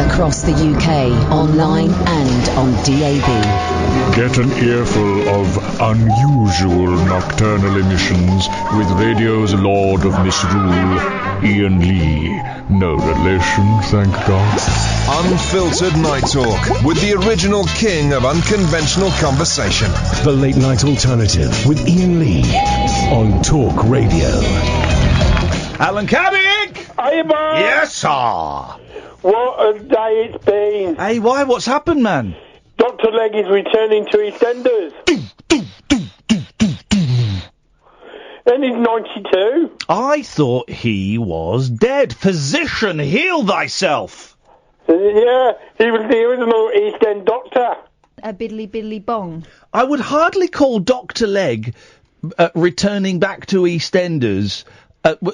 Across the UK, online and on DAB. Get an earful of unusual nocturnal emissions with radio's Lord of Misrule, Iain Lee. No relation, thank God. Unfiltered Night Talk with the original king of unconventional conversation. The Late Night Alternative with Iain Lee on Talk Radio. Alan Caddick! Hey, man! Yes, sir! What a day it's been. Hey, why? What's happened, man? Dr. Leg is returning to EastEnders. And he's 92. I thought he was dead. Physician, heal thyself! Yeah, he was the original East End doctor. A biddly bong. I would hardly call Dr. Leg returning back to EastEnders.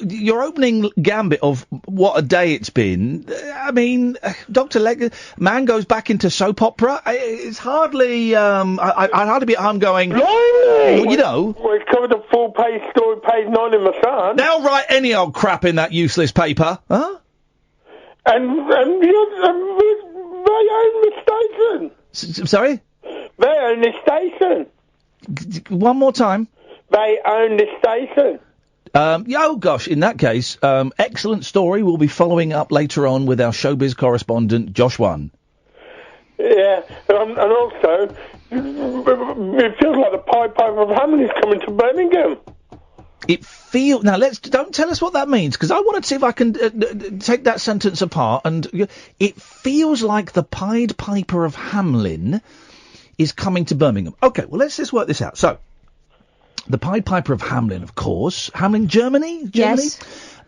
Your opening gambit of what a day it's been. I mean, Dr. Leg, man goes back into soap opera. It's hardly. I'd hardly be at home going. Blimey! You know. Well, it's covered a full-page story, page 9 in the Sun. They'll write any old crap in that useless paper, huh? And they own the station. Sorry? They own the station. One more time. They own the station. Oh gosh, in that case, excellent story. We'll be following up later on with our showbiz correspondent, Josh One. Yeah, and also, it feels like the Pied Piper of Hammond is coming to Birmingham. Now don't tell us what that means, because I want to see if I can take that sentence apart. And it feels like the Pied Piper of Hamelin is coming to Birmingham. Okay, well let's just work this out. So. The Pied Piper of Hamelin, of course. Hamelin, Germany? Yes.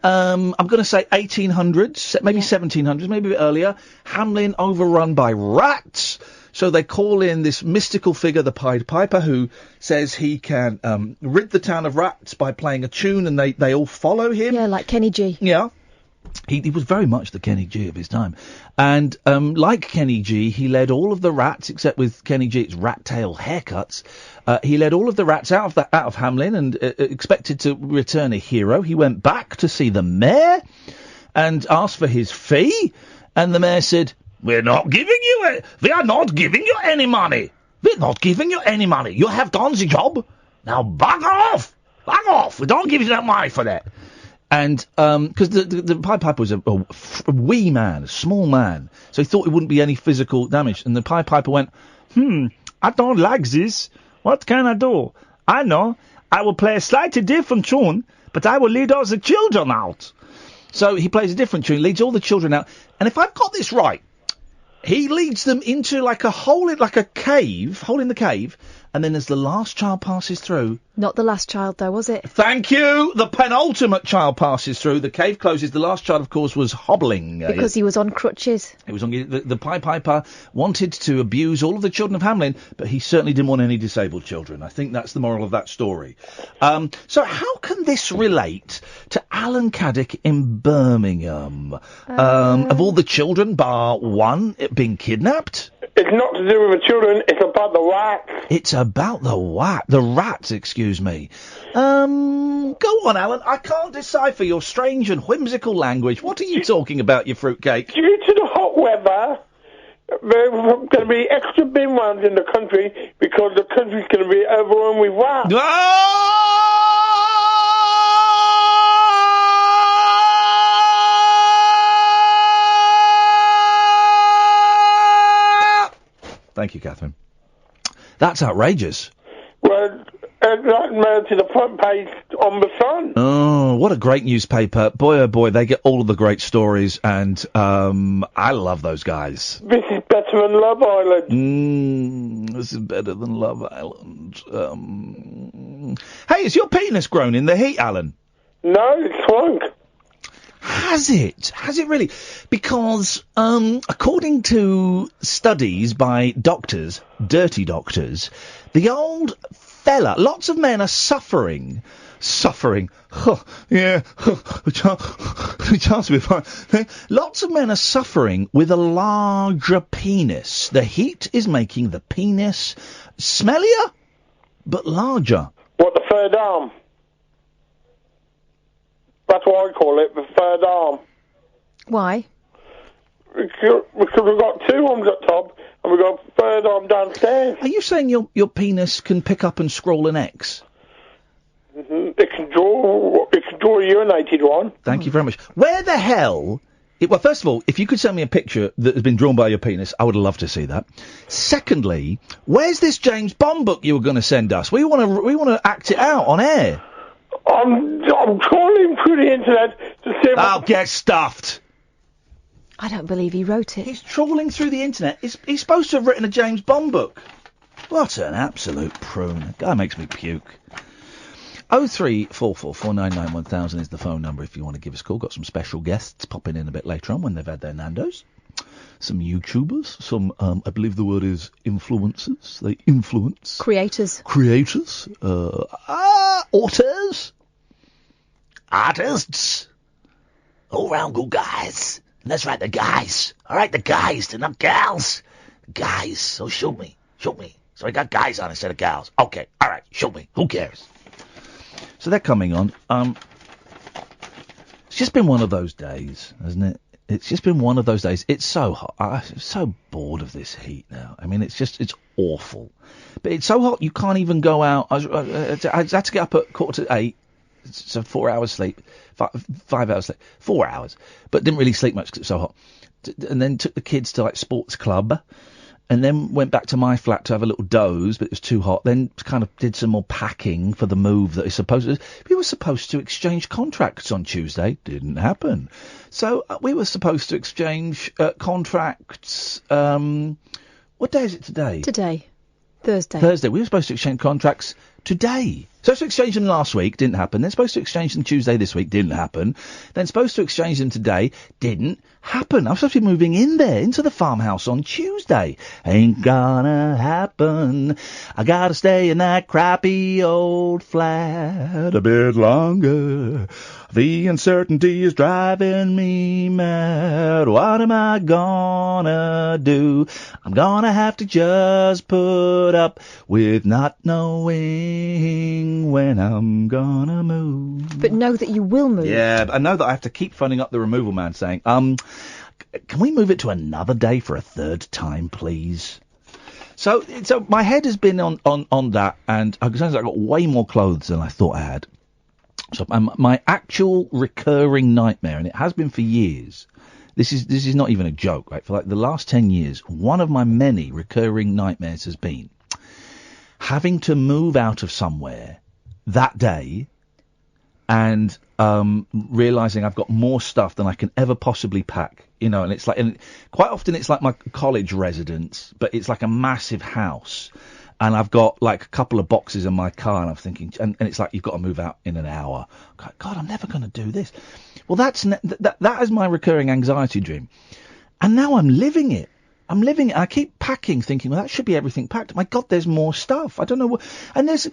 I'm going to say 1800s, maybe 1700s, maybe a bit earlier. Hamelin overrun by rats. So they call in this mystical figure, the Pied Piper, who says he can rid the town of rats by playing a tune, and they all follow him. Yeah, like Kenny G. Yeah. He was very much the Kenny G of his time. And like Kenny G, he led all of the rats, except with Kenny G, it's rat tail haircuts. He led all of the rats out of Hamelin and expected to return a hero. He went back to see the mayor and asked for his fee. And the mayor said, we are not giving you any money. We're not giving you any money. You have done the job. Now bug off. Bug off. We don't give you that money for that. And because the Pied Piper was a wee man, a small man, so he thought it wouldn't be any physical damage. And the Pied Piper went, I don't like this. What can I do? I know. I will play a slightly different tune, but I will lead all the children out. So he plays a different tune, leads all the children out. And if I've got this right, he leads them into like a hole, like a cave, hole in the cave. And then as the last child passes through... Not the last child, though, was it? Thank you! The penultimate child passes through. The cave closes. The last child, of course, was hobbling. Because he was on crutches. It was on the Pied Piper wanted to abuse all of the children of Hamelin, but he certainly didn't want any disabled children. I think that's the moral of that story. So how can this relate to Alan Caddick in Birmingham? Of all the children, bar one, being kidnapped? It's not to do with the children, it's about the rats. It's about the rats, excuse me. Go on, Alan. I can't decipher your strange and whimsical language. What are you talking about, you fruitcake? Due to the hot weather, there are going to be extra bin runs in the country because the country's going to be overrun with rats. Thank you, Catherine. That's outrageous. Well, that made to the front page on the Sun. Oh, what a great newspaper. Boy, oh boy, they get all of the great stories, and I love those guys. This is better than Love Island. This is better than Love Island. Hey, has your penis grown in the heat, Alan? No, it's shrunk. Has it? Has it really? Because, according to studies by doctors, dirty doctors, the old fella, lots of men are suffering. Yeah, the chance will be fine. Lots of men are suffering with a larger penis. The heat is making the penis smellier, but larger. What, the third arm? That's what I call it, the third arm. Why? Because we've got two arms up top and we've got a third arm downstairs. Are you saying your penis can pick up and scroll an X? Mm-hmm. It can draw a urinated one. Thank you very much. Where the hell... Well, first of all, if you could send me a picture that has been drawn by your penis, I would love to see that. Secondly, where's this James Bond book you were going to send us? We want to act it out on air. I'm trawling through the internet to see if I'll get stuffed. I don't believe he wrote it. He's trawling through the internet. He's supposed to have written a James Bond book. What an absolute prune. Guy makes me puke. 03444991000 is the phone number if you want to give us a call. Got some special guests popping in a bit later on when they've had their Nando's. Some YouTubers, some, I believe the word is influencers. They influence. Creators. Authors. Artists. All round good guys. And that's right, the guys. All right, the guys. They're not gals. Guys. So shoot me. So I got guys on instead of gals. Okay, all right, shoot me. Who cares? So they're coming on. It's just been one of those days, hasn't it? It's just been one of those days. It's so hot. I'm so bored of this heat now. I mean, it's awful. But it's so hot you can't even go out. I had to get up at 7:45. So 4 hours sleep. 5 hours sleep. 4 hours. But didn't really sleep much because it's so hot. And then took the kids to sports club. And then went back to my flat to have a little doze, but it was too hot. Then kind of did some more packing for the move that is supposed to... We were supposed to exchange contracts on Tuesday. Didn't happen. So we were supposed to exchange contracts... what day is it today? Today. Thursday. We were supposed to exchange contracts today. Supposed to exchange them last week, didn't happen. Then supposed to exchange them Tuesday this week, didn't happen. Then supposed to exchange them today, didn't happen. I'm supposed to be moving in there, into the farmhouse on Tuesday. Ain't gonna happen. I gotta stay in that crappy old flat a bit longer. The uncertainty is driving me mad. What am I gonna do? I'm gonna have to just put up with not knowing when I'm gonna move. But know that you will move. Yeah, but I know that I have to keep phoning up the removal man saying, can we move it to another day for a third time, please? So my head has been on that, and I got way more clothes than I thought I had. So my actual recurring nightmare, and it has been for years, this is not even a joke, right? For the last 10 years, one of my many recurring nightmares has been having to move out of somewhere that day and realising I've got more stuff than I can ever possibly pack, and it's and quite often it's like my college residence, but it's like a massive house. And I've got a couple of boxes in my car, and I'm thinking, and it's like, you've got to move out in an hour. God, I'm never going to do this. Well, that is my recurring anxiety dream. And now I'm living it. I keep packing, thinking, well, that should be everything packed. My God, there's more stuff. I don't know what. And it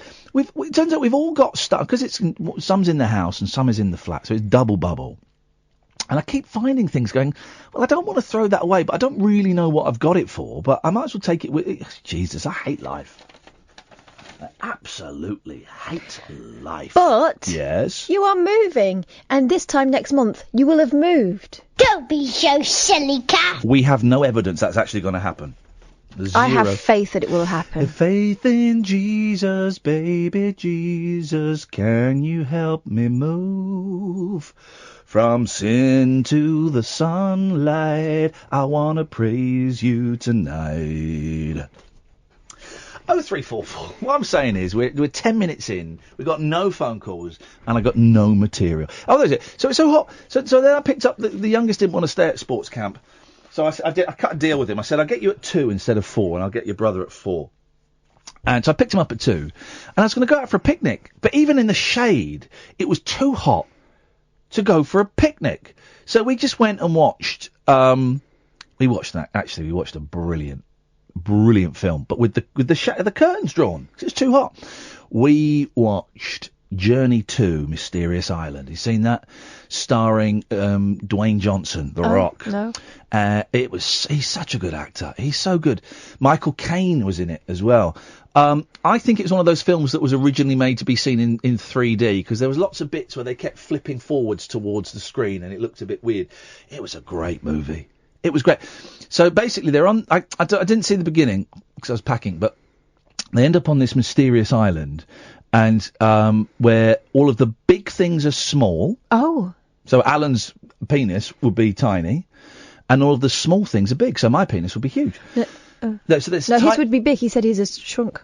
turns out we've all got stuff, because some's in the house and some is in the flat, so it's double bubble. And I keep finding things going, well, I don't want to throw that away, but I don't really know what I've got it for, but I might as well take it with... Jesus, I hate life. I absolutely hate life. But... Yes? You are moving, and this time next month, you will have moved. Don't be so silly, Cat. We have no evidence that's actually going to happen. Zero. I have faith that it will happen. The faith in Jesus, baby Jesus, can you help me move? From sin to the sunlight, I want to praise you tonight. 0344. What I'm saying is, we're 10 minutes in, we've got no phone calls, and I got no material. Oh, there's it. So it's so hot. So then I picked up, the youngest didn't want to stay at sports camp. So I cut a deal with him. I said, I'll get you at 2 instead of 4, and I'll get your brother at 4. And so I picked him up at 2, and I was going to go out for a picnic. But even in the shade, it was too hot to go for a picnic. So we just went and watched, we watched a brilliant film, but with the curtains drawn, 'cause it's too hot. We watched Journey to Mysterious Island. You seen that? Starring Dwayne Johnson, The Rock. No. He's such a good actor. He's so good. Michael Caine was in it as well. I think it's one of those films that was originally made to be seen in 3D, because there was lots of bits where they kept flipping forwards towards the screen and it looked a bit weird. It was a great movie. It was great. So basically, they're on. I didn't see the beginning because I was packing, but they end up on this mysterious island, and where all of the big things are small. Oh. So Alan's penis would be tiny, and all of the small things are big. So my penis would be huge. No, his would be big. He said his is shrunk.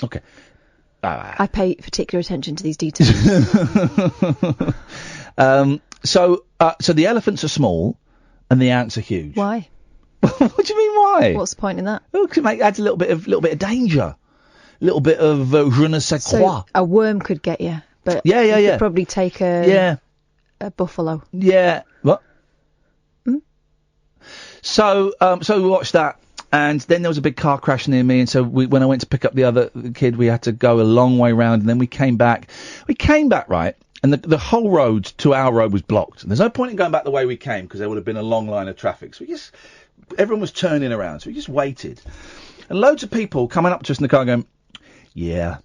Okay. I pay particular attention to these details. So the elephants are small, and the ants are huge. Why? What do you mean why? What's the point in that? Oh, because it adds a little bit of danger, a little bit of je ne sais quoi. So a worm could get you, but yeah. You could probably take a buffalo. Yeah. What? So we watched that, and then there was a big car crash near me, and so when I went to pick up the other kid, we had to go a long way round, and then we came back. Right, and the whole road to our road was blocked. And there's no point in going back the way we came because there would have been a long line of traffic. So everyone was turning around, so we just waited, and loads of people coming up to us in the car going, "Yeah,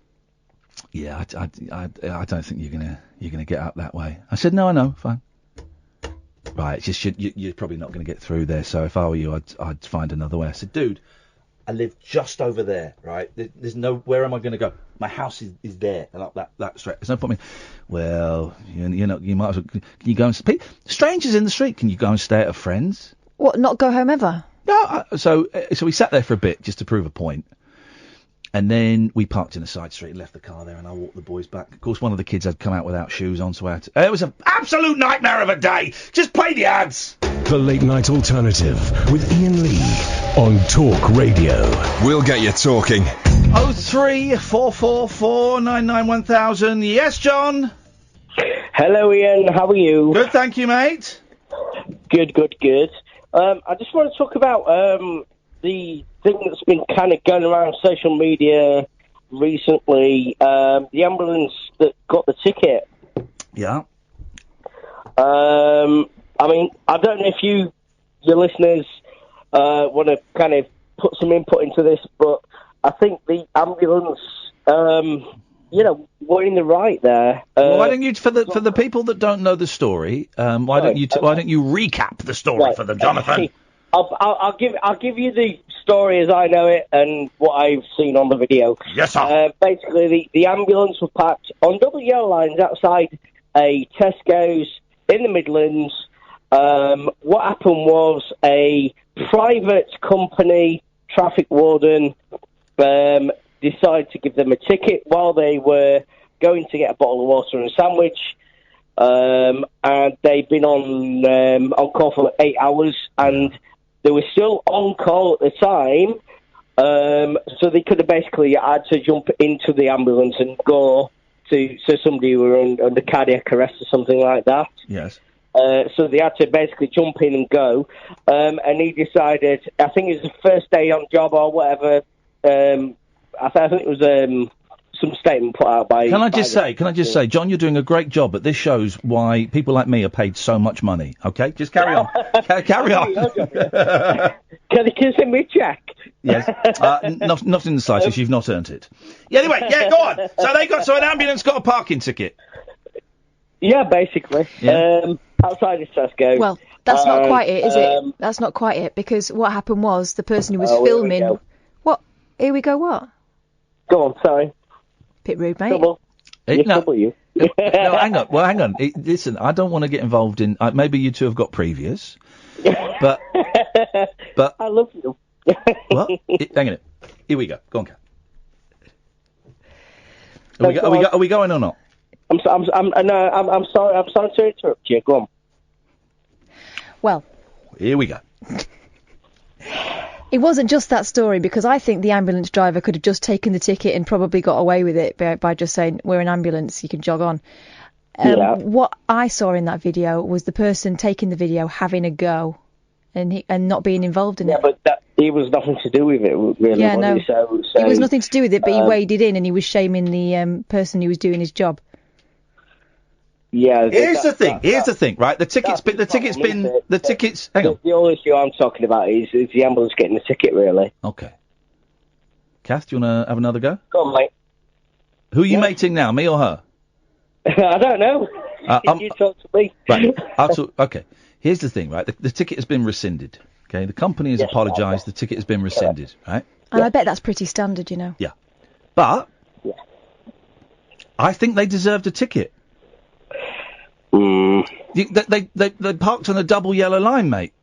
I don't think you're gonna get up that way." I said, "No, I know, fine." Right, it's just you're probably not going to get through there. So if I were you, I'd find another way. I said, "Dude, I live just over there, right? There's no. Where am I going to go? My house is there, and up that straight. There's no point in me. Well, you might as well. Can you go and strangers in the street? Can you go and stay at a friend's? What? Not go home ever? No. So we sat there for a bit just to prove a point. And then we parked in a side street and left the car there, and I walked the boys back. Of course, one of the kids had come out without shoes on, so it was an absolute nightmare of a day. Just play the ads. The Late Night Alternative with Iain Lee on Talk Radio. We'll get you talking. 03444 991,000. Yes, John? Hello, Iain. How are you? Good, thank you, mate. Good. I just want to talk about the thing that's been kind of going around social media recently, the ambulance that got the ticket. Yeah. I mean, I don't know if your listeners want to kind of put some input into this, but I think the ambulance, were in the right there. Why don't you, for the people that don't know the story, why don't you recap the story for them, Jonathan? I'll give you the story as I know it and what I've seen on the video. Yes, sir. Basically, the ambulance was parked on double yellow lines outside a Tesco's in the Midlands. What happened was a private company traffic warden decided to give them a ticket while they were going to get a bottle of water and a sandwich. And they'd been on call for 8 hours, and they were still on call at the time, so they could have basically had to jump into the ambulance and go to somebody who were under cardiac arrest or something like that. Yes. So they had to basically jump in and go, and he decided, I think it was the first day on job or whatever, I think it was some statement put out by... Can I just say, John, you're doing a great job, but this shows why people like me are paid so much money, okay? Just carry on. Carry on. Can you send me a check? Yes. Not in the slightest. You've not earned it. Yeah, anyway, go on. So an ambulance got a parking ticket. Yeah, basically. Yeah. Outside of Tesco. Well, that's not quite it, is it? That's not quite it, because what happened was the person who was filming... Here we go. What? Here we go, what? Go on, sorry. Bit rude, mate. No, hang on. Well, hang on. Listen, I don't want to get involved in... maybe you two have got previous, but... I love you. What? Hang on. Here we go. Go on, Kat. Are we going or not? I'm sorry to interrupt you. Go on. Well... Here we go. It wasn't just that story, because I think the ambulance driver could have just taken the ticket and probably got away with it by just saying, we're an ambulance, you can jog on. What I saw in that video was the person taking the video having a go and not being involved in it. Yeah, but he was nothing to do with it, really. Yeah, no. So it was nothing to do with it, but he waded in and he was shaming the person who was doing his job. Yeah. Here's the thing, right? The tickets. Hang on. The only issue I'm talking about is the ambulance getting the ticket, really. Okay. Kath, do you want to have another go? Go on, mate. Who are you mating now, me or her? I don't know. You talk to me. Right. Okay. Here's the thing, right? The ticket has been rescinded. Okay, the company has apologised. The ticket has been rescinded. Right. And I bet that's pretty standard, you know. Yeah. But I think they deserved a ticket. They parked on a double yellow line, mate.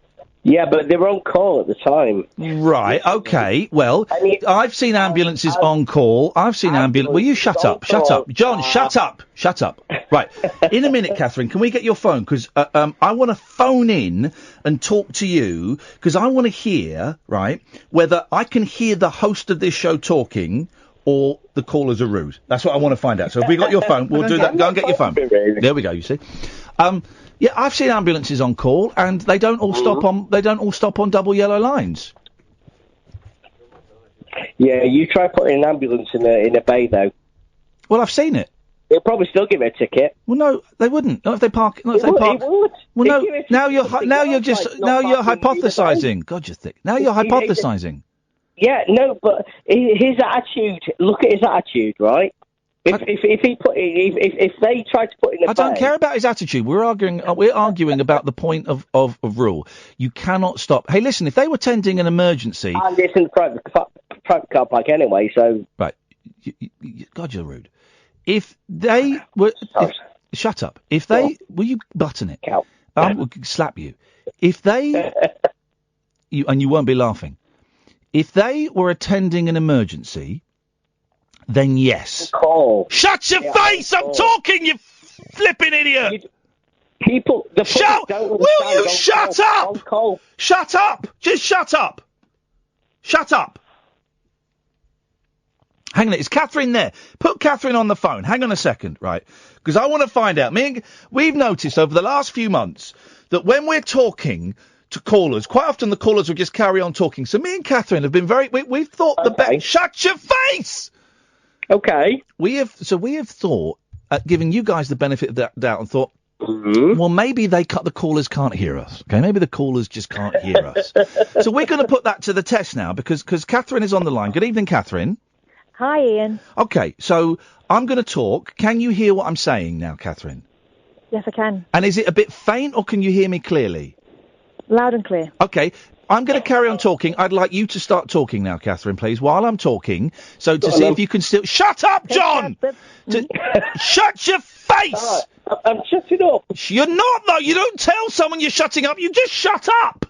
Yeah, but they were on call at the time. Right, okay. Well, I've seen ambulances on call. I've seen ambulance. Will you shut up? Shut up. John, shut up. Shut up. Right. In a minute, Catherine, can we get your phone? Because I want to phone in and talk to you, because I want to hear, right, whether I can hear the host of this show talking or the callers are rude. That's what I want to find out. So if we got your phone, we'll do that. Go and get your phone. There we go, you see. Yeah, I've seen ambulances on call, and they don't all stop on. They don't all stop on double yellow lines. Yeah, you try putting an ambulance in a bay though. Well, I've seen it. They'll probably still give it a ticket. Well, no, they wouldn't. Not if they park. Not if they park. It would. Well, no. Now you're hypothesising. God, you're thick. Now you're hypothesising. Yeah, no, but his attitude. Look at his attitude, right? If they try to put in a I don't care about his attitude. We're arguing about the point of rule. You cannot stop. Hey, listen, if they were tending an emergency, and it's in the private car park anyway, so right. God, you're rude. If they were, shut up. If they will, you button it. I will slap you. If they, you won't be laughing. If they were attending an emergency, then yes. Shut your face! I'm talking, you flipping idiot! Will you shut up? Shut up! Just shut up! Shut up! Hang on, is Catherine there? Put Catherine on the phone. Hang on a second, right? Because I want to find out. We've noticed over the last few months that when we're talking to callers, quite often the callers will just carry on talking. So me and Catherine have been we've thought the best. Shut your face! Okay. We have thought, giving you guys the benefit of the doubt, and thought, well, maybe the callers can't hear us. Okay, maybe the callers just can't hear us. So we're going to put that to the test now, because Catherine is on the line. Good evening, Catherine. Hi, Ian. Okay, so I'm going to talk. Can you hear what I'm saying now, Catherine? Yes, I can. And is it a bit faint, or can you hear me clearly? Loud and clear. Okay. I'm going to carry on talking. I'd like you to start talking now, Catherine, please, while I'm talking. So to see if you can still... Shut up, John! Shut your face! I'm shutting up. You're not, though. You don't tell someone you're shutting up. You just shut up.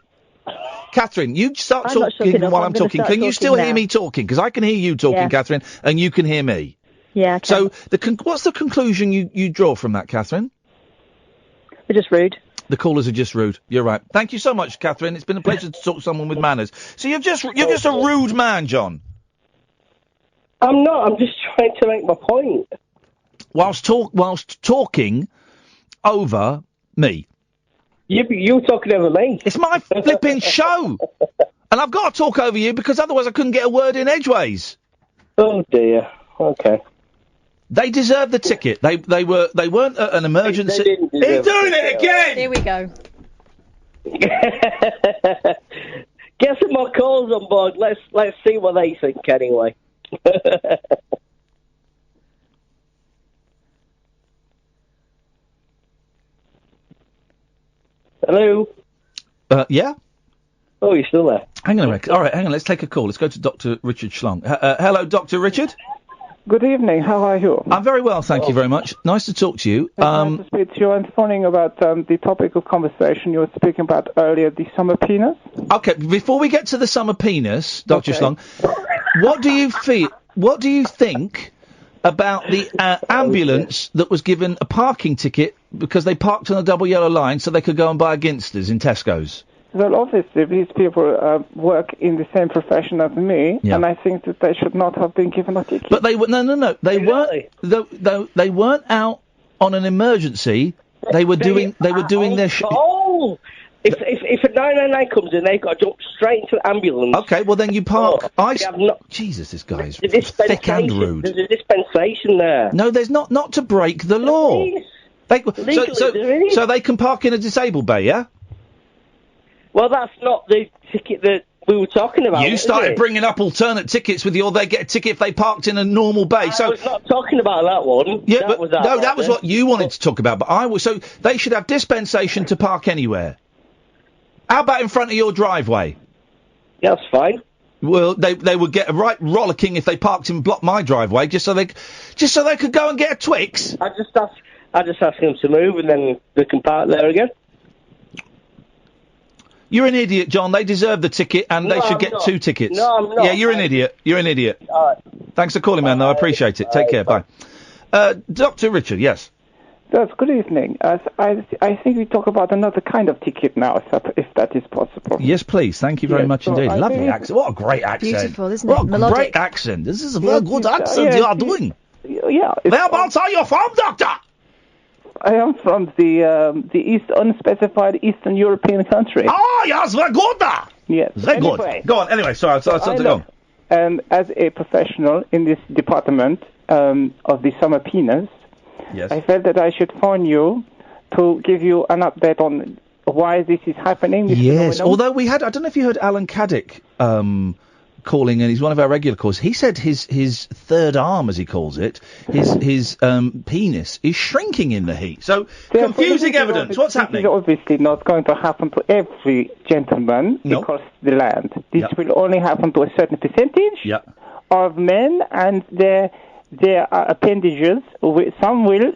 Catherine, you start talking while I'm talking. Can you still hear me talking? Because I can hear you talking, Catherine, and you can hear me. Yeah, I can. So what's the conclusion you draw from that, Catherine? They're just rude. The callers are just rude. You're right. Thank you so much, Catherine. It's been a pleasure to talk to someone with manners. So you're just a rude man, John. I'm not. I'm just trying to make my point. Whilst talking over me. You're talking over me. It's my flipping show, and I've got to talk over you because otherwise I couldn't get a word in edgeways. Oh dear. Okay. They deserved the ticket. They weren't an emergency. He's doing it again. Here we go. Get some more calls on board. Let's see what they think anyway. Hello. Yeah. Oh, you're still there. Hang on a minute. All right, hang on. Let's take a call. Let's go to Dr. Richard Schlong. Hello, Dr. Richard. Good evening. How are you? I'm very well, thank you very much. Nice to talk to you. Nice to speak to you. I'm phoning about the topic of conversation you were speaking about earlier, the summer penis. Okay, before we get to the summer penis, Dr. Schlong, what do you think about the ambulance that was given a parking ticket because they parked on a double yellow line so they could go and buy a Ginsters in Tesco's? Well, obviously, these people work in the same profession as me, and I think that they should not have been given a ticket. But they were no. They weren't. They weren't out on an emergency. They were doing their. Oh, if a 999 comes in, they've got to jump straight into the ambulance. Okay, well then you park. Jesus, this guy is thick and rude. There's a dispensation there. No, there's not. Not to break the law. So they can park in a disabled bay, yeah? Well, that's not the ticket that we were talking about. You started bringing up alternate tickets with they get a ticket if they parked in a normal bay. I was not talking about that one. Yeah, that was what you wanted to talk about. But so they should have dispensation to park anywhere. How about in front of your driveway? Yeah, that's fine. Well, they would get a right rollicking if they parked and blocked my driveway just so they could go and get a Twix. I just ask them to move and then they can park there again. You're an idiot, John. They deserve the ticket and they should get 2 tickets. No, I'm not. Yeah, you're an idiot. You're an idiot. All right. Thanks for calling, man, though. I appreciate it. Take care. Bye. Dr. Richard, yes. Yes, good evening. I think we talk about another kind of ticket now, if that is possible. Yes, please. Thank you very much indeed. Lovely accent. What a great accent. Beautiful, isn't what it? a Melodic. great accent. This is a very good accent you are doing. Yeah. Whereabouts are you from, Doctor? I am from the unspecified Eastern European country. Oh, yes, very good. Yes. Very good. Go on. Anyway, sorry, go on. As a professional in this department of the summer penis, yes. I felt that I should phone you to give you an update on why this is happening. Yes, although we had, I don't know if you heard Alan Caddick calling, and he's one of our regular callers. He said his third arm, as he calls it, his penis is shrinking in the heat. So, confusing evidence. What's happening? This is obviously not going to happen to every gentleman across the land. This will only happen to a certain percentage of men, and their appendages. Some will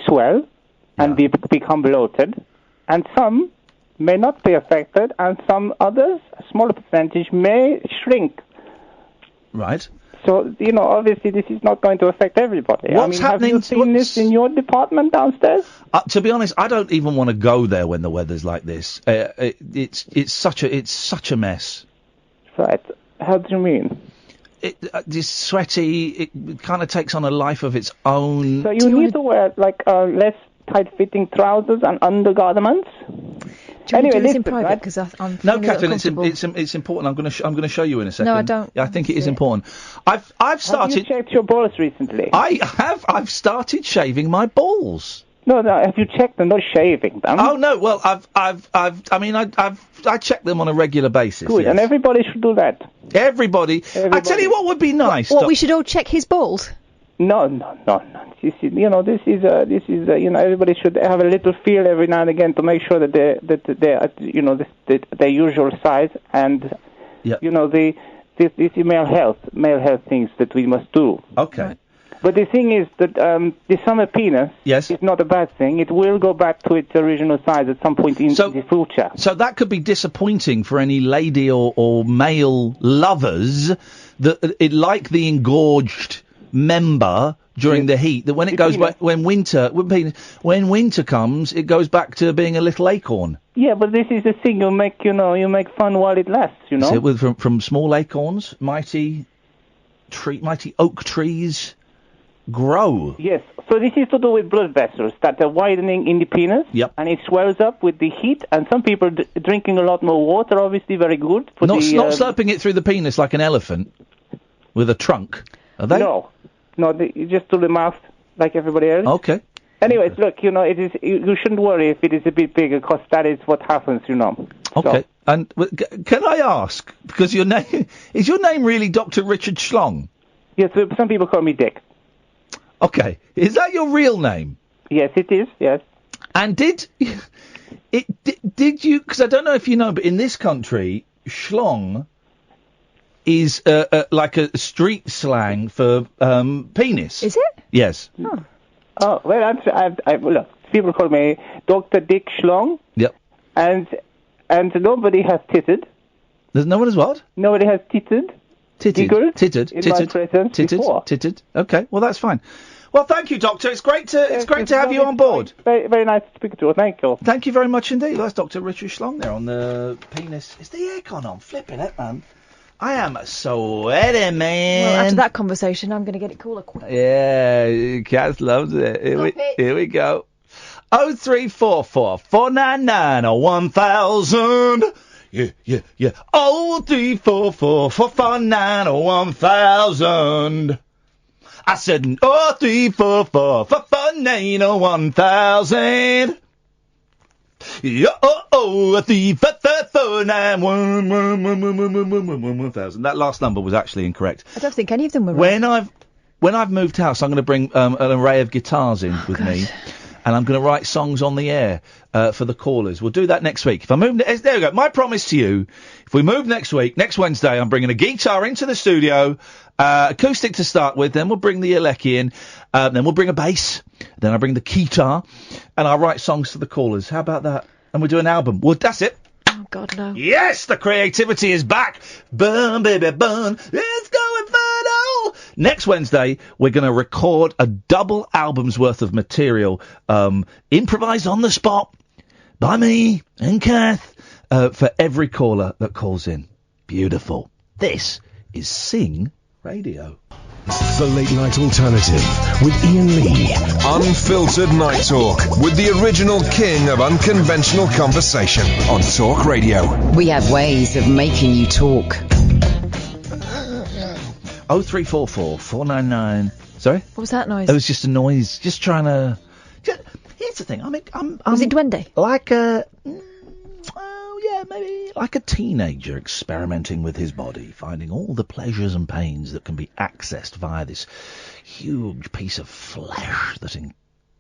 swell and become bloated, and some may not be affected, and some others, a smaller percentage, may shrink. Right. So, obviously this is not going to affect everybody. What's happening? Have you seen this in your department downstairs? To be honest, I don't even want to go there when the weather's like this. It's such a mess. Right. How do you mean? It's sweaty. It kind of takes on a life of its own. So you need to wear less tight-fitting trousers and undergarments. Anyway, listen, in private, because I'm no, Catherine, it's important. I'm going to show you in a second. No, I don't. I think it is important. I've started. Have you shaved your balls recently? I have. I've started shaving my balls. No. Have you checked them? Not shaving them. Oh no. Well, I check them on a regular basis. Good, yes. and everybody should do that. Everybody. I tell you what would be nice. What we should all check his balls. No. This is everybody should have a little feel every now and again to make sure that they're their usual size, and these male health things that we must do. Okay. Right. But the thing is that the summer penis is not a bad thing. It will go back to its original size at some point in the future. So that could be disappointing for any lady or male lovers that like the engorged member during the heat, that when it goes back, when winter comes, it goes back to being a little acorn. Yeah, but this is the thing, you make fun while it lasts, So from small acorns, mighty oak trees grow. Yes, so this is to do with blood vessels that are widening in the penis, and it swells up with the heat, and some people drinking a lot more water, obviously very good. Not slurping it through the penis like an elephant with a trunk, are they? No, you just do the mouth like everybody else. Okay. Anyways, look, it is. You shouldn't worry if it is a bit bigger, because that is what happens, Okay. So. And can I ask, because is your name really Dr. Richard Schlong? Yes, some people call me Dick. Okay. Is that your real name? Yes, it is. Yes. And did you? Because I don't know if you know, but in this country, Schlong is like a street slang for penis. Is it? Yes. Oh well, look, people call me Dr. Dick Schlong. Yep. And nobody has titted. There's no one as what? Nobody has titted. Titted. Okay, well that's fine. Well, thank you, Doctor. It's great to have you on board. Very, very nice to speak to you. Thank you. Thank you very much indeed. That's Dr. Richard Schlong there on the penis. Is the aircon on? Flipping it, man. I am sweaty, man. Well, after that conversation, I'm going to get it cooler quick. Yeah, Cass loves it. Here we go. 0344 499 1000. Yeah. 0344 449 1000. I said 0344 449 1000. Yeah, 344 1000. That last number was actually incorrect. I don't think any of them were right. When I've moved house, I'm going to bring an array of guitars in with me. and I'm going to write songs on the air for the callers. We'll do that next week. If I move, there we go. My promise to you: if we move next week, next Wednesday, I'm bringing a guitar into the studio, acoustic to start with. Then we'll bring the Alecki in. Then we'll bring a bass. Then I'll bring the guitar, and I'll write songs for the callers. How about that? And we'll do an album. Well, that's it. Oh, God, no. Yes, the creativity is back. Burn, baby, burn. It's going fertile. Next Wednesday, we're going to record a double album's worth of material, improvised on the spot by me and Kath, for every caller that calls in. Beautiful. This is Sing Radio. The Late Night Alternative with Iain Lee. Unfiltered Night Talk with the original king of unconventional conversation on Talk Radio. We have ways of making you talk. 0344 499. Sorry? What was that noise? It was just a noise. Just trying to. Here's the thing. I'm was it Duende? Like a. Yeah, maybe like a teenager experimenting with his body, finding all the pleasures and pains that can be accessed via this huge piece of flesh that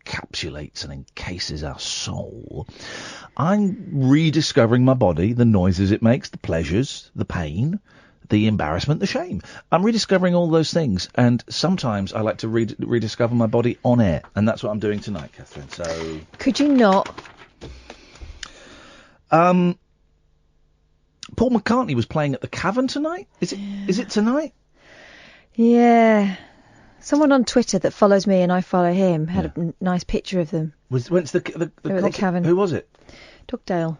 encapsulates and encases our soul. I'm rediscovering my body, the noises it makes, the pleasures, the pain, the embarrassment, the shame. I'm rediscovering all those things, and sometimes I like to rediscover my body on air, and that's what I'm doing tonight, Catherine. So could you not? Paul McCartney was playing at the Cavern tonight. Is it tonight? Yeah. Someone on Twitter that follows me and I follow him had a nice picture of them. When's the at the Cavern. Who was it? Dugdale.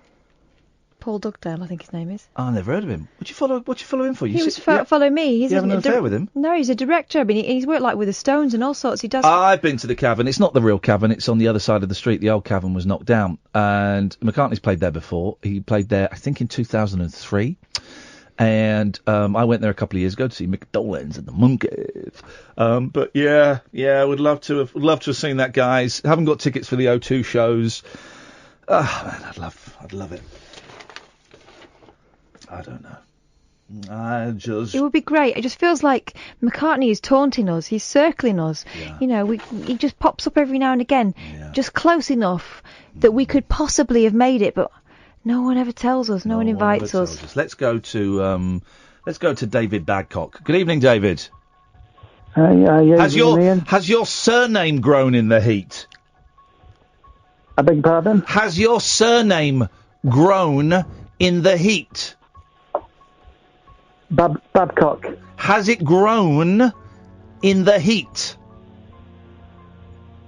Paul Dugdale, I think his name is. Oh, I never heard of him. What'd you follow him for? He was follow me. You having an affair with him? No, he's a director. I mean, he's worked like with the Stones and all sorts. He does. I've been to the Cavern. It's not the real Cavern. It's on the other side of the street. The old Cavern was knocked down, and McCartney's played there before. He played there, I think, in 2003. And I went there a couple of years ago to see Mick Dolenz and the Monkeys. But yeah, would love to have seen that, guys. Haven't got tickets for the O2 shows. Man, I'd love it. I don't know. It would be great. It just feels like McCartney is taunting us. He's circling us. Yeah. You know, he just pops up every now and again, just close enough that we could possibly have made it, but no one ever tells us. No one invites us. Let's go to David Babcock. Good evening, David. Has your surname grown in the heat? I beg your pardon? Has your surname grown in the heat? Babcock. Has it grown in the heat?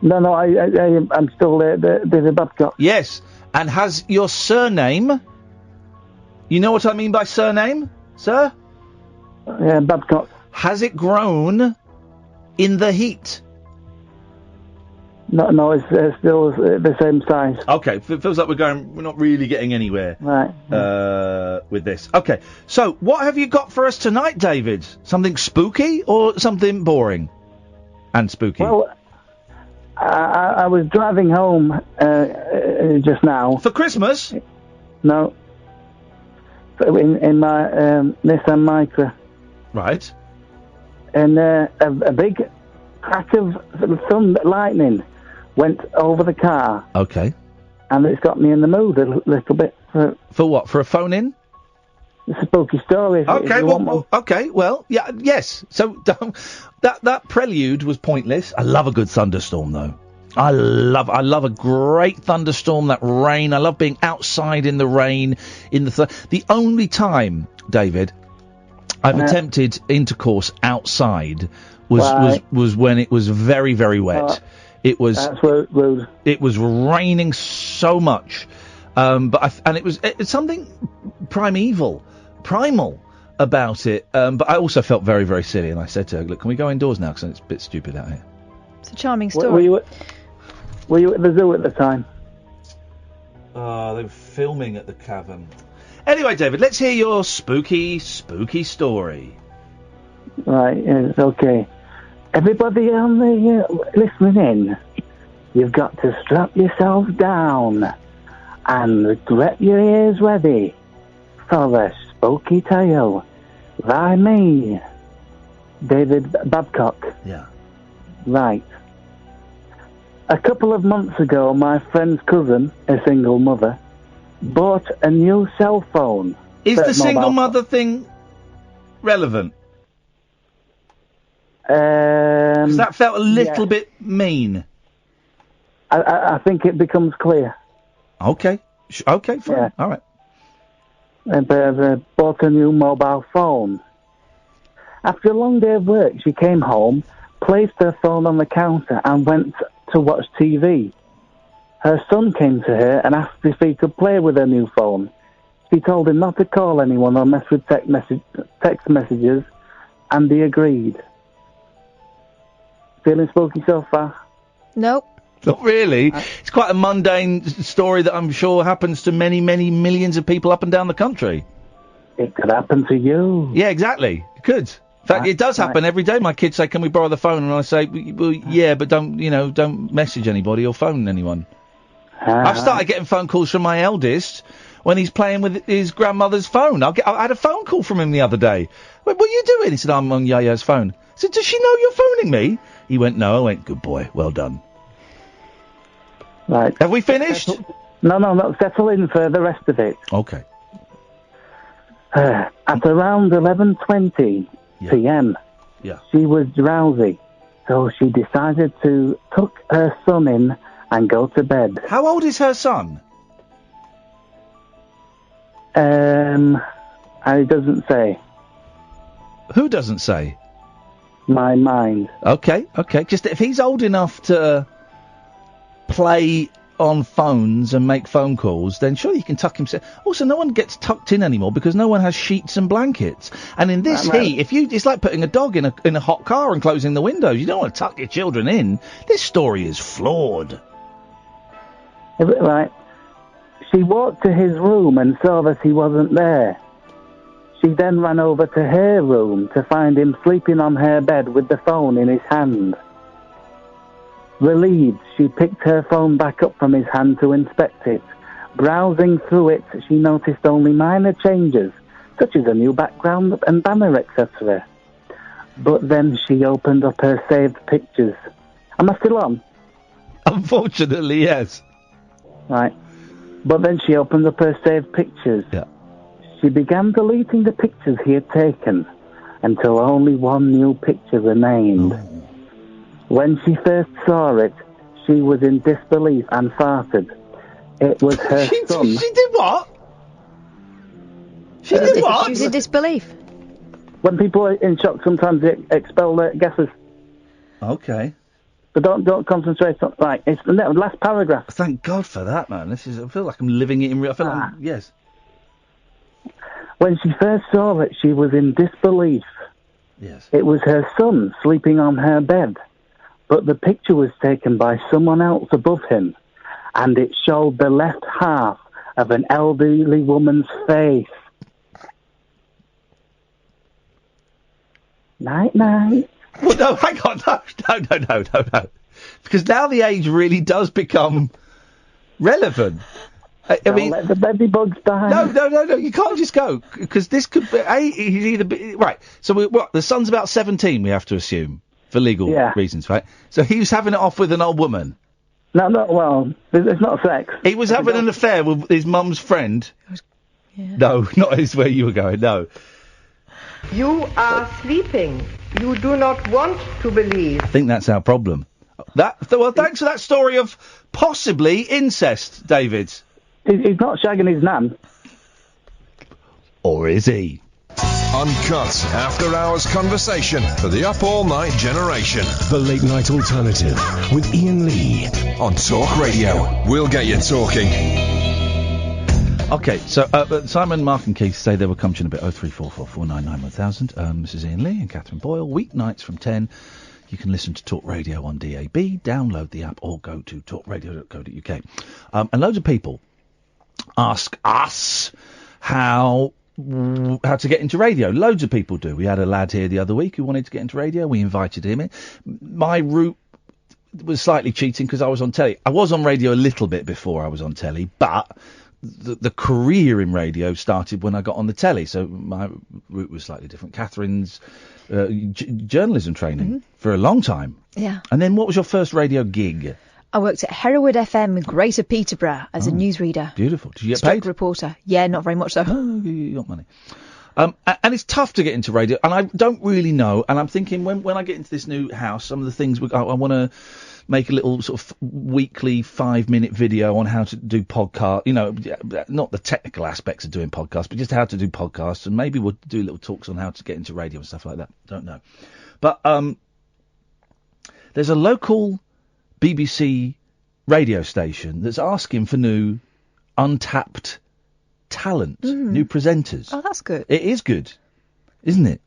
No, I'm still David Babcock. Yes. And has your surname... You know what I mean by surname, sir? Yeah, Babcock. Has it grown in the heat? No, it's still the same size. Okay, it feels like we're not really getting anywhere. Right. With this. Okay, so what have you got for us tonight, David? Something spooky or something boring and spooky? Well, I was driving home just now. For Christmas? No. In my Nissan Micra. Right. And a big crack of thunder, lightning went over the car. Okay. And it's got me in the mood a little bit. For what? For a phone-in? It's a spooky story. Yes. So that prelude was pointless. I love a good thunderstorm, though. I love a great thunderstorm, that rain. I love being outside in the rain. The only time, David, I've attempted intercourse outside was when it was very, very wet. It was raining so much, it's something primal about it. But I also felt very, very silly, and I said to her, "Look, can we go indoors now? Because it's a bit stupid out here." It's a charming story. Were you at the zoo at the time? They were filming at the Cavern. Anyway, David, let's hear your spooky story. Right, yes, okay. Everybody on the listening in, you've got to strap yourselves down and get your ears ready for the spooky tale by me, David Babcock. Yeah. Right. A couple of months ago, my friend's cousin, a single mother, bought a new cell phone. Is the single mother thing relevant? 'Cause that felt a little bit mean. I think it becomes clear. Okay. Okay, fine. Yeah. All right. They bought a new mobile phone. After a long day of work, she came home, placed her phone on the counter and went to watch TV. Her son came to her and asked if he could play with her new phone. She told him not to call anyone or mess with text messages, and he agreed. Feeling spooky so far? Nope. Not really. It's quite a mundane story that I'm sure happens to many, many millions of people up and down the country. It could happen to you. Yeah, exactly. It could. In fact, it does happen every day. My kids say, "Can we borrow the phone?" And I say, "Well, yeah, but don't message anybody or phone anyone." I've started getting phone calls from my eldest when he's playing with his grandmother's phone. I had a phone call from him the other day. What are you doing? He said, "I'm on Yaya's phone." I said, "Does she know you're phoning me?" He went, "No." I went, "Good boy, well done." Right. Have we finished? No, settle in for the rest of it. Okay. At around 11:20 p.m., she was drowsy, so she decided to tuck her son in and go to bed. How old is her son? It doesn't say. Who doesn't say? My mind. Okay. Just if he's old enough to play on phones and make phone calls, then surely you can tuck himself. Also, no one gets tucked in anymore because no one has sheets and blankets. And in this heat, it's like putting a dog in a hot car and closing the windows. You don't want to tuck your children in. This story is flawed. Right. She walked to his room and saw that he wasn't there. She then ran over to her room to find him sleeping on her bed with the phone in his hand. Relieved, she picked her phone back up from his hand to inspect it. Browsing through it, she noticed only minor changes, such as a new background and banner, etc. But then she opened up her saved pictures. Am I still on? Unfortunately, yes. Right. But then she opened up her saved pictures. Yeah. She began deleting the pictures he had taken until only one new picture remained. Oh. When she first saw it, she was in disbelief and farted. It was her son. She did what? She did what? She was in disbelief. When people are in shock, sometimes they expel their gases. Okay. But don't concentrate on... Right, it's the last paragraph. Thank God for that, man. I feel like I'm living it in real... Yes. When she first saw it, she was in disbelief. Yes. It was her son sleeping on her bed. But the picture was taken by someone else above him, and it showed the left half of an elderly woman's face. Night-night. Well, no, hang on. No. Because now the age really does become relevant. I mean, let the baby bugs die. No. You can't just go, because this could be... he's either... Right, so the son's about 17, we have to assume. For legal reasons, right? So he was having it off with an old woman. No, well, it's not sex. He was having an affair with his mum's friend. No, not as where you were going, no. You are sleeping. You do not want to believe. I think that's our problem. Well, thanks for that story of possibly incest, David. He's not shagging his nan. Or is he? Uncut, after-hours conversation for the up-all-night generation. The Late Night Alternative with Iain Lee. On Talk Radio. We'll get you talking. Okay, so Simon, Mark and Keith say they will come to you in a bit. 0344 499 1000. This is Iain Lee and Catherine Boyle. Weeknights from 10. You can listen to Talk Radio on DAB, download the app or go to talkradio.co.uk. And loads of people ask us how to get into radio. Loads of people do. We had a lad here the other week who wanted to get into radio. We invited him in. My route was slightly cheating because I was on telly. I was on radio a little bit before I was on telly, but the career in radio started when I got on the telly, so my route was slightly different. Catherine's journalism training for a long time. Yeah. And then what was your first radio gig? I worked at Hereward FM, Greater Peterborough, as a newsreader. Beautiful. Did you get Stroke paid? Reporter. Yeah, not very much so. Oh, you got money. And it's tough to get into radio, and I don't really know. And I'm thinking when I get into this new house, some of the things I want to make a little sort of weekly 5-minute video on how to do podcast. You know, not the technical aspects of doing podcasts, but just how to do podcasts, and maybe we'll do little talks on how to get into radio and stuff like that. Don't know. But there's a local BBC radio station that's asking for new, untapped talent, new presenters. Oh, that's good. It is good, isn't it?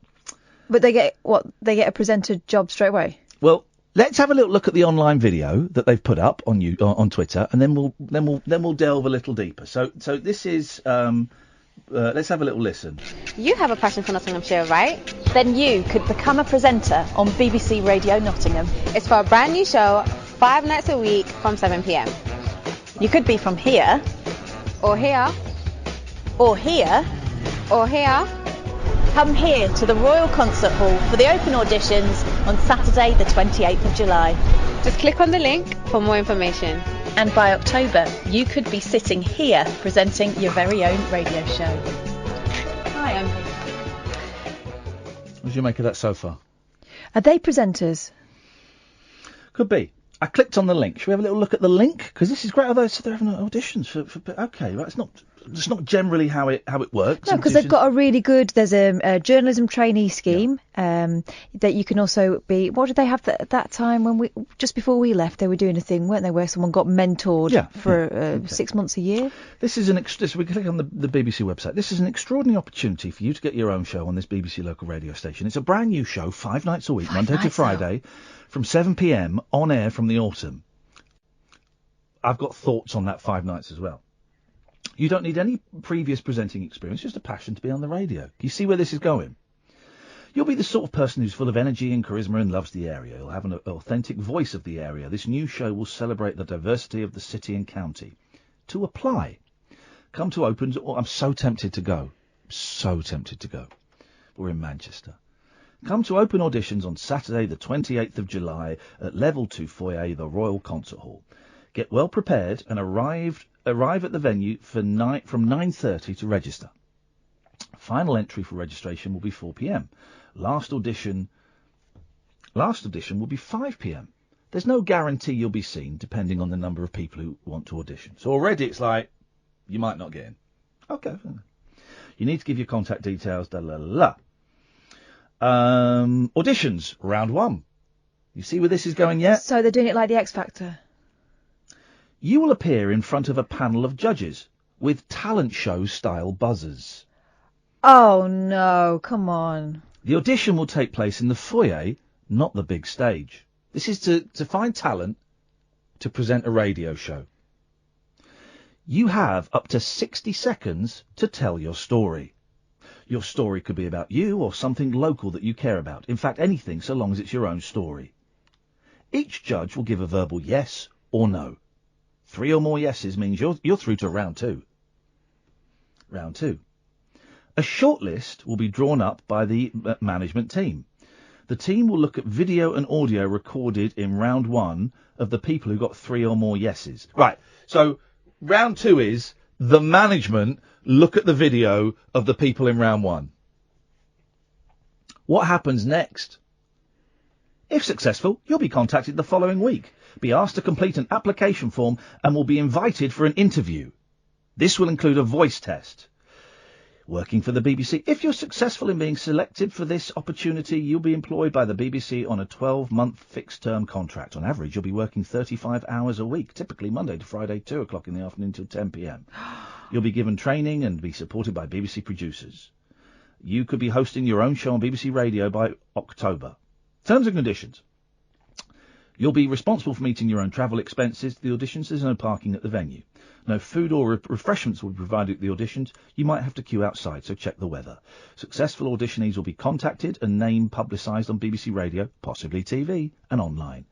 But they get a presenter job straight away. Well, let's have a little look at the online video that they've put up on Twitter, and then we'll delve a little deeper. So this is let's have a little listen. You have a passion for Nottinghamshire, right? Then you could become a presenter on BBC Radio Nottingham. It's for a brand new show, 5 nights a week from 7 p.m. You could be from here, or here, or here, or here. Come here to the Royal Concert Hall for the open auditions on Saturday the 28th of July. Just click on the link for more information. And by October, you could be sitting here presenting your very own radio show. Hi, I'm here. What did you make of that so far? Are they presenters? Could be. I clicked on the link. Should we have a little look at the link? Because this is great. Although so they're having auditions for okay, right? It's not generally how it works. No, because they've got a really good. There's a journalism trainee scheme that you can also be. What did they have at that time when just before we left? They were doing a thing, weren't they, where someone got mentored for 6 months a year. This is we click on the BBC website. This is an extraordinary opportunity for you to get your own show on this BBC local radio station. It's a brand new show, 5 nights a week, Monday to Friday, from 7 p.m. on air from the autumn. I've got thoughts on that 5 nights as well. You don't need any previous presenting experience, just a passion to be on the radio. You see where this is going? You'll be the sort of person who's full of energy and charisma and loves the area. You'll have an authentic voice of the area. This new show will celebrate the diversity of the city and county. To apply, come to Opens. Oh, I'm so tempted to go. So tempted to go. We're in Manchester. Come to open auditions on Saturday the 28th of July at Level 2 Foyer, the Royal Concert Hall. Get well prepared and arrive at the venue from 9:30 to register. Final entry for registration will be 4 p.m. Last audition will be 5 p.m. There's no guarantee you'll be seen, depending on the number of people who want to audition. So already it's like, you might not get in. Okay. You need to give your contact details, auditions, round 1. You see where this is going yet? So they're doing it like the X Factor. You will appear in front of a panel of judges with talent show style buzzers. Oh no, come on. The audition will take place in the foyer, not the big stage. This is to find talent to present a radio show. You have up to 60 seconds to tell your story. Your story could be about you or something local that you care about. In fact, anything so long as it's your own story. Each judge will give a verbal yes or no. 3 or more yeses means you're through to round 2. Round 2. A shortlist will be drawn up by the management team. The team will look at video and audio recorded in round 1 of the people who got 3 or more yeses. Right, so round 2 is the management look at the video of the people in round 1. What happens next? If successful, you'll be contacted the following week, be asked to complete an application form and will be invited for an interview. This will include a voice test. Working for the BBC. If you're successful in being selected for this opportunity, you'll be employed by the BBC on a 12-month fixed-term contract. On average, you'll be working 35 hours a week, typically Monday to Friday, 2 o'clock in the afternoon till 10 p.m. You'll be given training and be supported by BBC producers. You could be hosting your own show on BBC Radio by October. Terms and conditions. You'll be responsible for meeting your own travel expenses to the auditions. There's no parking at the venue. No food or refreshments will be provided at the auditions. You might have to queue outside, so check the weather. Successful auditionees will be contacted and name publicised on BBC Radio, possibly TV, and online.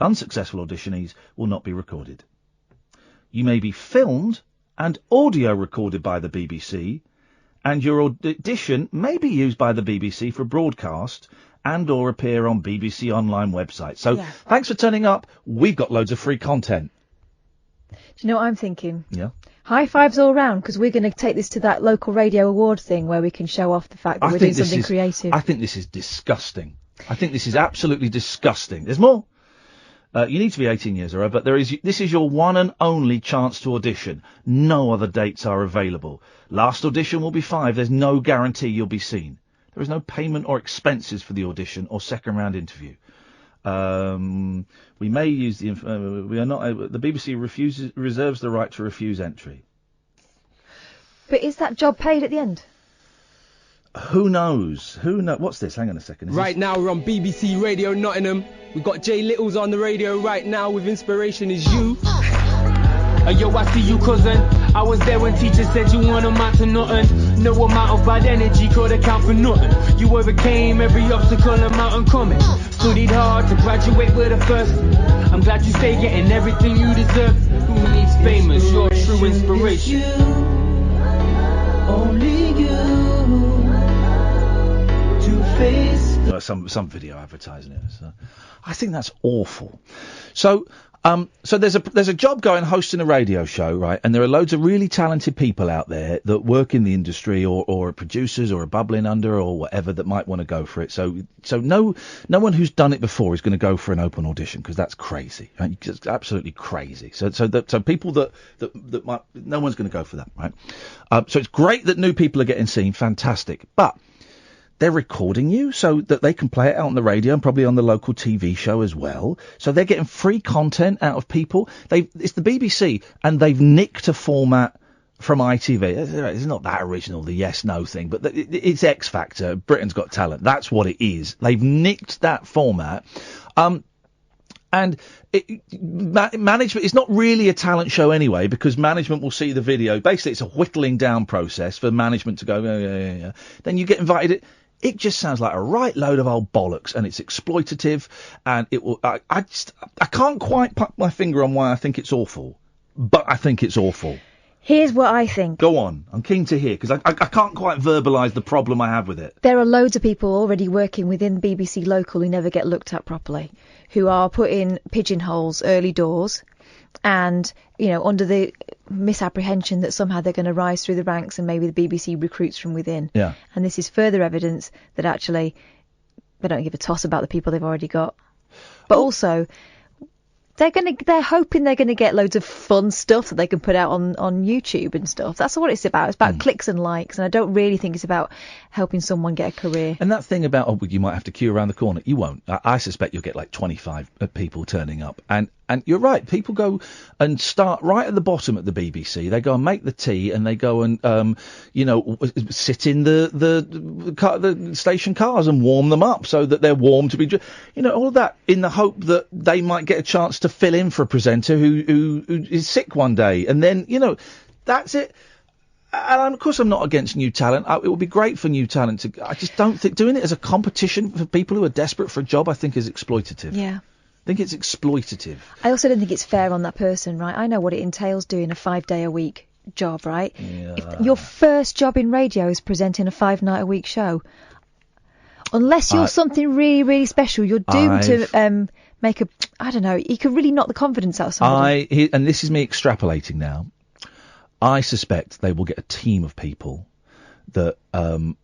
Unsuccessful auditionees will not be recorded. You may be filmed and audio recorded by the BBC, and your audition may be used by the BBC for broadcast and or appear on BBC Online website. So thanks for turning up. We've got loads of free content. Do you know what I'm thinking? Yeah. High fives all round, because we're going to take this to that local radio award thing where we can show off the fact that we're doing something creative. I think this is disgusting. I think this is absolutely disgusting. There's more. You need to be 18 years or over, but this is your one and only chance to audition. No other dates are available. Last audition will be 5. There's no guarantee you'll be seen. There is no payment or expenses for the audition or second round interview. We may use the BBC reserves the right to refuse entry. But is that job paid at the end? Who knows? What's this? Hang on a second. Right now we're on BBC Radio Nottingham. We've got Jay Littles on the radio right now with Inspiration Is You. Yo, I see you, cousin. I was there when teachers said you won't amount to nothing. No amount of bad energy could account for nothing. You overcame every obstacle and mountain coming. Studied hard to graduate with a first. I'm glad you stay getting everything you deserve. Who needs famous? You're true inspiration. Only you to face. Some video advertising it. So I think that's awful. So there's a job going hosting a radio show, right? And there are loads of really talented people out there that work in the industry or are producers or are bubbling under or whatever that might want to go for it. So no one who's done it before is going to go for an open audition because that's crazy, right? It's absolutely crazy. So people that might, no one's going to go for that, right? So it's great that new people are getting seen, fantastic, but they're recording you so that they can play it out on the radio and probably on the local TV show as well. So they're getting free content out of people. It's the BBC, and they've nicked a format from ITV. It's not that original, the yes-no thing, but it's X Factor. Britain's Got Talent. That's what it is. They've nicked that format. And management, it's not really a talent show anyway, because management will see the video. Basically, it's a whittling down process for management to go, yeah. Then you get invited. It just sounds like a right load of old bollocks, and it's exploitative, and it will. I can't quite put my finger on why I think it's awful, but I think it's awful. Here's what I think. Go on. I'm keen to hear, because I can't quite verbalise the problem I have with it. There are loads of people already working within BBC Local who never get looked at properly, who are put in pigeonholes early doors, and, under the misapprehension that somehow they're going to rise through the ranks and maybe the BBC recruits from within. Yeah. And this is further evidence that actually they don't give a toss about the people they've already got. But also, they're hoping they're going to get loads of fun stuff that they can put out on YouTube and stuff. That's what it's about. It's about clicks and likes, and I don't really think it's about helping someone get a career. And that thing about, you might have to queue around the corner. You won't. I suspect you'll get like 25 people turning up. And you're right, people go and start right at the bottom at the BBC. They go and make the tea, and they go and, sit in the station cars and warm them up so that they're warm to be, all of that in the hope that they might get a chance to fill in for a presenter who is sick one day. And then, that's it. And of course I'm not against new talent. It would be great for new talent to, I just don't think doing it as a competition for people who are desperate for a job, I think is exploitative. Yeah. I think it's exploitative. I also don't think it's fair on that person, right? I know what it entails doing a 5-day-a-week job, right? Yeah. If your first job in radio is presenting a 5-night-a-week show, unless you're something really, really special, you're doomed to make a, I don't know, you could really knock the confidence out of somebody. And this is me extrapolating now, I suspect they will get a team of people that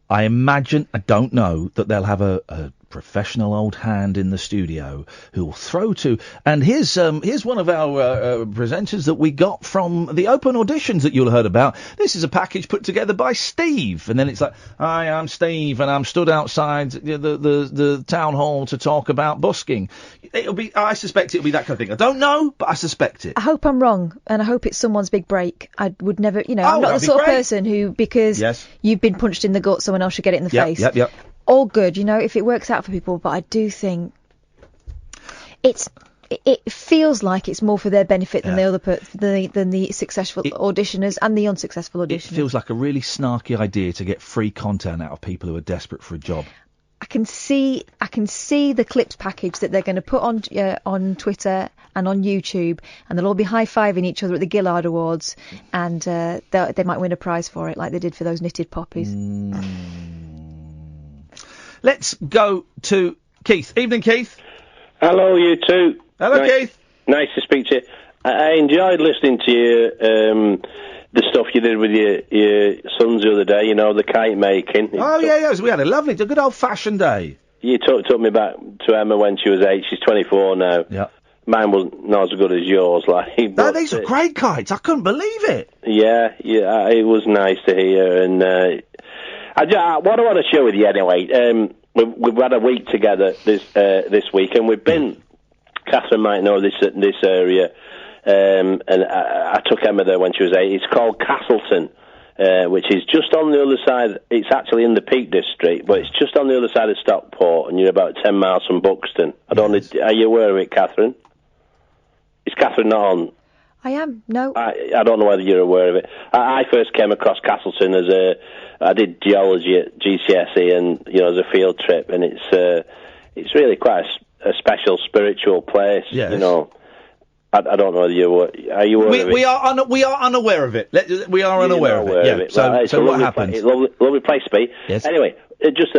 I imagine, I don't know, that they'll have a professional old hand in the studio who will throw to, and here's one of our presenters that we got from the open auditions that you'll have heard about. This is a package put together by Steve, and then it's like, hi, I'm Steve, and I'm stood outside the town hall to talk about busking. I suspect it'll be that kind of thing. I don't know, but I suspect it. I hope I'm wrong, and I hope it's someone's big break. I would never, I'm not the sort of person who, because you've been punched in the gut, someone else should get it in the face. Yep. All good, if it works out for people, but I do think it feels like it's more for their benefit than than the successful auditioners and the unsuccessful auditioners. It feels like a really snarky idea to get free content out of people who are desperate for a job. I can see the clips package that they're going to put on Twitter and on YouTube, and they'll all be high-fiving each other at the Gillard Awards, and they might win a prize for it, like they did for those knitted poppies. Let's go to Keith. Evening, Keith. Hello, you two. Hello, Keith. Nice to speak to you. I enjoyed listening to you, the stuff you did with your sons the other day, the kite making. We had a good old-fashioned day. You took me back to Emma when she was 8. She's 24 now. Yeah. Mine wasn't not as good as yours, These are great kites. I couldn't believe it. Yeah, it was nice to hear. And what I want to share with you anyway, we've had a week together this week, and we've been. Catherine might know this area, and I took Emma there when she was 8. It's called Castleton, which is just on the other side. It's actually in the Peak District, but it's just on the other side of Stockport, and you're about 10 miles from Buxton. Are you aware of it, Catherine? Is Catherine not on? I am. No. I don't know whether you're aware of it. I first came across Castleton I did geology at GCSE, and as a field trip, and it's really quite a special spiritual place. Yes. I don't know whether are you aware of it? We are unaware of it. We are unaware of it. Yeah. So what happened? Lovely place to be. Yes. Anyway, just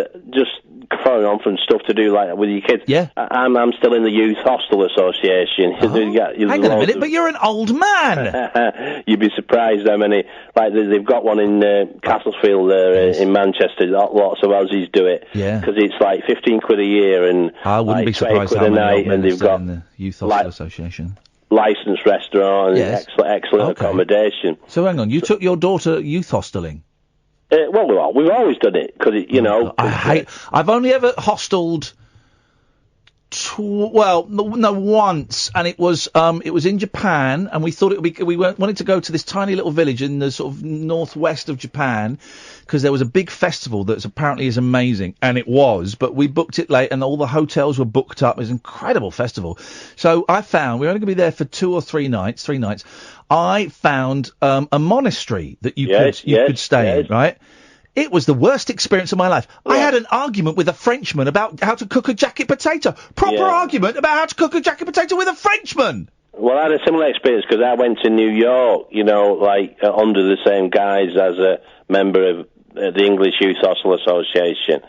following on from stuff to do with your kids. Yeah. I'm still in the Youth Hostel Association. Hang on a minute, but you're an old man. You'd be surprised how many. They've got one in Castlefield there in Manchester. Lots of Aussies do it. Yeah. Because it's like 15 quid a year, and I wouldn't be surprised how many old men they've got in the Youth Hostel Association. Licensed restaurant and excellent accommodation. So hang on, you took your daughter youth hosteling? Well, we've always done it because I've only ever hosteled. Once, and it was in Japan, and we thought it would be. We wanted to go to this tiny little village in the sort of northwest of Japan because there was a big festival that apparently is amazing, and it was. But we booked it late, and all the hotels were booked up. It was an incredible festival. So I found we were only going to be there for 2 or 3 nights. 3 nights. I found a monastery that you could stay in, right? It was the worst experience of my life. Yeah. I had an argument with a Frenchman about how to cook a jacket potato. Argument about how to cook a jacket potato with a Frenchman. Well, I had a similar experience because I went to New York, under the same guise as a member of the English Youth Hostel Association,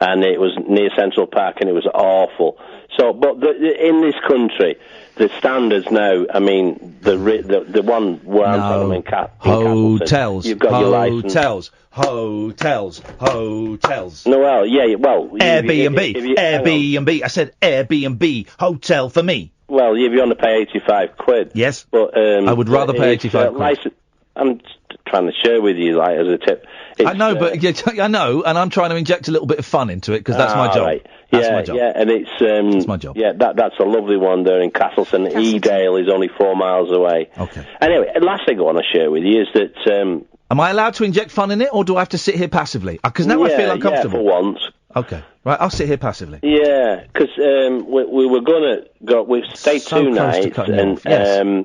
and it was near Central Park, and it was awful. So, but in this country, the standards now, I mean, the one where I'm talking in hotels, you've got your license. Hotels. No, Airbnb. I said Airbnb. Hotel for me. Well, if you want to pay 85 quid. Yes. But, I would rather pay 85 quid. I'm trying to share with you, as a tip. I know, I know, and I'm trying to inject a little bit of fun into it because that's my job. Right. That's my job. Yeah, and that's my job. Yeah, that's a lovely one there in Castleton. Edale is only 4 miles away. Okay. Anyway, last thing I want to share with you is that. Am I allowed to inject fun in it, or do I have to sit here passively? Because now I feel uncomfortable. Yeah, for once. Okay. Right, I'll sit here passively. Yeah, because we were going to go. We've stayed 2 nights, and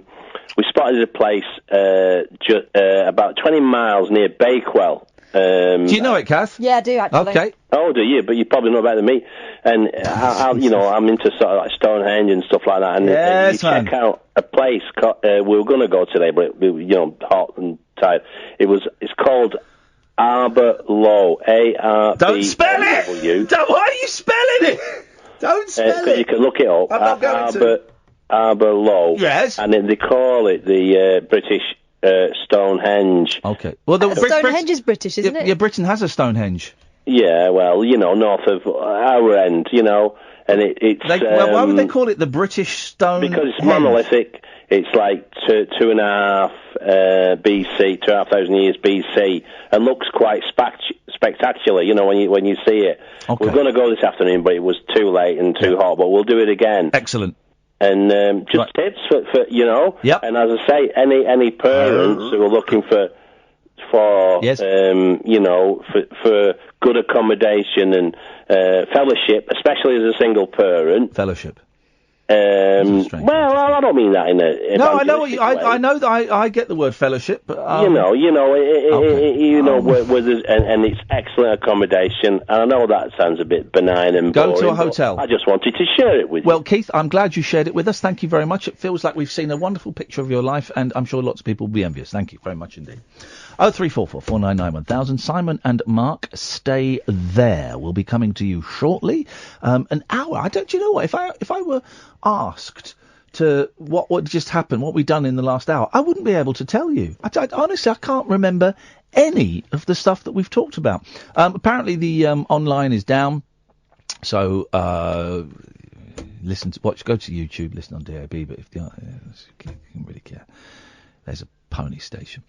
we spotted a place about 20 miles near Bakewell. Do you know it, Kath? Yeah, I do, actually. Okay. Oh, do you? But you probably know better than me. And, I'm into sort of like Stonehenge and stuff like that. And you check out a place, we were going to go today, but, hot and tired. It's called Arbor Low. A-R-B-O-W. Don't spell it! Why are you spelling it? Don't spell it! Because you can look it up. I'm not going to. Arbor Low. Yes. And then they call it the British Stonehenge. Okay. Well, Stonehenge is British, isn't it? Yeah, Britain has a Stonehenge. Yeah, well, north of our end, and it's... why would they call it the British Stonehenge? Because it's monolithic. It's like 2,500 BC, 2,500 years BC, and looks quite spectacular, when you see it. Okay. We're going to go this afternoon, but it was too late and too hot, but we'll do it again. Excellent. And just tips for Yep. And as I say, any parents who are looking for yes. For good accommodation and fellowship, especially as a single parent. Fellowship. Well, I don't mean that in a. No, I know. I know that I get the word fellowship, but where there's, and it's excellent accommodation. And I know that sounds a bit benign and boring. Go to a hotel. I just wanted to share it with you. Well, Keith, I'm glad you shared it with us. Thank you very much. It feels like we've seen a wonderful picture of your life, and I'm sure lots of people will be envious. Thank you very much indeed. 0344 499 1000. Simon and Mark, stay there. We'll be coming to you shortly. An hour. Do you know what? If I were asked to what just happened, what we've done in the last hour, I wouldn't be able to tell you. Honestly, I can't remember any of the stuff that we've talked about. Apparently the online is down, so go to YouTube, listen on DAB, but if you don't really care, there's a pony station.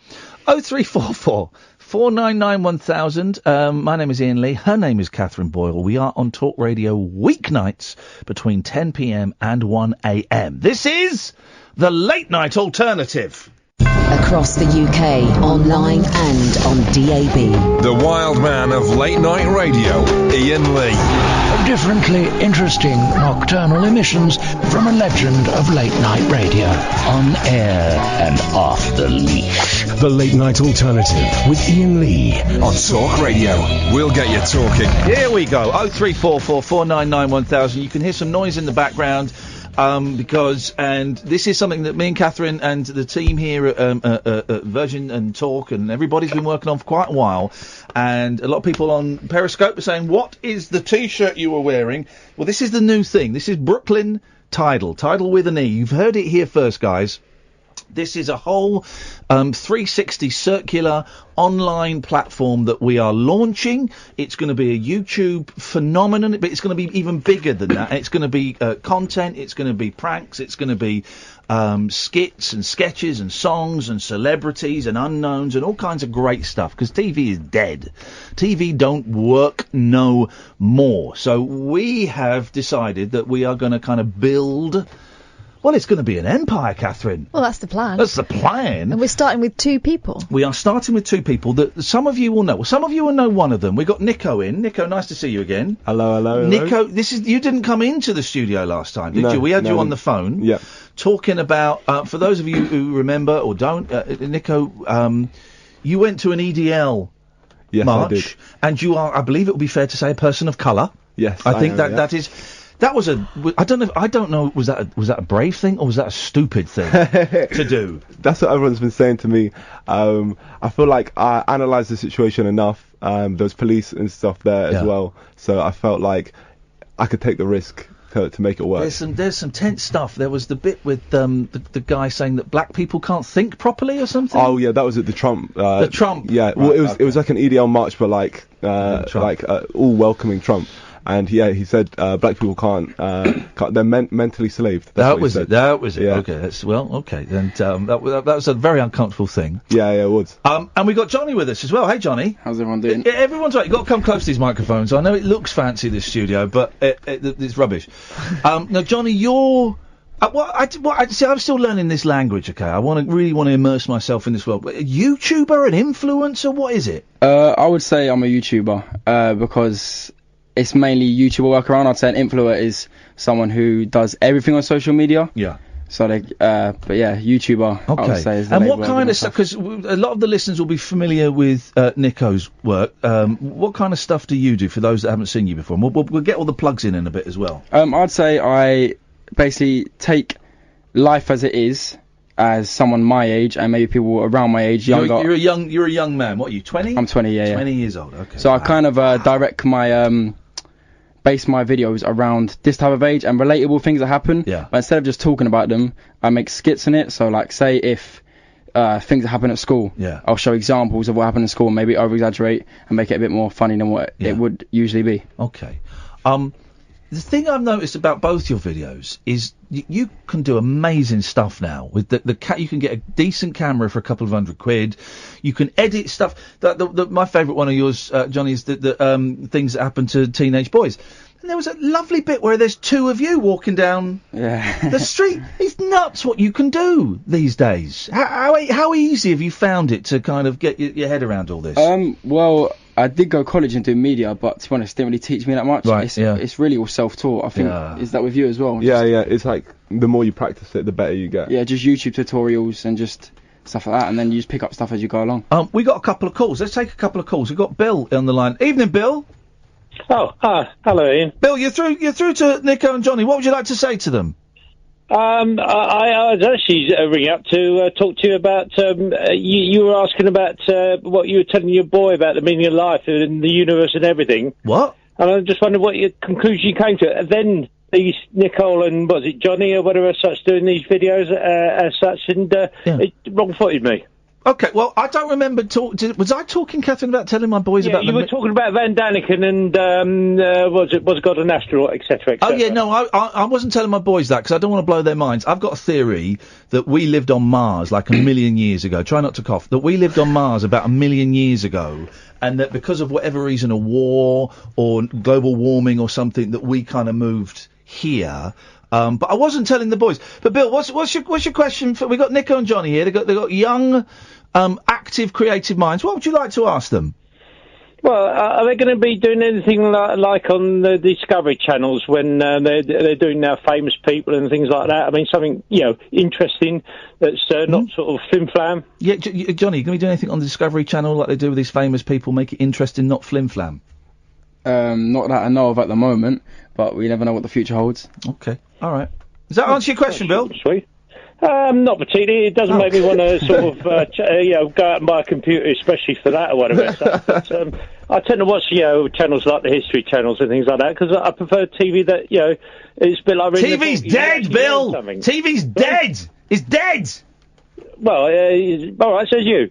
0344 499 1000. My name is Iain Lee. Her name is Catherine Boyle. We are on Talk Radio weeknights between 10 p.m. and 1 a.m. This is the Late Night Alternative. Across the UK, online and on DAB. The wild man of late night radio, Iain Lee. Differently interesting nocturnal emissions from a legend of late night radio. On air and off the leash. The Late Night Alternative with Iain Lee. On Talk Radio. We'll get you talking. Here we go. 0344 499 1000. You can hear some noise in the background. And this is something that me and Catherine and the team here at Virgin and Talk and everybody's been working on for quite a while. And a lot of people on Periscope are saying, what is the T-shirt you were wearing? Well, this is the new thing. This is Brooklyn Tidel. Tidal with an E. You've heard it here first, guys. This is a whole 360 circular online platform that we are launching. It's going to be a YouTube phenomenon, but it's going to be even bigger than that. It's going to be content, it's going to be pranks, it's going to be skits and sketches and songs and celebrities and unknowns and all kinds of great stuff, because TV is dead. TV don't work no more. So we have decided that we are going to kind of build... Well, it's going to be an empire, Catherine. Well, that's the plan. That's the plan. And we're starting with 2 people. We are starting with 2 people that some of you will know. Well, some of you will know one of them. We've got Niko in. Niko, nice to see you again. Hello. Niko, you didn't come into the studio last time, did you? We had you on the phone. Yeah. Talking about, for those of you who remember or don't, Niko, you went to an EDL march. I did. And you are, I believe it would be fair to say, a person of colour. Yes, I think that is... That was I don't know, was that a brave thing or was that a stupid thing to do? That's what everyone's been saying to me. I feel like I analysed the situation enough. There was police and stuff there as well. So I felt like I could take the risk to make it work. There's some tense stuff. There was the bit with the guy saying that black people can't think properly or something. Oh yeah, that was at the Trump. The Trump. Yeah, well it was like an EDL march, but like all welcoming Trump. And yeah, he said black people can't they're mentally slaved. That was it. Yeah. Okay, okay. And that was a very uncomfortable thing. Yeah, it was. And we got Johnny with us as well. Hey, Johnny. How's everyone doing? Everyone's right. You've got to come close to these microphones. I know it looks fancy, this studio, but it's rubbish. Now, Johnny, you're... see, I'm still learning this language, okay? I really want to immerse myself in this world. A YouTuber, an influencer, what is it? I would say I'm a YouTuber, because... It's mainly YouTube I work around. I'd say an influencer is someone who does everything on social media. Yeah. So but yeah, YouTuber. Okay. I would say is the and what kind of stuff? Because a lot of the listeners will be familiar with Niko's work. What kind of stuff do you do for those that haven't seen you before? And we'll get all the plugs in a bit as well. I'd say I basically take life as it is. As someone my age and maybe people around my age, younger. You're a young man. What are you? 20? I'm 20. Yeah. 20 years old. Okay. So I kind of direct my base my videos around this type of age and relatable things that happen. Yeah. But instead of just talking about them, I make skits in it. So like, say if things that happen at school, I'll show examples of what happened in school, maybe over exaggerate and make it a bit more funny than what it would usually be. Okay. The thing I've noticed about both your videos is you can do amazing stuff now. With you can get a decent camera for a couple of £100. You can edit stuff. My favourite one of yours, Johnny, is the things that happen to teenage boys. And there was a lovely bit where there's 2 of you walking down the street. It's nuts what you can do these days. How easy have you found it to kind of get your head around all this? Well, I did go college and do media, but to be honest, it didn't really teach me that much. Right, it's really all self-taught. I think, is that with you as well? Yeah, it's like the more you practice it, the better you get. Yeah, just YouTube tutorials and just stuff like that, and then you just pick up stuff as you go along. We got a couple of calls. Let's take a couple of calls. We've got Bill on the line. Evening, Bill. Oh, hi. Hello, Ian. Bill, you're through to Niko and Johnny. What would you like to say to them? I was actually ringing up to talk to you about. You were asking about what you were telling your boy about the meaning of life and the universe and everything. What? And I just wondered what your conclusion you came to. And then these Nicole and was it Johnny or whatever such doing these videos as such, and it wrong-footed me. Okay, well, I don't remember was I talking, Catherine, about telling my boys about... you were talking about Van Daniken and, was God an astronaut, etc., etc. Oh, yeah, no, I wasn't telling my boys that, because I don't want to blow their minds. I've got a theory that we lived on Mars like 1 million years ago. Try not to cough. That we lived on Mars about 1 million years ago, and that because of whatever reason, a war or global warming or something, that we kind of moved here... but I wasn't telling the boys. But Bill, what's your question? We got Nico and Johnny here. They got young, active, creative minds. What would you like to ask them? Well, are they going to be doing anything like on the Discovery channels when they're doing now famous people and things like that? I mean, something interesting that's not sort of flim-flam. Yeah, Johnny, you going to be doing anything on the Discovery channel like they do with these famous people? Make it interesting, not flim-flam. Not that I know of at the moment, but we never know what the future holds. Okay, all right. Does that answer your question, Bill? Sweet. Not particularly. It doesn't make me want to sort of, go out and buy a computer, especially for that or whatever. But, I tend to watch, channels like the History channels and things like that because I prefer TV that, it's a bit like... TV's dead, Bill! TV's dead! It's dead! Well, all right, says you.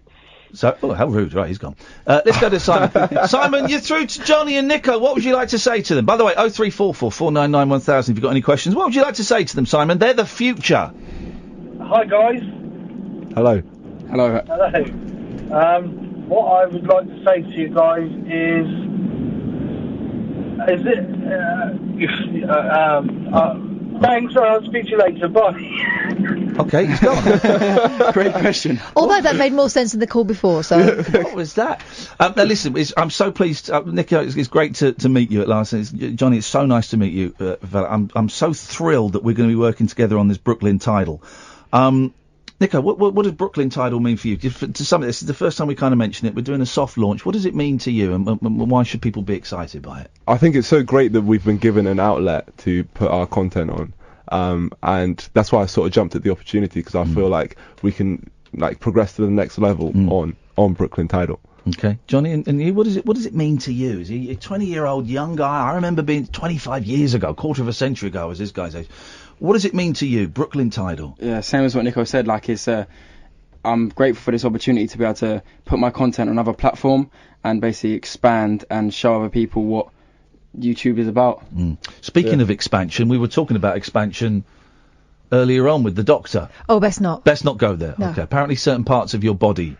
So, how rude. Right, he's gone. Let's go to Simon. Simon, you're through to Johnny and Nico. What would you like to say to them? By the way, 0344 499 1000 if you've got any questions. What would you like to say to them, Simon? They're the future. Hi, guys. Hello. Hello. Hello. What I would like to say to you guys is thanks, I'll speak to you later. Bye. Okay, he's gone. Great question. Although that made more sense than the call before, so... What was that? Now listen, I'm so pleased, Nico, it's great to meet you at last. Johnny, it's so nice to meet you, fella. I'm so thrilled that we're going to be working together on this Brooklyn Tidel. Nico, what does Brooklyn Tidel mean for you? To some, this is the first time we kind of mention it. We're doing a soft launch. What does it mean to you, and why should people be excited by it? I think it's so great that we've been given an outlet to put our content on. And that's why I sort of jumped at the opportunity, because I feel like we can progress to the next level on Brooklyn Tidel. Okay, Johnny, and you, what does it mean to you? Is he a 20-year-old young guy? I remember being 25 years ago, quarter of a century ago, I was this guy's age. What does it mean to you, Brooklyn Tidel? Yeah, same as what Nico said. I'm grateful for this opportunity to be able to put my content on another platform and basically expand and show other people what YouTube is about. Speaking of expansion, we were talking about expansion earlier on with the doctor. Oh, best not. Best not go there. No. Okay. Apparently certain parts of your body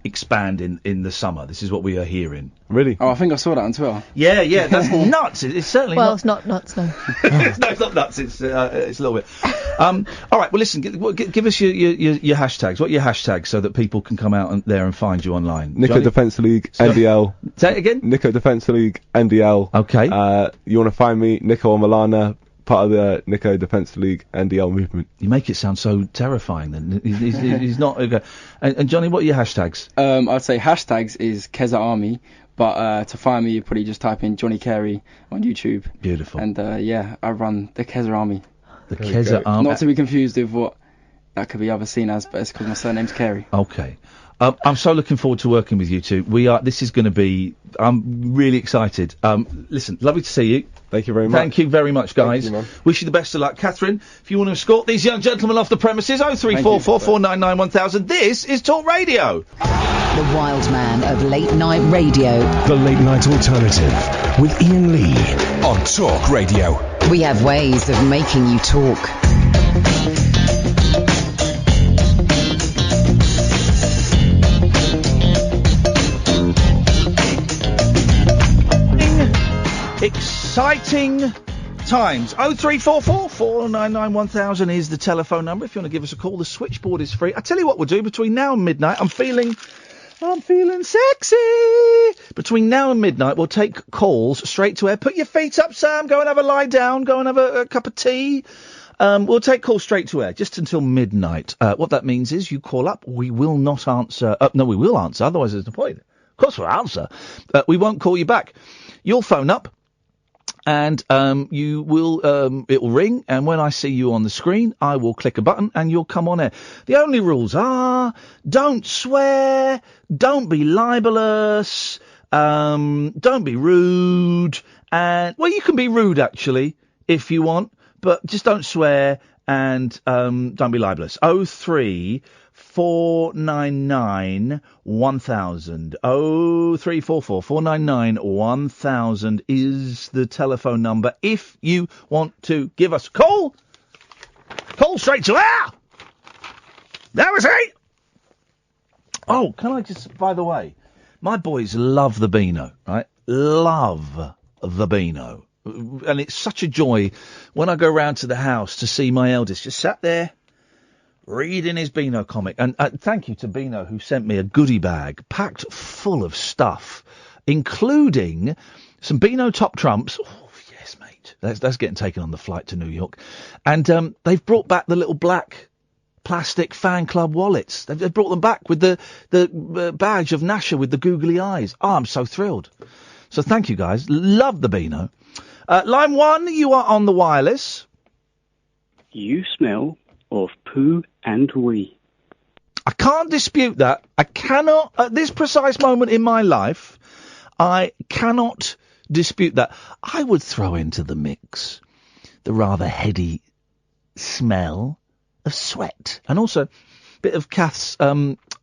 expand in the summer. This is what we are hearing. Really? Oh, I think I saw that on Twitter. Yeah, that's nuts. It's certainly well, not... it's not nuts, no. No, it's not nuts. It's a little bit. All right. Well, listen. Give us your hashtags. What are your hashtags so that people can come out there and find you online? Nico Johnny? Defence League NDL. Say it again. Nico Defence League NDL. Okay. You want to find me? Niko Omilana, part of the Nico Defence League NDL movement. You make it sound so terrifying. Then he's not. Okay. And Johnny, what are your hashtags? I'd say hashtags is Keza Army. But to find me, you probably just type in Johnny Carey on YouTube. Beautiful. And I run the Keza Army. The Keza Army. Not to be confused with what that could be other seen as, but it's because my surname's Carey. Okay. I'm so looking forward to working with you two. This is going to be... I'm really excited. Listen, lovely to see you. Thank you very much. Thank you very much, guys. Thank you, man. Wish you the best of luck. Catherine, if you want to escort these young gentlemen off the premises, 0344 499 1000. This is Talk Radio. The wild man of late night radio. The Late Night Alternative with Iain Lee on Talk Radio. We have ways of making you talk. Exciting times. 0344 499 1000 is the telephone number if you want to give us a call. The switchboard is free. I tell you what we'll do between now and midnight. I'm feeling sexy. Between now and midnight, we'll take calls straight to air. Put your feet up, Sam. Go and have a lie down. Go and have a cup of tea. We'll take calls straight to air, just until midnight. What that means is you call up. We will not answer. No, we will answer. Otherwise, there's no point. Of course we'll answer. We won't call you back. You'll phone up. And you will, it will ring, and when I see you on the screen, I will click a button and you'll come on air. The only rules are: don't swear, don't be libelous, don't be rude, and well, you can be rude actually if you want, but just don't swear and don't be libelous. 03499 1000. 0344 499 1000 is the telephone number. If you want to give us a call, call straight to air. That was it. Oh, can I just, by the way, my boys love the Beano, right? Love the Beano. And it's such a joy when I go round to the house to see my eldest just sat there reading his Beano comic. And thank you to Beano, who sent me a goodie bag packed full of stuff, including some Beano top trumps. Oh, yes, mate. That's getting taken on the flight to New York. And they've brought back the little black plastic fan club wallets. They've brought them back with the badge of Nasher with the googly eyes. Oh, I'm so thrilled. So thank you, guys. Love the Beano. Line 1, you are on the wireless. You smell of poo and wee. I can't dispute that. I cannot, at this precise moment in my life, I cannot dispute that. I would throw into the mix the rather heady smell of sweat. And also a bit of Kath's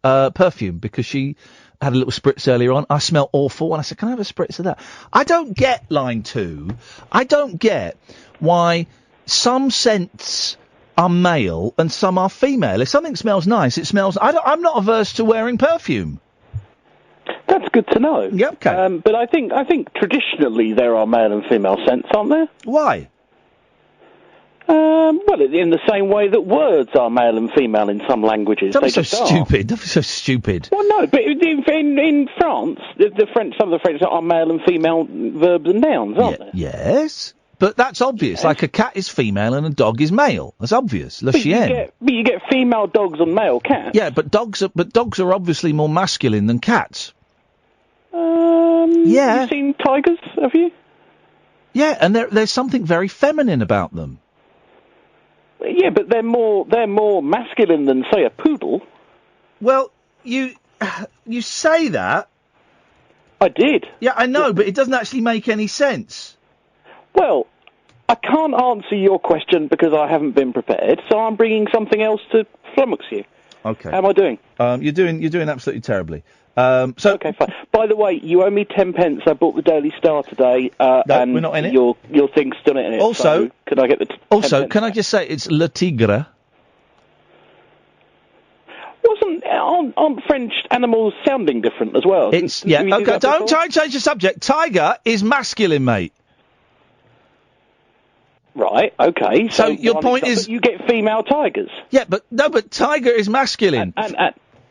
perfume, because she had a little spritz earlier on. I smell awful, and I said, can I have a spritz of that? I don't get, line 2, I don't get why some scents are male and some are female. If something smells nice, it smells... I'm not averse to wearing perfume. That's good to know. Yeah, okay. But I think traditionally there are male and female scents, aren't there? Why? Well, in the same way that words are male and female in some languages. Don't be so stupid. Don't be so stupid. Well, no, but in France, some of the French are male and female verbs and nouns, aren't they? Yes, but that's obvious. Yes. Like a cat is female and a dog is male. That's obvious. Le chien. But you get female dogs and male cats. Yeah, but dogs are obviously more masculine than cats. Yeah. You've seen tigers, have you? Yeah, and there's something very feminine about them. Yeah, but they're more masculine than, say, a poodle. Well, you say that. I did. Yeah, I know, but it doesn't actually make any sense. Well, I can't answer your question because I haven't been prepared, so I'm bringing something else to flummox you. Okay. How am I doing? You're doing absolutely terribly. Okay, fine. By the way, you owe me 10 pence. I bought the Daily Star today, no, and we're not in it. Your thing's still in it. Also, so can I get the? Can I just say it's Le Tigre? Aren't French animals sounding different as well? It's okay. Don't try and change the subject. Tiger is masculine, mate. Right. Okay. So your point is you get female tigers. Yeah, but tiger is masculine.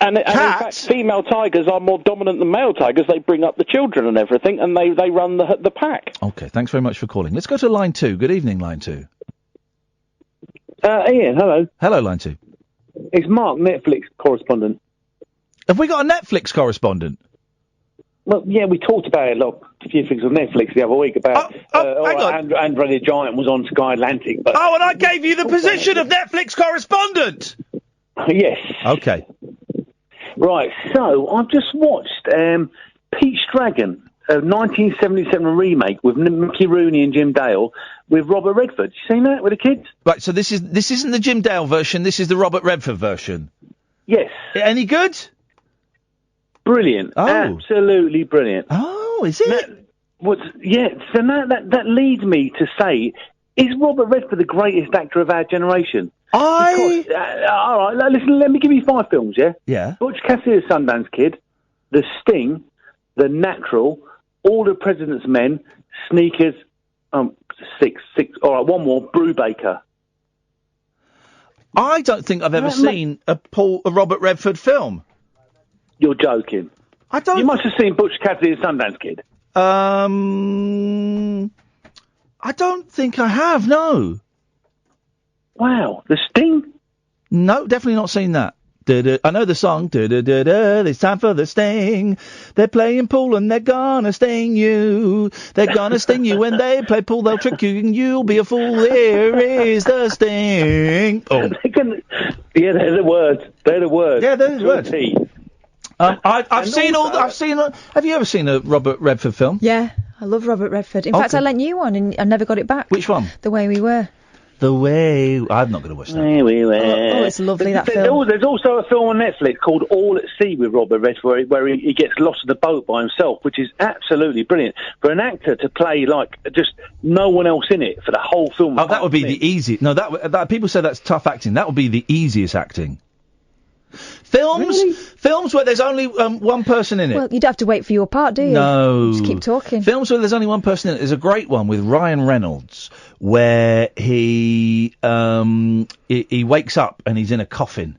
And in fact, female tigers are more dominant than male tigers. They bring up the children and everything, and they run the pack. Okay, thanks very much for calling. Let's go to line 2. Good evening, line 2. Ian, hello. Hello, line 2. It's Mark, Netflix correspondent. Have we got a Netflix correspondent? Well, yeah, we talked about a few things on Netflix the other week about hang on. Andre the Giant was on Sky Atlantic. But and I gave you the position of Netflix correspondent. Yes. Okay. Right, so I've just watched Pete's Dragon, a 1977 remake with Mickey Rooney and Jim Dale with Robert Redford. You seen that with the kids? Right, so this isn't the Jim Dale version, this is the Robert Redford version. Yes. Any good? Brilliant. Oh. Absolutely brilliant. Oh, is it? So that leads me to say, is Robert Redford the greatest actor of our generation? All right, listen, let me give you 5 films, yeah? Yeah. Butch Cassidy, Sundance Kid, The Sting, The Natural, All the President's Men, Sneakers, 6. All right, one more, Brubaker. I don't think I've ever seen a Robert Redford film. You're joking. I don't. You must have seen Butch Cassidy and Sundance Kid. I don't think I have. No. Wow, The Sting? No, definitely not seen that. I know the song. It's time for the sting. They're playing pool and they're gonna sting you. They're gonna sting you when they play pool. They'll trick you and you'll be a fool. Here is the sting. Oh. Yeah, they're the words. They're the words. Yeah, they're the words. I've seen all. Have you ever seen a Robert Redford film? Yeah, I love Robert Redford. In fact, I lent you one and I never got it back. Which one? The Way We Were. The Way... I'm not going to watch that. Way We Were. Oh, it's lovely, that film. There's also a film on Netflix called All at Sea with Robert Redford where he gets lost in the boat by himself, which is absolutely brilliant. For an actor to play, like, just no one else in it for the whole film... Oh, that would be the easy... No, that people say that's tough acting. That would be the easiest acting. Films where there's only one person in it. Well, you don't have to wait for your part, do you? No. Just keep talking. Films where there's only one person in it. There's a great one with Ryan Reynolds where he wakes up and he's in a coffin.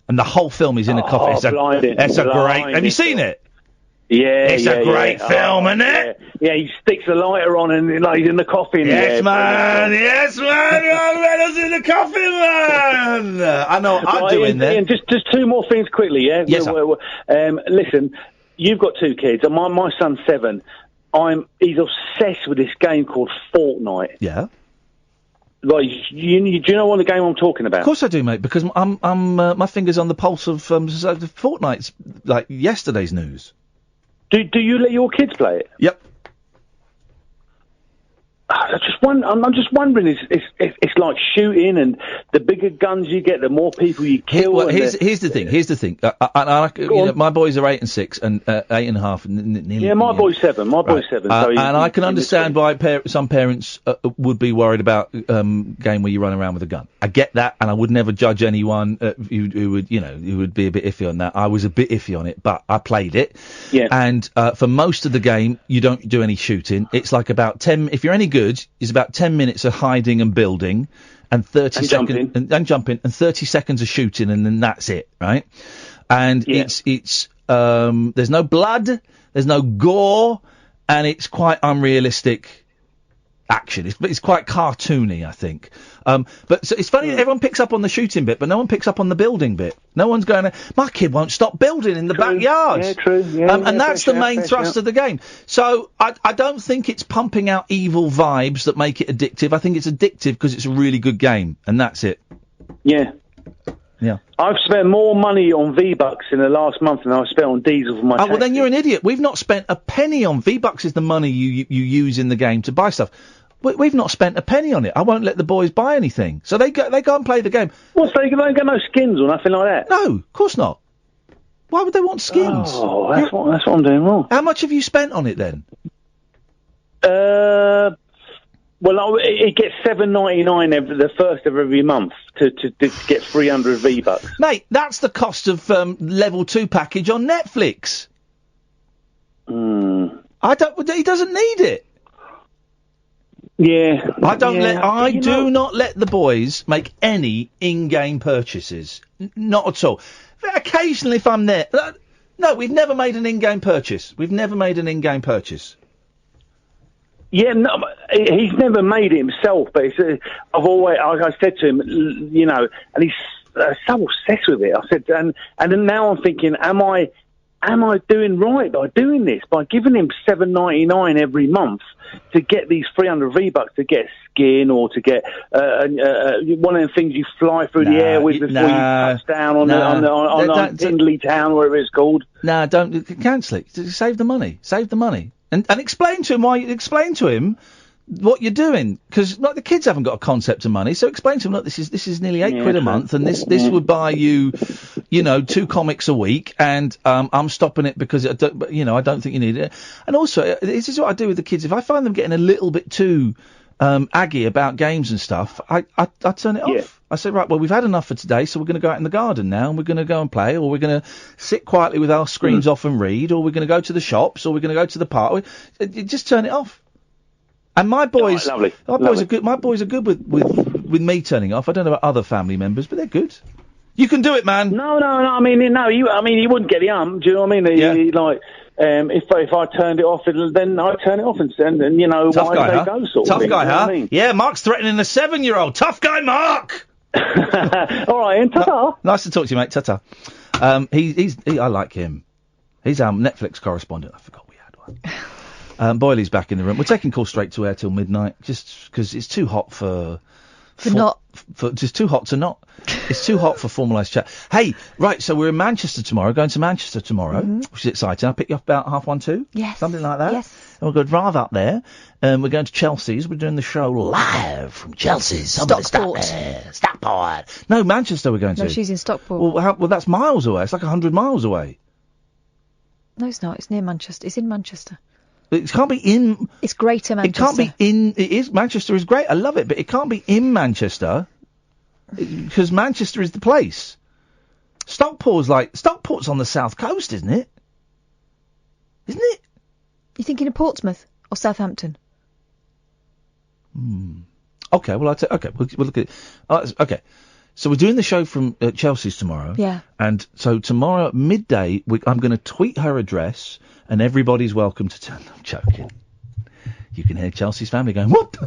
And the whole film he's in a coffin. It's a great... Have you seen it? Yeah, it's a great film, isn't it? Yeah, he sticks a lighter on and like, he's in the coffin. Yes, man. Ryan Reynolds in the coffin, man. I know what I'm doing there. Ian, just two more things quickly, yeah? Yes, listen, you've got two kids, and my son's 7. He's obsessed with this game called Fortnite. Yeah. Like, do you know what the game I'm talking about? Of course I do, mate, because I'm my finger's on the pulse of Fortnite's, like, yesterday's news. Do you let your kids play it? Yep. I'm just wondering. It's like shooting, and the bigger guns you get, the more people you kill. Well, here's the thing. My boys are 8 and 6 and 8.5. Nearly. Yeah, my boy's 7. My boy's 7. So and I can understand why some parents would be worried about game where you run around with a gun. I get that, and I would never judge anyone who would be a bit iffy on that. I was a bit iffy on it, but I played it. Yeah. And for most of the game, you don't do any shooting. It's like about 10. If you're any good, is about 10 minutes of hiding and building, and 30 seconds and jumping, and 30 seconds of shooting, and then that's it, right? And it's there's no blood, there's no gore, and it's quite unrealistic action. It's quite cartoony, I think. But so it's funny that everyone picks up on the shooting bit, but no one picks up on the building bit. No one's going, my kid won't stop building in the backyard. Yeah, true. Yeah, and that's the main thrust of the game. So I don't think it's pumping out evil vibes that make it addictive. I think it's addictive because it's a really good game, and that's it. Yeah. Yeah. I've spent more money on V-Bucks in the last month than I've spent on diesel for my taxi. Well, then you're an idiot. We've not spent a penny on V-Bucks. Is the money you use in the game to buy stuff. We've not spent a penny on it. I won't let the boys buy anything. So they go and play the game. What, so they don't get no skins or nothing like that? No, of course not. Why would they want skins? Oh, that's what I'm doing wrong. How much have you spent on it then? Well, it gets $7.99 the first of every month to get 300 V-Bucks. Mate, that's the cost of level 2 package on Netflix. He doesn't need it. Yeah. I do not let the boys make any in-game purchases. Not at all. Occasionally if I'm there. No, we've never made an in-game purchase. Yeah, no, he's never made it himself, but I said to him, and he's so obsessed with it. I said, and then now I'm thinking, am I doing right by doing this, by giving him $7.99 every month to get these 300 V-Bucks to get skin or to get one of the things you fly through the air with before you touch down on Tindley Town, whatever it's called? No, don't cancel it. Save the money. And explain to him explain to him what you're doing, because the kids haven't got a concept of money. So explain to them, look, this is nearly £8 a month, and this would buy you, 2 comics a week, and I'm stopping it because I don't think you need it. And also, this is what I do with the kids. If I find them getting a little bit too aggy about games and stuff, I turn it off. I say, right, well, we've had enough for today, so we're going to go out in the garden now, and we're going to go and play, or we're going to sit quietly with our screens off and read, or we're going to go to the shops, or we're going to go to the park. Just turn it off. And my boys, my boys are good with me turning off. I don't know about other family members, but they're good. You can do it, man. No. I mean, you wouldn't get the do you know what I mean? If I turned it off, then I turn it off and Tough why guy, they huh? go sort Tough of thing. guy, You know huh? what I mean? Yeah, Mark's threatening a 7-year-old. Tough guy, Mark. All right, and ta-ta. Nice to talk to you, mate. Ta-ta. I like him. He's our Netflix correspondent. I forgot we had one. Boyley's back in the room. We're taking calls straight to air till midnight, just because it's too hot for just too hot to not. It's too hot for formalised chat. Hey, right, so we're in Manchester tomorrow, going to Manchester tomorrow, which is exciting. I'll pick you up about 1:30. Yes. Something like that. Yes. And we'll go drive up there. We're going to Chelsea's. We're doing the show live from Chelsea's. Stockport. No, Manchester we're going to. No, she's in Stockport. Well, that's miles away. It's like 100 miles away. No, it's not. It's near Manchester. It's in Manchester. It can't be in... It's Greater Manchester. It can't be in... It is... Manchester is great. I love it. But it can't be in Manchester because Manchester is the place. Stockport's on the south coast, isn't it? Isn't it? You thinking of Portsmouth or Southampton? Okay, well, we'll look at it. Okay. So we're doing the show from Chelsea's tomorrow. Yeah. And so tomorrow at midday, I'm going to tweet her address, and everybody's welcome to turn. I'm joking. You can hear Chelsea's family going, whoop!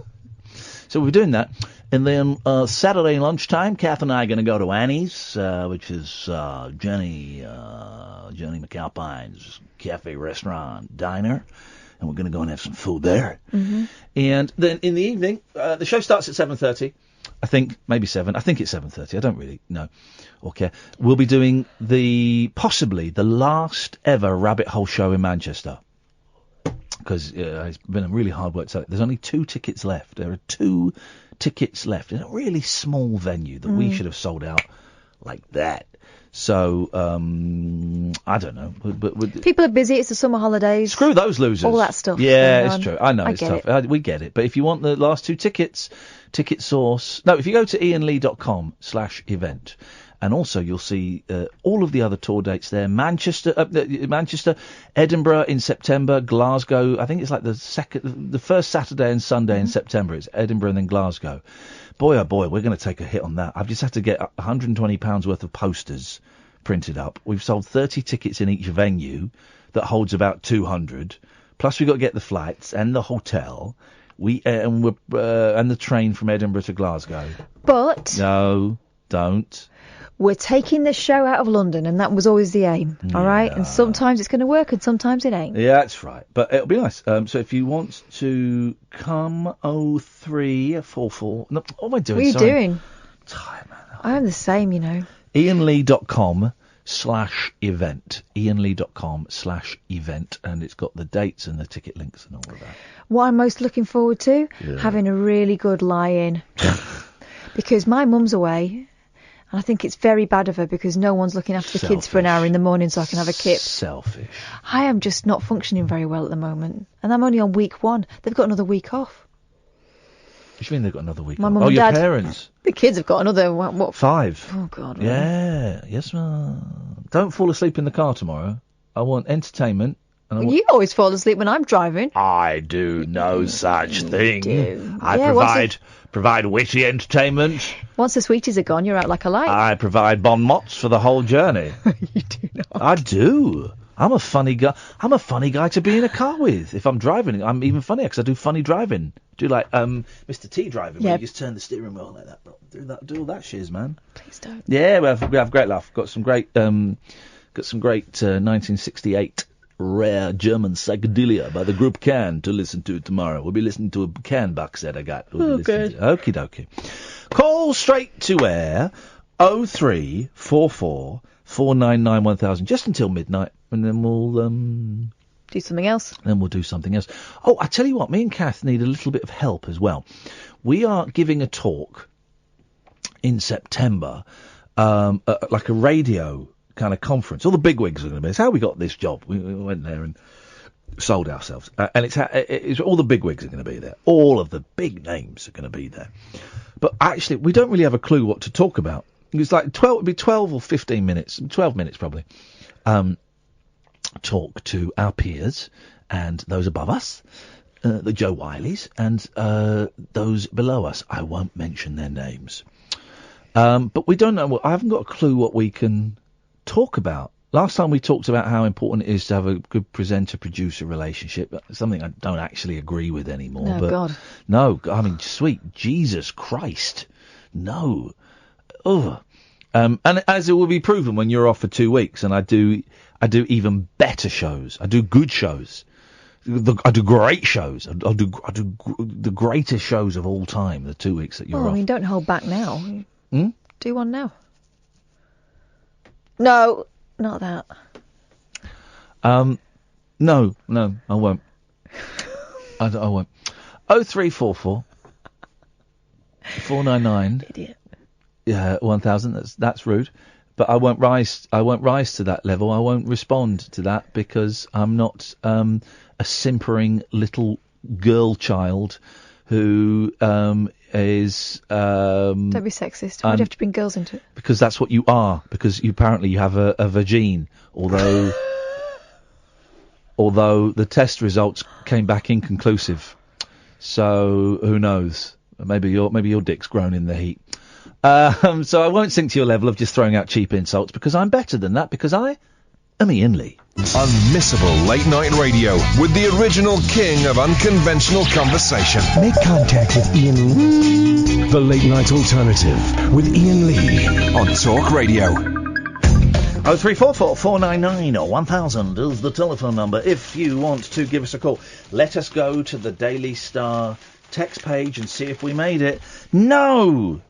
So we're doing that. And then Saturday lunchtime, Kath and I are going to go to Annie's, which is Jenny McAlpine's cafe, restaurant, diner. And we're going to go and have some food there. Mm-hmm. And then in the evening, the show starts at 7:30. I think, maybe 7. I think it's 7:30. I don't really know or care. We'll be doing possibly the last ever Rabbit Hole show in Manchester. Because it's been a really hard work to sell it. There's only 2 tickets left. There are 2 tickets left in a really small venue that we should have sold out like that. So, I don't know. But people are busy. It's the summer holidays. Screw those losers. All that stuff. Yeah, it's true. I know it's tough. We get it. But if you want the last 2 tickets, Ticket Source. No, if you go to iainlee.com/event, and also you'll see all of the other tour dates there. Manchester, Edinburgh in September, Glasgow. I think it's like the first Saturday and Sunday in September. It's Edinburgh and then Glasgow. Boy, oh boy, we're going to take a hit on that. I've just had to get £120 worth of posters printed up. We've sold 30 tickets in each venue that holds about 200. Plus we've got to get the flights and the hotel. And the train from Edinburgh to Glasgow. But no, don't. We're taking the show out of London, and that was always the aim. Yeah. All right, and sometimes it's going to work, and sometimes it ain't. Yeah, that's right. But it'll be nice. So if you want to come, 0344. No, what am I doing? What are you doing? Tired, man. I'm the same, you know. iainlee.com/event. iainlee.com/event, and it's got the dates and the ticket links and all of that. What I'm most looking forward to, having a really good lie-in. Because my mum's away, and I think it's very bad of her because no one's looking after the kids for an hour in the morning so I can have a kip. Selfish. I am just not functioning very well at the moment, and I'm only on week 1. They've got another week off. What do you mean they've got another week My off? mum and your dad. Parents? The kids have got another, what? 5. Oh, God. Really? Yeah. Yes, ma'am. Don't fall asleep in the car tomorrow. I want entertainment. You always fall asleep when I'm driving. I do no such thing. Do. I provide witty entertainment. Once the sweeties are gone, you're out like a light. I provide bon mots for the whole journey. You do not. I do. I'm a funny guy. I'm a funny guy to be in a car with. If I'm driving, I'm even funnier because I do funny driving. Do like Mr. T driving, where you just turn the steering wheel like that. Do all that shiz, man. Please don't. Yeah, we have great laugh. Got some great 1968 rare German psychedelia by the group Can to listen to tomorrow. We'll be listening to a Can box set I got. Good. Okie dokie. Call straight to air 0344 499 1000 just until midnight, and then we'll do something else. Then we'll do something else. Oh, I tell you what, me and Kath need a little bit of help as well. We are giving a talk in September, like a radio kind of conference. All the bigwigs are going to be. It's how we got this job. We went there and sold ourselves. And it's all the bigwigs are going to be there. All of the big names are going to be there. But actually, we don't really have a clue what to talk about. It's like 12 or 15 minutes, 12 minutes probably. Talk to our peers and those above us, the Joe Wileys, and those below us. I won't mention their names. But we don't know. I haven't got a clue what we can talk about. Last time we talked about how important it is to have a good presenter-producer relationship. Something I don't actually agree with anymore. No, but God. No, I mean, sweet Jesus Christ. No. And as it will be proven when you're off for 2 weeks, and I do even better shows. I do good shows. I do great shows. I'll do the greatest shows of all time. The 2 weeks that you're off. I mean, don't hold back now. Do one now. No, not that. No, I won't. I won't. 0344 499. Idiot. Yeah, 1000. That's rude. But I won't rise to that level. I won't respond to that because I'm not a simpering little girl child who is. Don't be sexist. Why do you have to bring girls into it? Because that's what you are. Because apparently you have a vagine. Although the test results came back inconclusive. So who knows? Maybe your dick's grown in the heat. So I won't sink to your level of just throwing out cheap insults because I'm better than that because I am Iain Lee. Unmissable late night radio with the original king of unconventional conversation. Make contact with Iain Lee. The Late Night Alternative with Iain Lee on Talk Radio. 0344 499 or 1000 is the telephone number if you want to give us a call. Let us go to the Daily Star text page and see if we made it. No!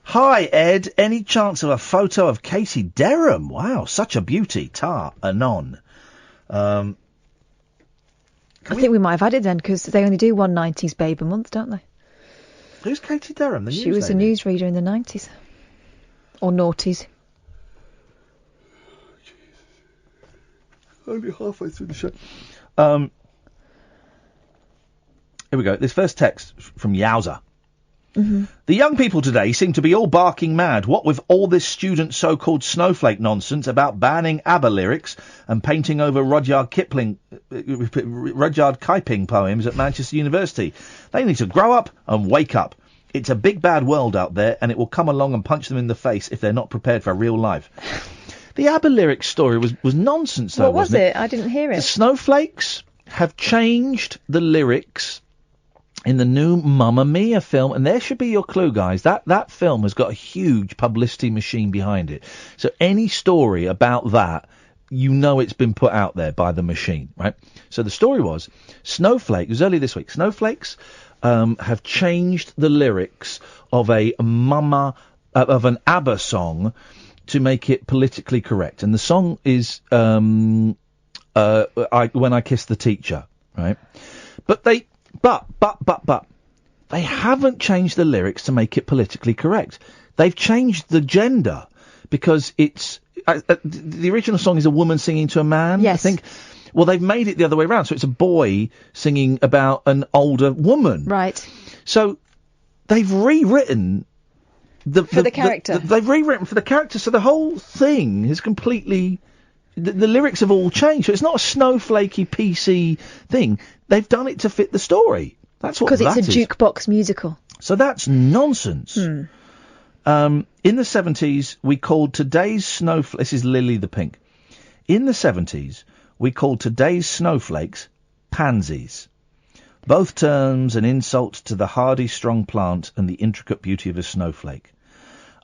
Hi, Ed. Any chance of a photo of Katie Derham? Wow, such a beauty. Tar, anon. I think we might have had it then, because they only do one 90s babe a month, don't they? Who's Katie Derham? She was a newsreader in the 90s. Or noughties. Only halfway through the show. Here we go. This first text from Yowza. Mm-hmm. The young people today seem to be all barking mad. What with all this student so-called snowflake nonsense about banning ABBA lyrics and painting over Rudyard Kipling poems at Manchester University. They need to grow up and wake up. It's a big bad world out there, and it will come along and punch them in the face if they're not prepared for real life. The ABBA lyrics story was nonsense, though, what was wasn't it? I didn't hear it. The Snowflakes have changed the lyrics in the new Mamma Mia film, and there should be your clue, guys. That film has got a huge publicity machine behind it. So any story about that, you know it's been put out there by the machine, right? So the story was, it was early this week, Snowflakes have changed the lyrics of of an ABBA song to make it politically correct. And the song is When I Kissed the Teacher, right? But they haven't changed the lyrics to make it politically correct. They've changed the gender because it's the original song is a woman singing to a man. Yes. I think. Well, they've made it the other way around, so it's a boy singing about an older woman. Right. So they've rewritten the character. They've rewritten for the character, so the whole thing is completely. The lyrics have all changed, so it's not a snowflakey PC thing. They've done it to fit the story. That's what that is. Because it's a jukebox musical. So that's nonsense. In the 70s, we called today's snowflake... This is Lily the Pink. In the 70s, we called today's snowflakes pansies. Both terms an insult to the hardy, strong plant and the intricate beauty of a snowflake.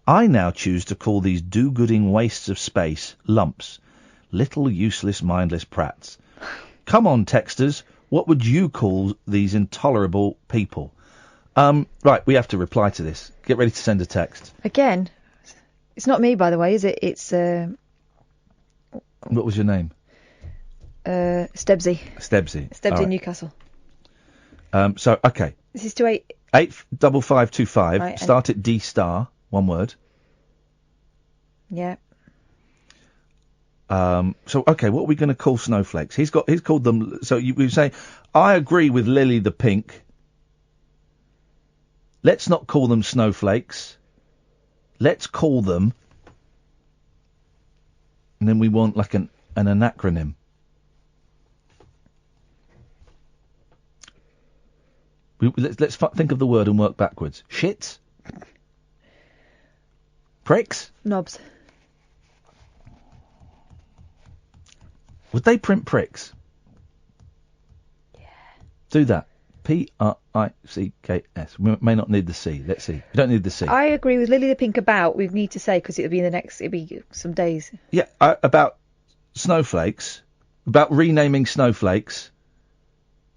I now choose to call these do-gooding wastes of space lumps. Little useless, mindless prats. Come on, texters. What would you call these intolerable people? Right, we have to reply to this. Get ready to send a text. Again, it's not me, by the way, is it? It's What was your name? Stebsy. Stebsy, Newcastle. So, okay. This is to 85525. Right, start at D star. One word. Yeah. So, okay, what are we going to call snowflakes? He's called them. So we say, I agree with Lily the Pink. Let's not call them snowflakes. Let's call them. And then we want like an acronym. Let's think of the word and work backwards. Shits? Pricks? Knobs. Would they print pricks? Yeah. Do that. P-R-I-C-K-S. We may not need the C. Let's see. We don't need the C. I agree with Lily the Pink about. We need to say because it'll be some days. Yeah, about snowflakes, about renaming snowflakes.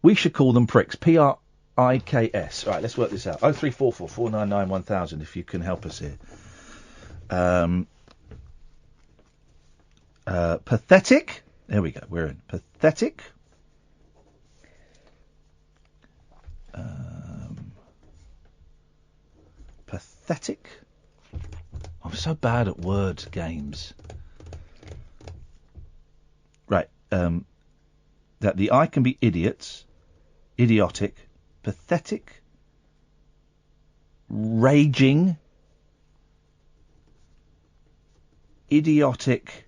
We should call them pricks. P-R-I-K-S. Right, let's work this out. 0344 499 1000 if you can help us here. Pathetic. There we go. We're in. Pathetic. Pathetic. I'm so bad at word games. Right. That the I can be idiots, idiotic, pathetic, raging, idiotic,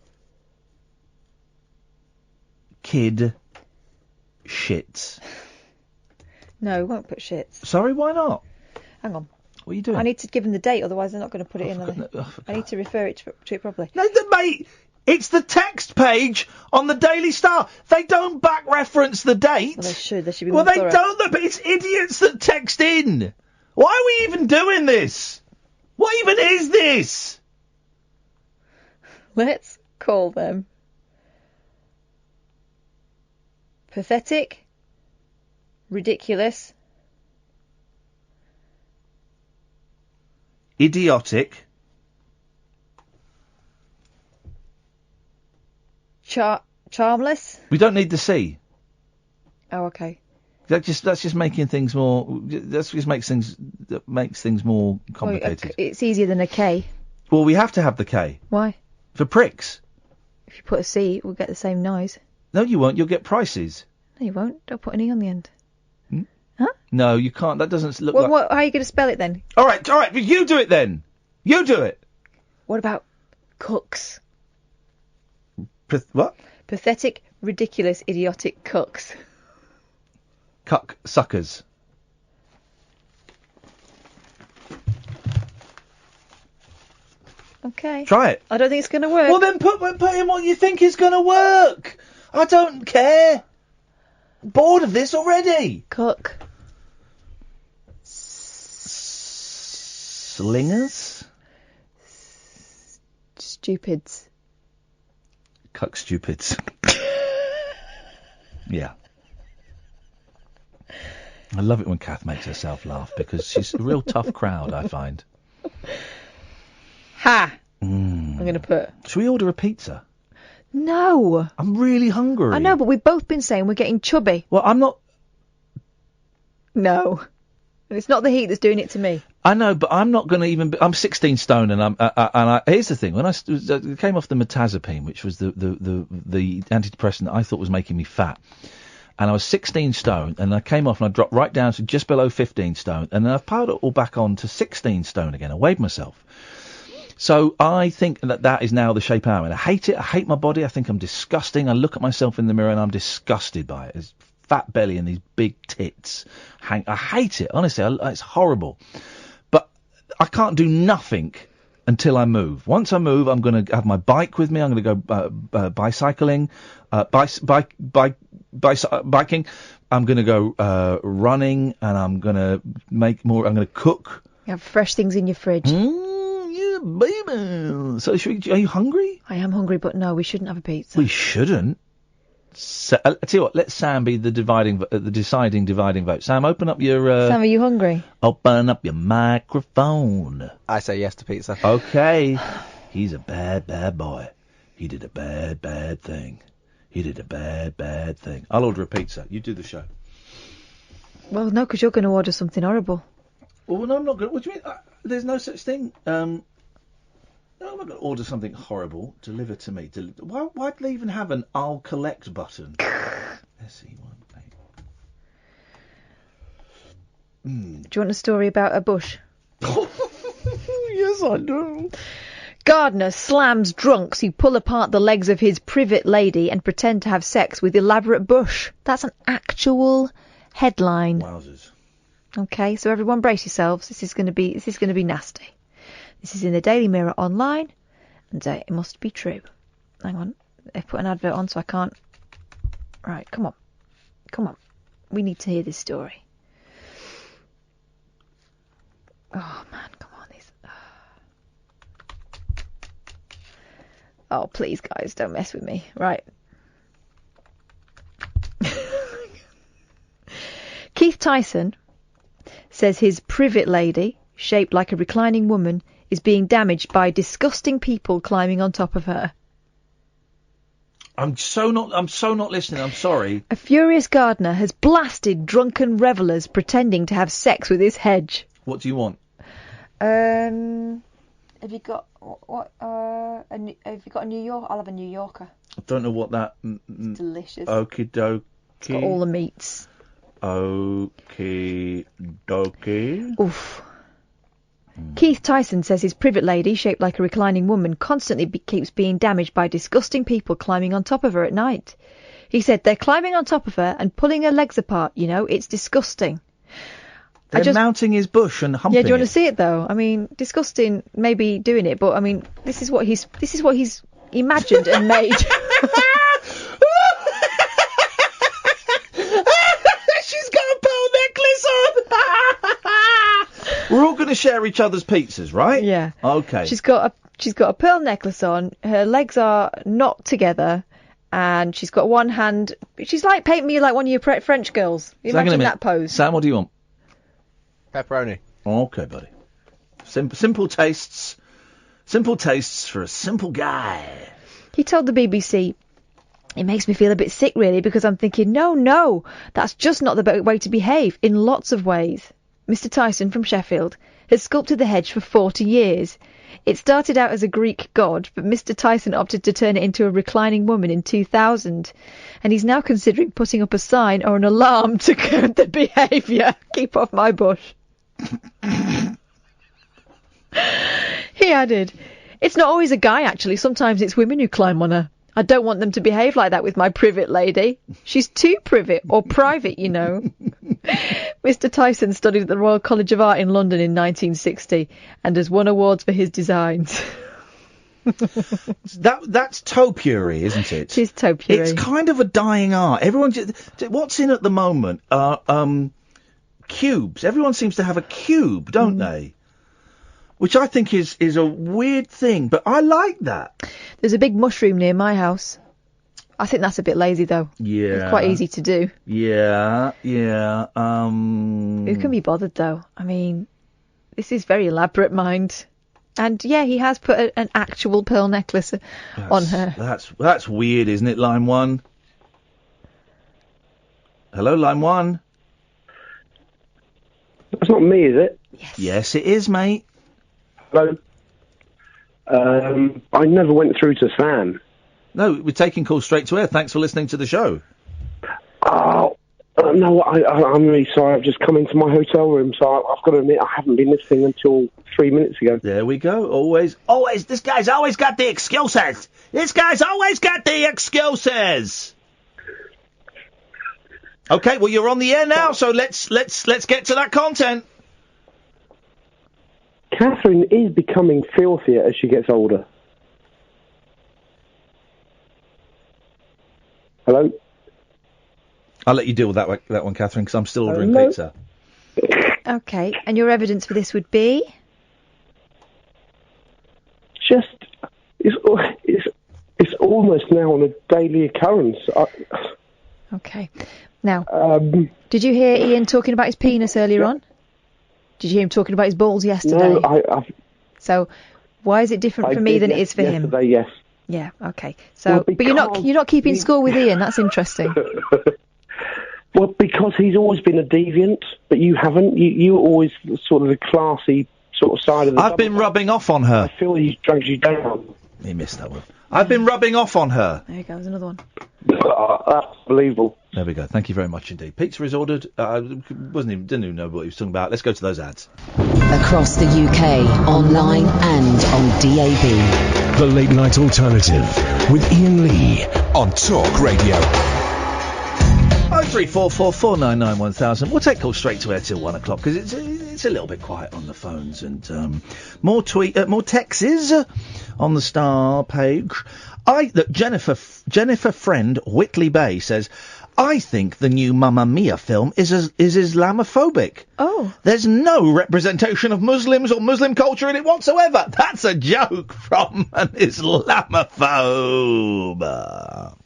kid, shits. No, we won't put shits. Sorry, why not? Hang on. What are you doing? I need to give them the date, otherwise they're not going to put it in. I need to refer it to it properly. No, mate, it's the text page on the Daily Star. They don't back reference the date. Well, they should. They should be Well, more they thorough. don't, but it's idiots that text in. Why are we even doing this? What even is this? Let's call them pathetic, ridiculous, idiotic, charmless. We don't need the C. Oh, okay. That's just making things more. That makes things more complicated. Well, it's easier than a K. Well, we have to have the K. Why? For pricks. If you put a C, we'll get the same noise. No, you won't. You'll get prices. No, you won't. Don't put an E on the end. No, you can't. That doesn't look Well, like... how are you going to spell it then? All right, but you do it then. You do it. What about cooks? What? Pathetic, ridiculous, idiotic cooks. Cuck suckers. Okay. Try it. I don't think it's going to work. Well, then put in what you think is going to work. I don't care. Bored of this already. Cook. Slingers? Stupids. Cuck stupids. Yeah. I love it when Kath makes herself laugh because she's a real tough crowd, I find. Ha! I'm going to put... Should we order a pizza? No. I'm really hungry. I know, but we've both been saying we're getting chubby. Well, I'm not... No. And it's not the heat that's doing it to me. I know, but I'm not going to even... I'm 16 stone and here's the thing. When I came off the metazapine, which was the antidepressant that I thought was making me fat, and I was 16 stone, and I came off and I dropped right down to just below 15 stone, and then I've piled it all back on to 16 stone again. I weighed myself. So I think that is now the shape I'm in. I hate it. I hate my body. I think I'm disgusting. I look at myself in the mirror and I'm disgusted by it. This fat belly and these big tits. I hate it. Honestly, it's horrible. But I can't do nothing until I move. Once I move, I'm going to have my bike with me. I'm going to go bicycling, biking. I'm going to go running, and I'm going to make more. I'm going to cook. You have fresh things in your fridge. Yeah, baby. So, are you hungry? I am hungry, but no, we shouldn't have a pizza. We shouldn't. I'll tell you what. Let Sam be the deciding dividing vote. Sam, open up your. Sam, are you hungry? Open up your microphone. I say yes to pizza. Okay. He's a bad, bad boy. He did a bad, bad thing. He did a bad, bad thing. I'll order a pizza. You do the show. Well, no, because you're going to order something horrible. Well, no, I'm not going to. What do you mean? There's no such thing. No, I'm not going to order something horrible. Deliver to me. Why do they even have an I'll collect button? SE1. Do you want a story about a bush? Yes, I do. Gardener slams drunks who pull apart the legs of his privet lady and pretend to have sex with elaborate bush. That's an actual headline. Wowzers. Okay, so everyone brace yourselves. This is going to be nasty. This is in the Daily Mirror online, and it must be true. Hang on, they put an advert on, so I can't. Right, come on. We need to hear this story. Oh, please, guys, don't mess with me. Right. Keith Tyson says his privet lady, shaped like a reclining woman, is being damaged by disgusting people climbing on top of her. I'm so not listening. I'm sorry. A furious gardener has blasted drunken revellers pretending to have sex with his hedge. What do you want? Have you got have you got a New York? I'll have a New Yorker. I don't know what that. It's delicious. Okie dokie. It's got all the meats. Okie dokie. Oof. Keith Tyson says his privet lady, shaped like a reclining woman, constantly keeps being damaged by disgusting people climbing on top of her at night. He said they're climbing on top of her and pulling her legs apart, it's disgusting. They're mounting his bush and humping. Yeah, do you want to see it though? I mean, disgusting maybe doing it, but I mean, this is what he's imagined and made. She's got a pearl necklace on. We're all going to share each other's pizzas, right? Yeah. Okay. She's got a pearl necklace on. Her legs are not together, and she's got one hand. She's like painting me like one of your French girls. Imagine that pose. Sam, what do you want? Pepperoni. Okay, buddy. Simple tastes. Simple tastes for a simple guy. He told the BBC, "It makes me feel a bit sick, really, because I'm thinking, no, that's just not the way to behave in lots of ways." Mr. Tyson from Sheffield has sculpted the hedge for 40 years. It started out as a Greek god, but Mr. Tyson opted to turn it into a reclining woman in 2000. And he's now considering putting up a sign or an alarm to curb the behaviour. Keep off my bush. He added, "It's not always a guy, actually. Sometimes it's women who climb on her. I don't want them to behave like that with my privet lady. She's too privet, or private, Mr. Tyson studied at the Royal College of Art in London in 1960 and has won awards for his designs. That's topiary, isn't it? It is topiary. It's kind of a dying art. What's in at the moment are cubes. Everyone seems to have a cube, don't they? Which I think is a weird thing, but I like that. There's a big mushroom near my house. I think that's a bit lazy, though. Yeah. It's quite easy to do. Yeah. Who can be bothered, though? I mean, this is very elaborate, mind. And, yeah, he has put an actual pearl necklace on her. That's weird, isn't it, line one? Hello, line one? That's not me, is it? Yes, it is, mate. Hello? I never went through to Sam. No, we're taking calls straight to air. Thanks for listening to the show. Oh, no, I'm really sorry. I've just come into my hotel room, so I've got to admit I haven't been listening until 3 minutes ago. There we go. Always. This guy's always got the excuses. Okay, well, you're on the air now, so let's get to that content. Catherine is becoming filthier as she gets older. Hello? I'll let you deal with that one, Catherine, because I'm still ordering pizza. Okay, and your evidence for this would be? It's almost now a daily occurrence. Okay. Now, did you hear Iain talking about his penis earlier on? Did you hear him talking about his balls yesterday? No, So, why is it different for me than it is for him? Yesterday, yes. Yeah, okay. So, but you're not keeping score with Iain. That's interesting. Well, because he's always been a deviant, but you haven't. You always sort of the classy sort of side of the. I've been rubbing off on her. I feel he drags you down. He missed that one. I've been rubbing off on her. There you go. There's another one. That's believable. There we go. Thank you very much indeed. Pizza is ordered. Didn't even know what he was talking about. Let's go to those ads. Across the UK, online and on DAB. The Late Night Alternative with Iain Lee on Talk Radio. 03444991000. We'll take calls straight to air till 1 o'clock because it's a little bit quiet on the phones and more texts on the star page. Jennifer friend Whitley Bay says, I think the new Mamma Mia film is Islamophobic. Oh. There's no representation of Muslims or Muslim culture in it whatsoever. That's a joke from an Islamophobe.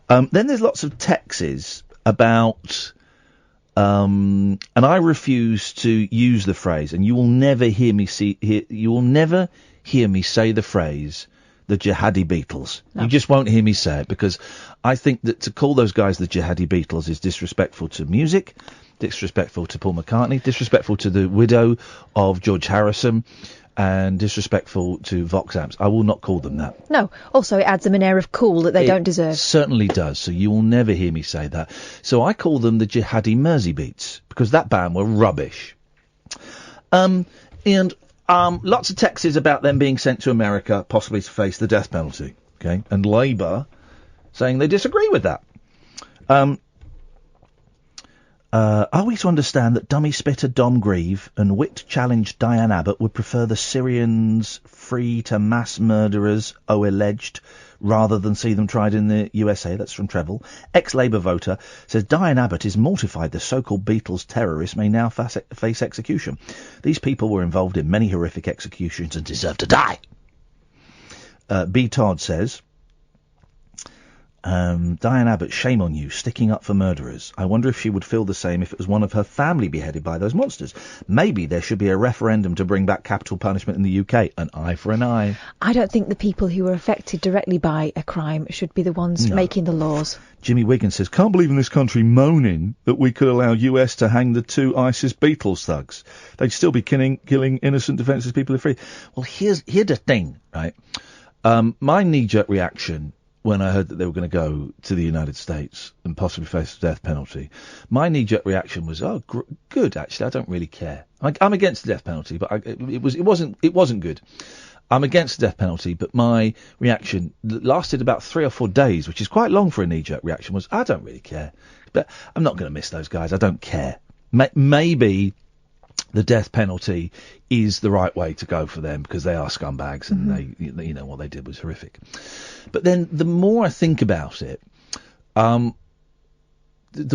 Then there's lots of texts about, and I refuse to use the phrase, and you will never hear me say the phrase, the Jihadi Beatles. No. You just won't hear me say it, because I think that to call those guys the Jihadi Beatles is disrespectful to music, disrespectful to Paul McCartney, disrespectful to the widow of George Harrison, and disrespectful to Vox Amps. I will not call them that. No. Also, it adds them an air of cool that they don't deserve. It certainly does, so you will never hear me say that. So I call them the Jihadi Mersey Beats, because that band were rubbish. And lots of texts about them being sent to America, possibly to face the death penalty. Okay, and Labour saying they disagree with that. Are we to understand that dummy spitter Dom Grieve and wit-challenged Diane Abbott would prefer the Syrians free to mass murderers, alleged, rather than see them tried in the USA? That's from Treble. Ex-Labour voter says Diane Abbott is mortified the so-called Beatles terrorists may now face execution. These people were involved in many horrific executions and deserve to die. B. Todd says, Diane Abbott, shame on you, sticking up for murderers. I wonder if she would feel the same if it was one of her family beheaded by those monsters. Maybe there should be a referendum to bring back capital punishment in the UK. An eye for an eye. I don't think the people who were affected directly by a crime should be the ones making the laws. Jimmy Wiggins says, can't believe in this country moaning that we could allow US to hang the 2 ISIS Beatles thugs. They'd still be killing innocent defenceless people if free. Well, here's the thing, right? My knee-jerk reaction when I heard that they were going to go to the United States and possibly face the death penalty, my knee-jerk reaction was, good, actually, I don't really care. I'm against the death penalty, but it wasn't good. I'm against the death penalty, but my reaction lasted about 3 or 4 days, which is quite long for a knee-jerk reaction, was, I don't really care. But I'm not going to miss those guys, I don't care. Maybe the death penalty is the right way to go for them because they are scumbags and they, what they did was horrific. But then the more I think about it, the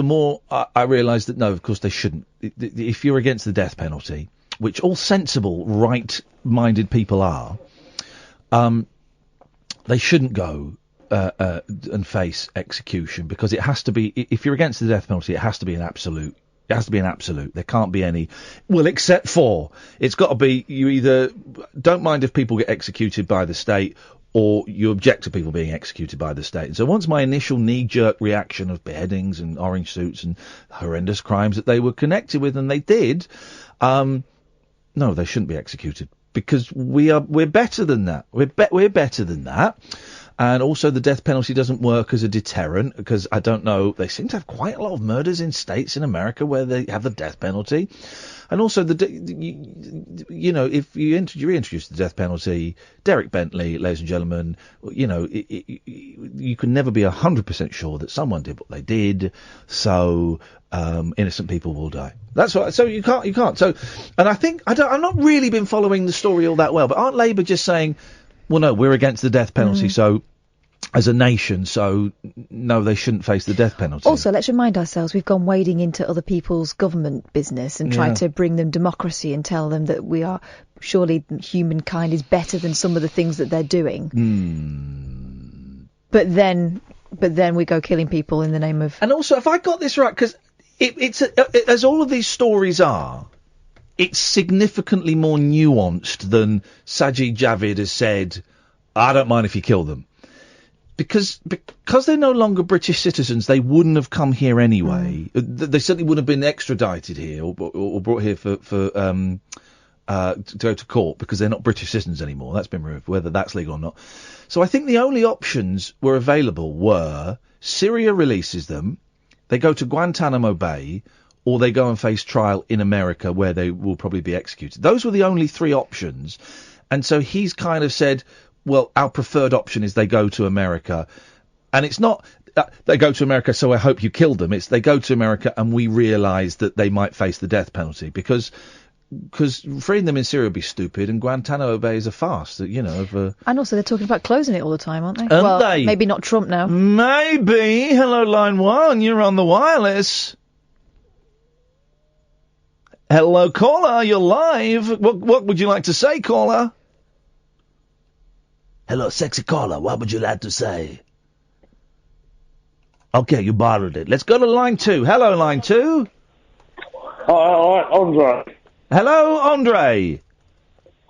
more I realise that no, of course they shouldn't. If you're against the death penalty, which all sensible, right-minded people are, they shouldn't go and face execution because it has to be. If you're against the death penalty, it has to be an absolute. It has to be an absolute. There can't be any, well, except for, it's got to be, you either don't mind if people get executed by the state or you object to people being executed by the state. And so once my initial knee-jerk reaction of beheadings and orange suits and horrendous crimes that they were connected with, and they did, no, they shouldn't be executed because we're better than that. We're better than that. And also the death penalty doesn't work as a deterrent because, I don't know, they seem to have quite a lot of murders in states in America where they have the death penalty. And also, if you reintroduce the death penalty, Derek Bentley, ladies and gentlemen, you can never be 100% sure that someone did what they did, so innocent people will die. That's what. So you can't. So, and I think I've not really been following the story all that well, but aren't Labour just saying, well, no, we're against the death penalty, so as a nation, so no, they shouldn't face the death penalty. Also, let's remind ourselves we've gone wading into other people's government business and tried to bring them democracy and tell them that surely humankind is better than some of the things that they're doing. But then we go killing people in the name of. And also, if I got this right, because it's as all of these stories are, it's significantly more nuanced than Sajid Javid has said, I don't mind if you kill them. Because they're no longer British citizens, they wouldn't have come here anyway. They certainly wouldn't have been extradited here or brought here to go to court because they're not British citizens anymore. That's been removed, whether that's legal or not. So I think the only options were available were Syria releases them, they go to Guantanamo Bay, or they go and face trial in America where they will probably be executed. Those were the only 3 options. And so he's kind of said, well, our preferred option is they go to America. And it's not they go to America, so I hope you kill them. It's they go to America and we realise that they might face the death penalty. Because because freeing them in Syria would be stupid, and Guantanamo Bay is a farce. You know. And also, they're talking about closing it all the time, aren't they? Aren't they? Maybe not Trump now. Maybe. Hello, line 1. You're on the wireless. Hello, caller. You're live. What would you like to say, caller? Hello, sexy caller. What would you like to say? Okay, you borrowed it. Let's go to line 2. Hello, line 2. Andre. Hello, Andre.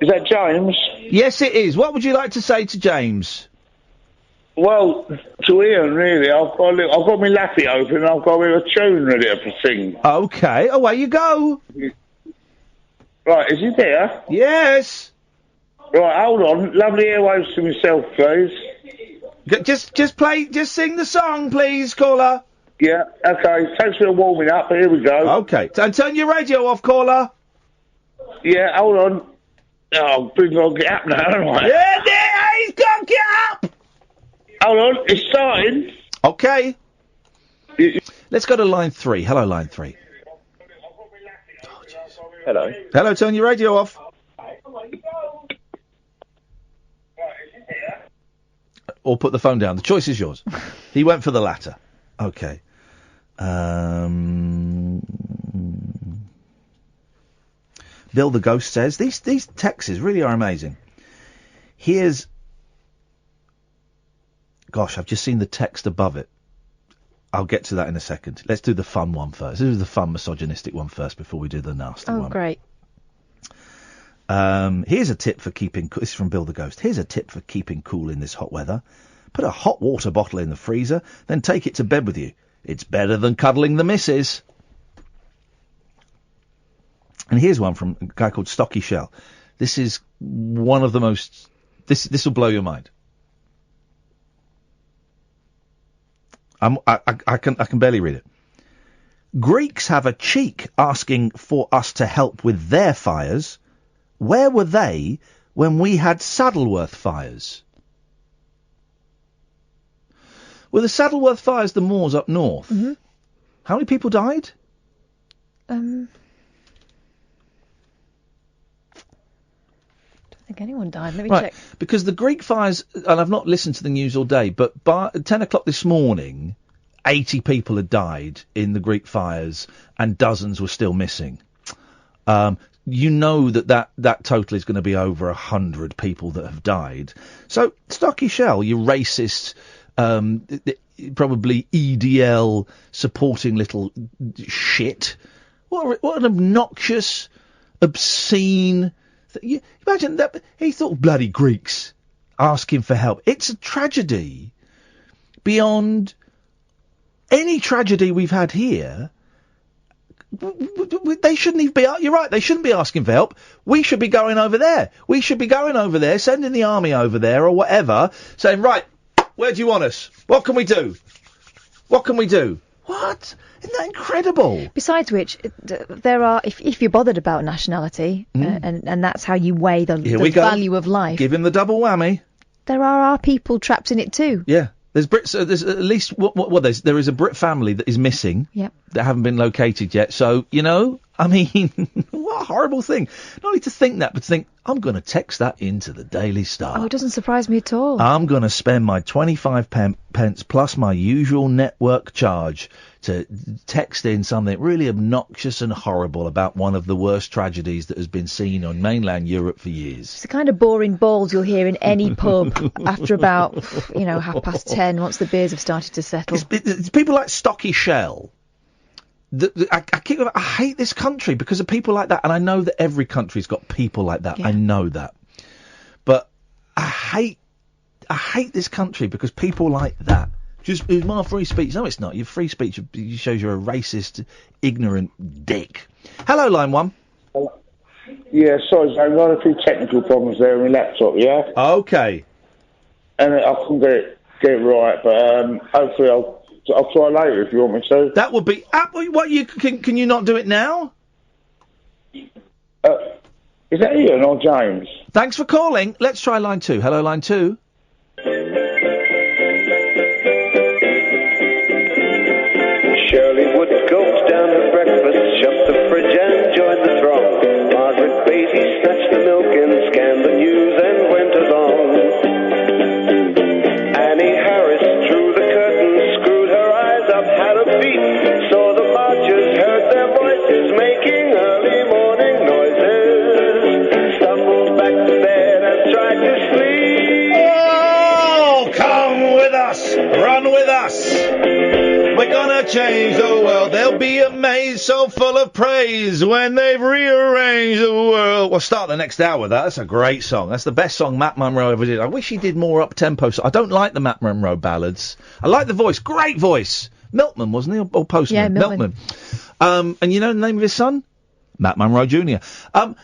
Is that James? Yes, it is. What would you like to say to James? Well, to Ian, really. I've got my lappy open and I've got a tune ready to sing. Okay, away you go. Right, is he there? Yes. Right, hold on. Lovely airwaves to myself, please. Just sing the song, please, caller. Yeah, okay. Thanks for the warming up. Here we go. Okay. And turn your radio off, caller. Yeah, hold on. Oh, bring on, get up now, haven't I? Yeah, he's got to get up. Hold on, it's starting. Okay. Let's go to line 3. Hello, line 3. Hello. Hello, turn your radio off. Or put the phone down. The choice is yours. He went for the latter. Okay. Bill the Ghost says, these texts really are amazing. Here's... Gosh, I've just seen the text above it. I'll get to that in a second. Let's do the fun one first. This is the fun, misogynistic one first before we do the nasty one. Oh, great. Here's a tip for keeping... This is from Bill the Ghost. Here's a tip for keeping cool in this hot weather. Put a hot water bottle in the freezer, then take it to bed with you. It's better than cuddling the missus. And here's one from a guy called Stocky Shell. This is one of the most... This will blow your mind. I can barely read it. Greeks have a cheek asking for us to help with their fires. Where were they when we had Saddleworth fires? Were the Saddleworth fires the moors up north? Mm-hmm. How many people died? Don't think anyone died. Let me check. Because the Greek fires, and I've not listened to the news all day, but by 10 o'clock this morning, 80 people had died in the Greek fires and dozens were still missing. You know that total is going to be over 100 people that have died. So, Stocky Shell, you racist, probably EDL supporting little shit. What an obnoxious, obscene... You imagine that he thought bloody Greeks asking for help. It's a tragedy beyond any tragedy we've had here. They shouldn't even be. You're right. They shouldn't be asking for help. We should be going over there. We should be going over there, sending the army over there or whatever, saying, right, where do you want us? What can we do? What can we do? What? Isn't that incredible? Besides which, there are, if you're bothered about nationality, and that's how you weigh the value of life. Give him the double whammy. There are our people trapped in it too. Yeah. There's Brits, there's at least, there is a Brit family that is missing. Yep. That haven't been located yet. So, I mean, what a horrible thing. Not only to think that, but to think, I'm going to text that into the Daily Star. Oh, it doesn't surprise me at all. I'm going to spend my 25 pence plus my usual network charge to text in something really obnoxious and horrible about one of the worst tragedies that has been seen on mainland Europe for years. It's the kind of boring balls you'll hear in any pub after about, 10:30, once the beers have started to settle. It's people like Stocky Shell. I hate this country because of people like that, and I know that every country's got people like that. Yeah. I know that, but I hate this country because people like that. Just it's my free speech. No, it's not. Your free speech shows you're a racist, ignorant dick. Hello, line 1. Yeah, sorry, I've got a few technical problems there with my laptop. Yeah. Okay. And I couldn't get it right, but hopefully I'll try later if you want me to. That would be... What, can you not do it now? Is that Ian or James? Thanks for calling. Let's try line 2. Hello, line 2. Shirley would gulp down the breakfast, shut the fridge and join the throng. Margaret so full of praise when they've rearranged the world. We'll start the next hour with that. That's a great song. That's the best song Matt Monro ever did. I wish he did more up-tempo. I don't like the Matt Monro ballads. I like the voice. Great voice. Milkman, wasn't he? Or Postman? Yeah, Milkman. And you know the name of his son? Matt Monro Jr.,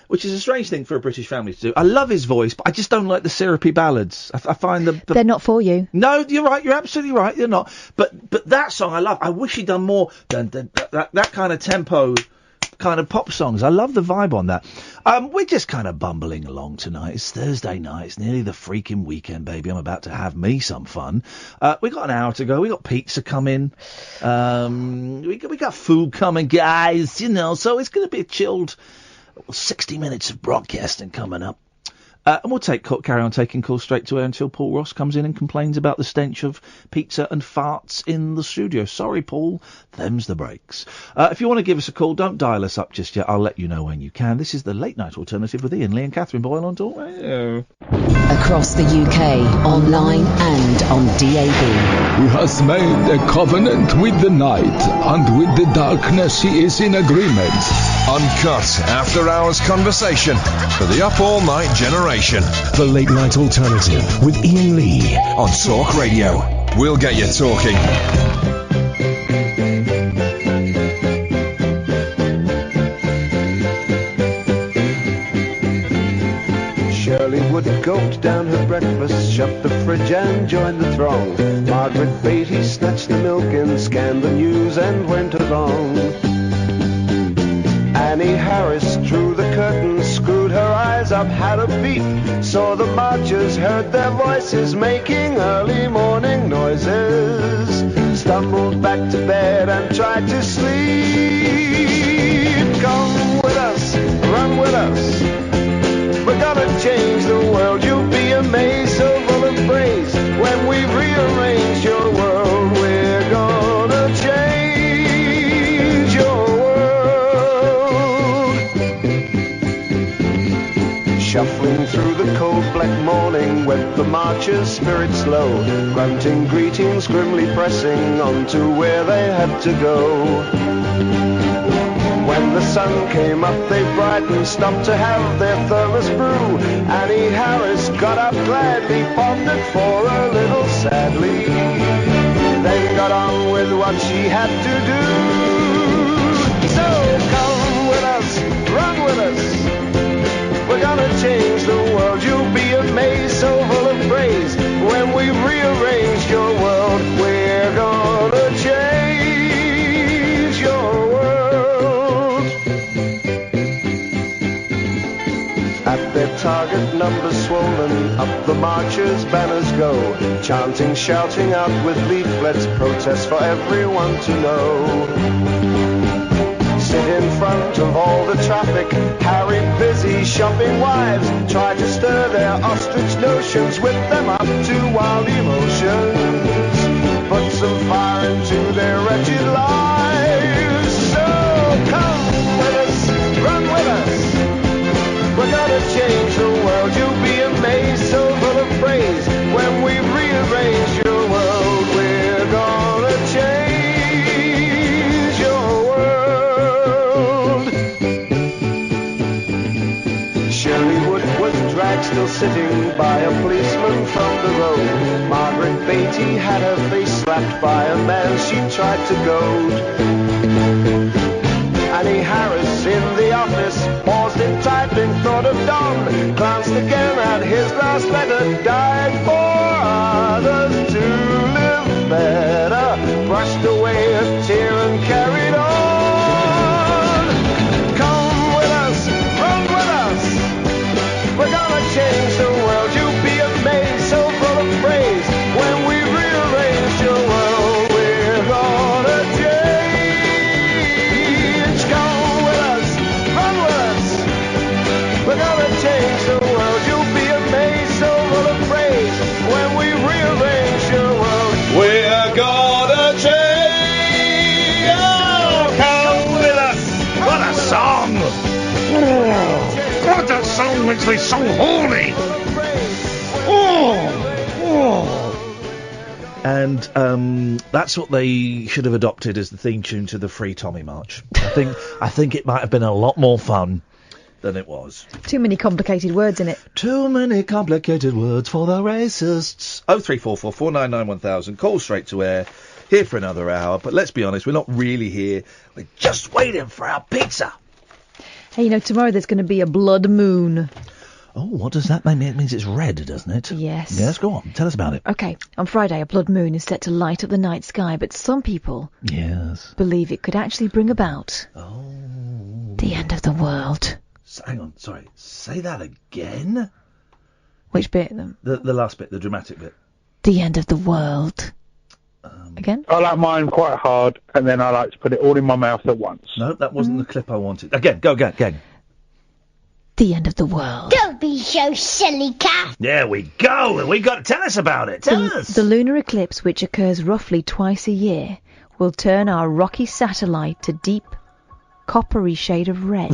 which is a strange thing for a British family to do. I love his voice, but I just don't like the syrupy ballads. I find they're not for you. No, you're right. You're absolutely right. They're not. But that song I love. I wish he'd done more that kind of tempo, kind of pop songs. I love the vibe on that. We're just kind of bumbling along tonight. It's Thursday night. It's nearly the freaking weekend, baby. I'm about to have me some fun. We got an hour to go. We got pizza coming. We got food coming, guys. You know, so it's going to be a chilled 60 minutes of broadcasting coming up. And we'll carry on taking calls straight to air until Paul Ross comes in and complains about the stench of pizza and farts in the studio. Sorry, Paul. Them's the breaks. If you want to give us a call, don't dial us up just yet. I'll let you know when you can. This is the Late Night Alternative with Iain Lee and Catherine Boyle on Talk Radio. Across the UK, online and on DAB. He has made a covenant with the night, and with the darkness he is in agreement. Uncut, after-hours conversation for the up-all-night generation. The Late Night Alternative with Iain Lee on Talk Radio. We'll get you talking. Shirley would gulp down her breakfast, shut the fridge and join the throng. Margaret Beatty snatched the milk and scanned the news and went along. Annie Harris drew the curtain, screwed her eyes up, had a peep, saw the marchers, heard their voices making early morning noises, stumbled back to bed and tried to sleep. Come with us, run with us, we're gonna change the world. You'll be amazed, so full of praise. When we've rearranged your world, we're gonna change your world. Shuffling through the cold black morning went the marchers, spirits low, grunting greetings, grimly pressing on to where they had to go. When the sun came up, they brightened, stopped to have their thermos brew. Annie Harris got up gladly, pondered for a little sadly, then got on with what she had to do. So come with us, run with us, we're gonna change the world. You'll be amazed, so full of praise. When we've rearranged your world, we're gonna change your world. At their target, numbers swollen, up the marchers' banners go, chanting, shouting out with leaflets, protest for everyone to know. Sit in front of all the traffic, harried, busy, shopping wives, try to stir their ostrich notions, whip them up to wild emotions, put some fire into their wretched lives. So come with us, run with us, we're gonna change the world. You'll be amazed, so full of praise. When we rearrange your world, we're gonna change your world. Shirley Wood was dragged, still sitting by a policeman from the road. Margaret Beatty had her face slapped by a man she tried to goad. Annie Harris in the office paused in typing, thought of Don, glanced again at his last letter, died for others to live better, brushed away a tear and carried on. Come with us, run with us, we're gonna change the world. You'll be amazed, so full of praise. When we rearrange your world, we're gonna change. We're gonna change the world. You'll be amazed, so full of praise. When we rearrange your world, we're gonna change. Oh, come with us. What a song! God, that song makes me so horny. And that's what they should have adopted as the theme tune to the Free Tommy March. I think it might have been a lot more fun than it was. Too many complicated words in it. Too many complicated words for the racists. 0344 499 1000. Call straight to air. Here for another hour. But let's be honest, we're not really here. We're just waiting for our pizza. Hey, tomorrow there's going to be a blood moon. Oh, what does that mean? It means it's red, doesn't it? Yes. Yes, go on. Tell us about it. OK, on Friday, a blood moon is set to light up the night sky, but some people believe it could actually bring about the end of the world. Hang on, sorry. Say that again? Which bit? The last bit, the dramatic bit. The end of the world. Again? I like mine quite hard, and then I like to put it all in my mouth at once. No, that wasn't the clip I wanted. Again, go again. The end of the world. Don't be so silly, Kath. There we go. Tell us about it. Tell us. The lunar eclipse, which occurs roughly twice a year, will turn our rocky satellite to deep, coppery shade of red.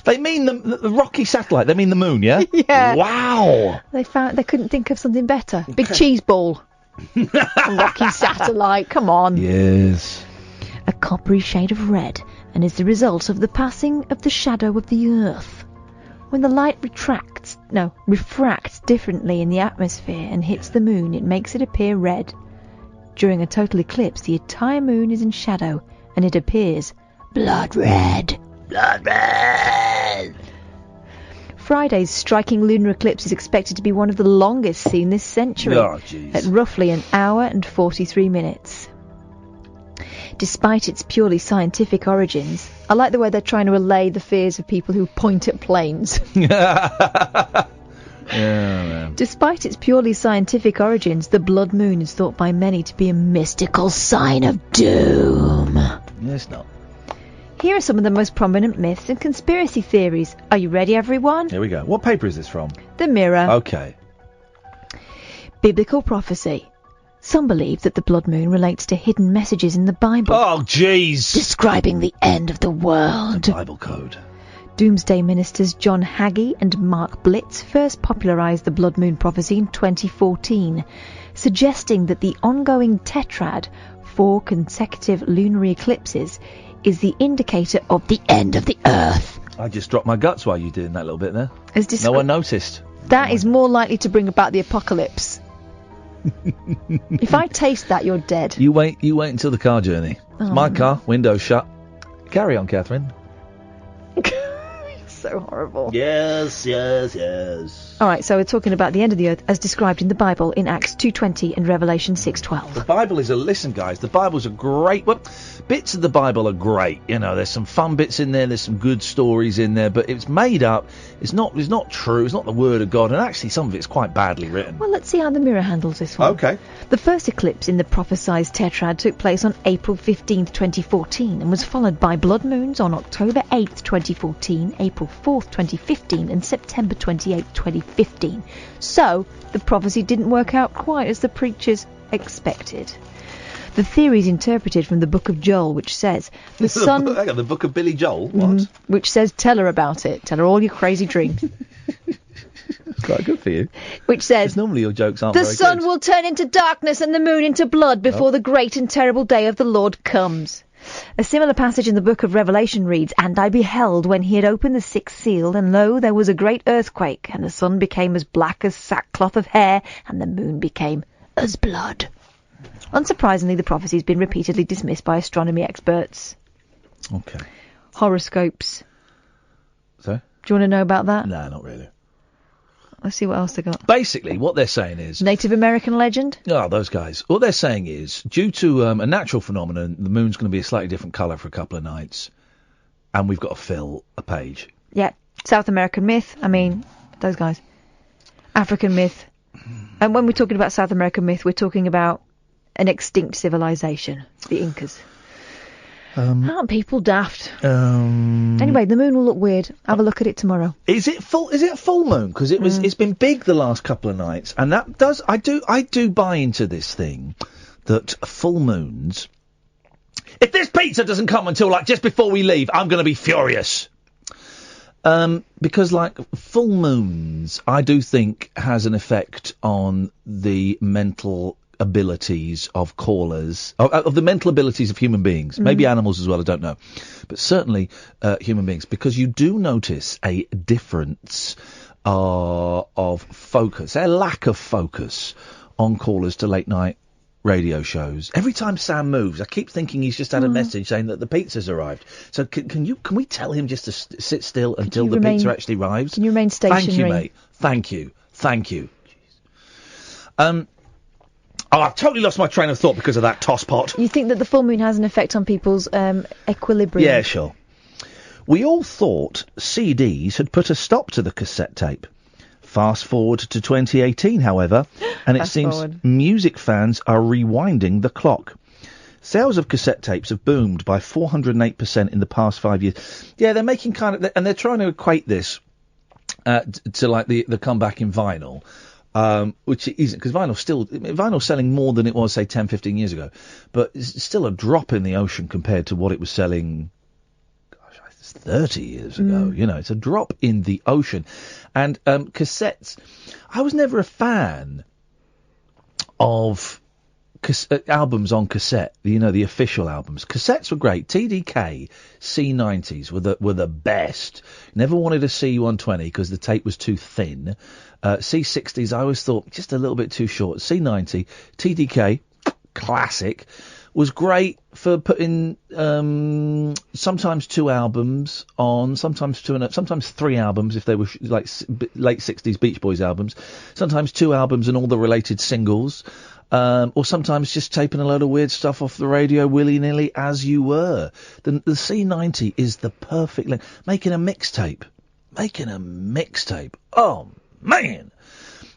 They mean the rocky satellite. They mean the moon, yeah? Yeah. Wow. They couldn't think of something better. Big cheese ball. A rocky satellite. Come on. Yes. A coppery shade of red, and is the result of the passing of the shadow of the Earth. When the light refracts differently in the atmosphere and hits the moon, it makes it appear red. During a total eclipse, the entire moon is in shadow, and it appears blood red. Blood red! Friday's striking lunar eclipse is expected to be one of the longest seen this century, at roughly 1 hour and 43 minutes. Despite its purely scientific origins, I like the way they're trying to allay the fears of people who point at planes. Despite its purely scientific origins, the blood moon is thought by many to be a mystical sign of doom. It's not. Here are some of the most prominent myths and conspiracy theories. Are you ready, everyone? Here we go. What paper is this from? The Mirror. Okay. Biblical prophecy. Some believe that the blood moon relates to hidden messages in the Bible. Oh, jeez! Describing the end of the world. The Bible code. Doomsday ministers John Hagee and Mark Blitz first popularised the blood moon prophecy in 2014, suggesting that the ongoing tetrad, 4 consecutive lunar eclipses, is the indicator of the end of the Earth. I just dropped my guts while you were doing that little bit there. No one noticed. That is more likely to bring about the apocalypse. If I taste that, you're dead. You wait until the car journey. It's my car, window shut. Carry on, Catherine. So horrible. Yes. All right, so we're talking about the end of the earth as described in the Bible in Acts 2:20 and Revelation 6:12. The Bible is listen, guys. The Bible's a great. Well, bits of the Bible are great. There's some fun bits in there. There's some good stories in there, but it's made up. It's not true. It's not the word of God, and actually some of it's quite badly written. Well, let's see how the Mirror handles this one. Okay. The first eclipse in the prophesied tetrad took place on April 15th, 2014, and was followed by blood moons on October 8th, 2014, April 4th, 2015, and September 28th, 2015. So, the prophecy didn't work out quite as the preachers expected. The theory is interpreted from the book of Joel, which says the sun... Hang on, the book of Billy Joel? What? Which says, tell her about it. Tell her all your crazy dreams. It's quite good for you. Which says... Normally your jokes aren't the very sun good. will turn into darkness and the moon into blood before the great and terrible day of the Lord comes. A similar passage in the book of Revelation reads, and I beheld when he had opened the 6th seal, and lo, there was a great earthquake, and the sun became as black as sackcloth of hair, and the moon became as blood. Unsurprisingly, the prophecy has been repeatedly dismissed by astronomy experts. Okay. Horoscopes. So? Do you want to know about that? No, not really. Let's see what else they got. Basically, what they're saying is... Native American legend? Oh, those guys. What they're saying is, due to a natural phenomenon, the moon's going to be a slightly different colour for a couple of nights, and we've got to fill a page. Yeah. South American myth. I mean, those guys. African myth. And when we're talking about South American myth, we're talking about an extinct civilization, the Incas. Aren't people daft? Anyway, the moon will look weird. Have a look at it tomorrow. Is it a full moon? Because it's been big the last couple of nights, and that does I do buy into this thing that full moons. If this pizza doesn't come until just before we leave, I'm going to be furious. Because full moons, I do think has an effect on the mental abilities of callers, of the mental abilities of human beings, maybe animals as well, I don't know, but certainly human beings, because you do notice a difference of focus, a lack of focus on callers to late night radio shows. Every time Sam moves, I keep thinking he's just had a message saying that the pizza's arrived. So can we tell him just to sit still until the pizza actually arrives? Can you remain stationary? Thank you, mate. Thank you. I've totally lost my train of thought because of that tosspot. You think that the full moon has an effect on people's equilibrium? Yeah, sure. We all thought CDs had put a stop to the cassette tape. Fast forward to 2018, however, and it seems music fans are rewinding the clock. Sales of cassette tapes have boomed by 408% in the past 5 years. Yeah, they're making and they're trying to equate this to like the comeback in vinyl, which it isn't, because vinyl's selling more than it was, say, 10, 15 years ago, but it's still a drop in the ocean compared to what it was selling 30 years ago. You know, it's a drop in the ocean. And cassettes, I was never a fan of albums on cassette, you know, the official albums. Cassettes were great. TDK C90s were the best. Never wanted a C120 because the tape was too thin. C60s I always thought just a little bit too short. C90, TDK, classic, was great for putting sometimes 2 albums on, sometimes 2 and sometimes 3 albums if they were like late 60s Beach Boys albums, sometimes 2 albums and all the related singles, or sometimes just taping a load of weird stuff off the radio willy-nilly as you were. The C90 is the perfect length. Making a mixtape. Oh, man!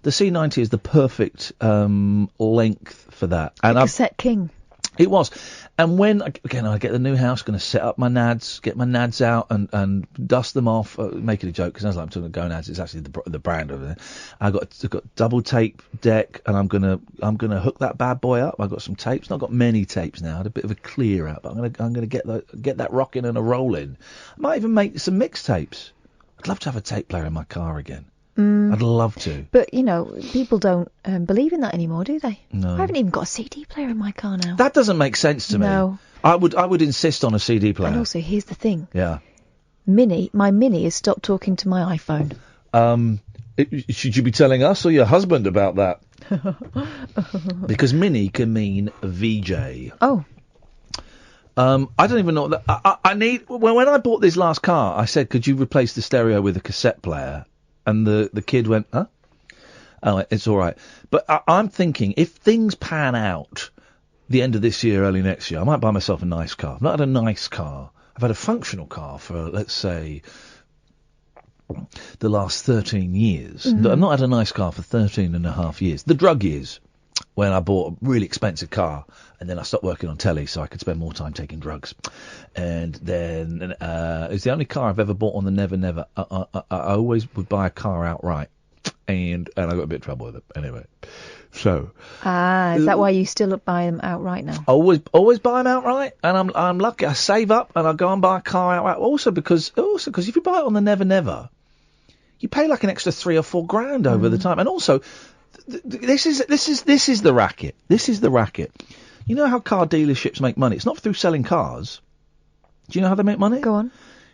The C90 is the perfect length for that. And cassette king. It was. And when, again, I get the new house, going to set up my nads, get my nads out and dust them off, making a joke, because I was like, I'm talking about Go Nads, it's actually the brand over there. I've got double tape deck, and I'm gonna hook that bad boy up. I've got some tapes, not got many tapes now, I had a bit of a clear out, but I'm gonna get that rocking and a rolling. I might even make some mixtapes. I'd love to have a tape player in my car again. I'd love to. But, you know, people don't believe in that anymore, do they? No. I haven't even got a CD player in my car now. That doesn't make sense to me. No. I would insist on a CD player. And also, here's the thing. Yeah. My Mini has stopped talking to my iPhone. Should you be telling us or your husband about that? Because Mini can mean VJ. Oh. I don't even know what that... I need... When I bought this last car, I said, could you replace the stereo with a cassette player? And the kid went, huh? Oh, it's all right. But I'm thinking, if things pan out the end of this year, early next year, I might buy myself a nice car. I've not had a nice car. I've had a functional car for, let's say, the last 13 years. Mm-hmm. I've not had a nice car for 13 and a half years. The drug years, when I bought a really expensive car, and then I stopped working on telly so I could spend more time taking drugs. And then it's the only car I've ever bought on the Never Never. I always would buy a car outright, and I got a bit of trouble with it anyway. So is that why you still buy them outright now? I always buy them outright, and I'm lucky. I save up and I go and buy a car outright. Also because if you buy it on the Never Never, you pay like an extra $3 or $4 grand over the time, and also this is the racket. This is the racket. You know how car dealerships make money? It's not through selling cars. Do you know how they make money? Go on.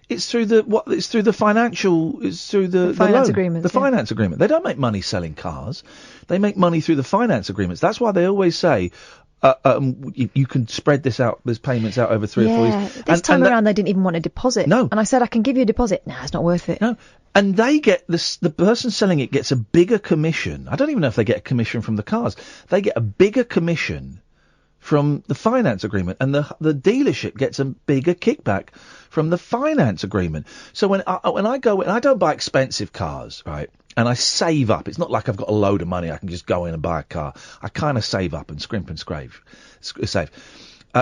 It's through the financial. It's through the finance loan, agreements. The finance agreement. They don't make money selling cars. They make money through the finance agreements. That's why they always say you can spread this payments out over 3 or 4 years. This time around, they didn't even want a deposit. No. And I said, I can give you a deposit. Nah, it's not worth it. No. And they get the person selling it gets a bigger commission. I don't even know if they get a commission from the cars. They get a bigger commission from the finance agreement, and the dealership gets a bigger kickback from the finance agreement. So when I go in, I don't buy expensive cars, right? And I save up. It's not like I've got a load of money I can just go in and buy a car. I kind of save up and scrimp and save.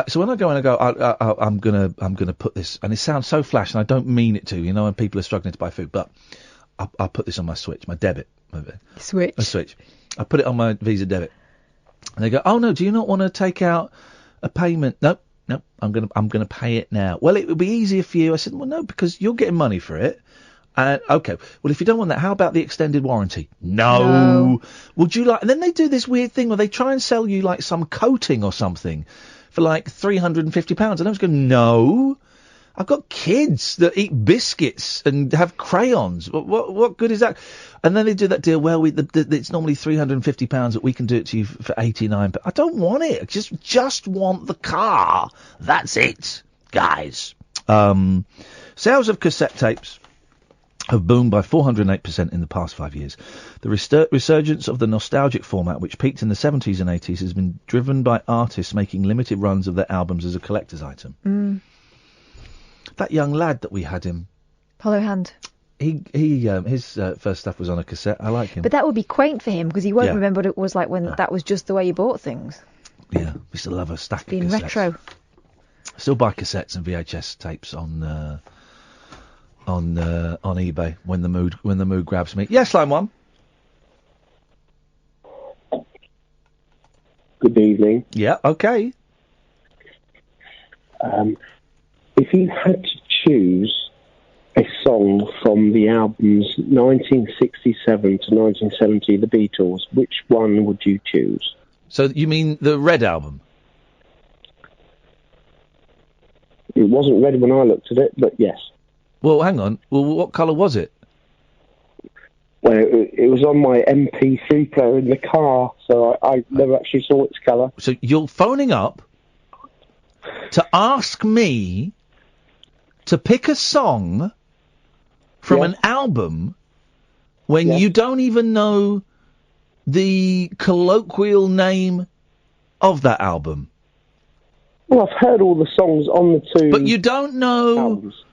So when I go in, I go, I'm gonna put this, and it sounds so flash, and I don't mean it to, you know, when people are struggling to buy food, but I'll put this on my Switch, my debit. Switch. I put it on my Visa debit. And they go, oh no, do you not want to take out a payment? No, I'm gonna pay it now. Well, it would be easier for you. I said, well, no, because you're getting money for it. Okay, well, if you don't want that, how about the extended warranty? No. Would you like... And then they do this weird thing where they try and sell you, like, some coating or something for, like, £350. And I was going, no. I've got kids that eat biscuits and have crayons. What good is that? And then they do that deal, well, it's normally £350, but we can do it to you for £89. But I don't want it. I just want the car. That's it, guys. Sales of cassette tapes have boomed by 408% in the past 5 years. The resurgence of the nostalgic format, which peaked in the 70s and 80s, has been driven by artists making limited runs of their albums as a collector's item. That young lad that we had him, Hollow Hand. His first stuff was on a cassette. I like him. But that would be quaint for him because he won't remember what it was like when that was just the way you bought things. Yeah, we used to love a stack Being of cassettes. retro. Still buy cassettes and VHS tapes on eBay when the mood grabs me. Yes, line one. Good evening. Yeah, okay. If you had to choose a song from the albums 1967 to 1970, The Beatles, which one would you choose? So you mean the Red album? It wasn't red when I looked at it, but yes. Well, hang on. Well, what colour was it? Well, it was on my MP3 player in the car, so I never actually saw its colour. So you're phoning up to ask me to pick a song from an album when you don't even know the colloquial name of that album? Well, I've heard all the songs on the two. But you don't know albums.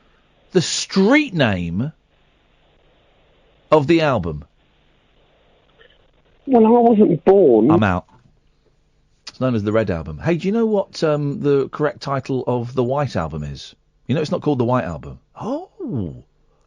The street name of the album. Well, I wasn't born. I'm out. It's known as the Red Album. Hey, do you know what the correct title of the White Album is? You know it's not called the White Album. You've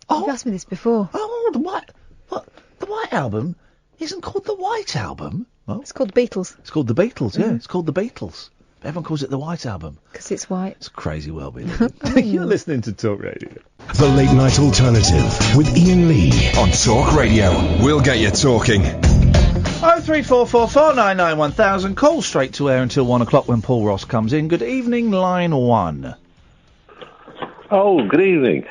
asked me this before. Oh, the White... What? The White Album isn't called the White Album. Oh. It's called the Beatles. It's called the Beatles, yeah. It's called the Beatles. But everyone calls it the White Album. Because it's white. It's a crazy world we live in. You're listening to Talk Radio. The Late Night Alternative with Iain Lee on Talk Radio. We'll get you talking. 03444991000. Call straight to air until 1 o'clock when Paul Ross comes in. Good evening, line 1. Oh, good evening.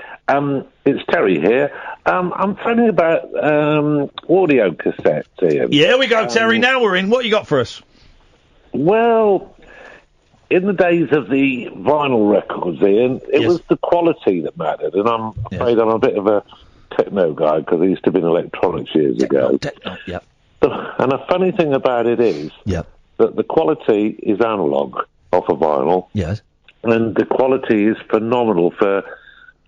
It's Terry here. I'm phoning about audio cassettes, Ian. Yeah, we go, Terry. Now we're in. What you got for us? Well, in the days of the vinyl records, Ian, it was the quality that mattered, and I'm afraid I'm a bit of a techno guy because I used to be in electronics years ago. Yeah. And a funny thing about it is that the quality is analog off a vinyl. Yes. And the quality is phenomenal for a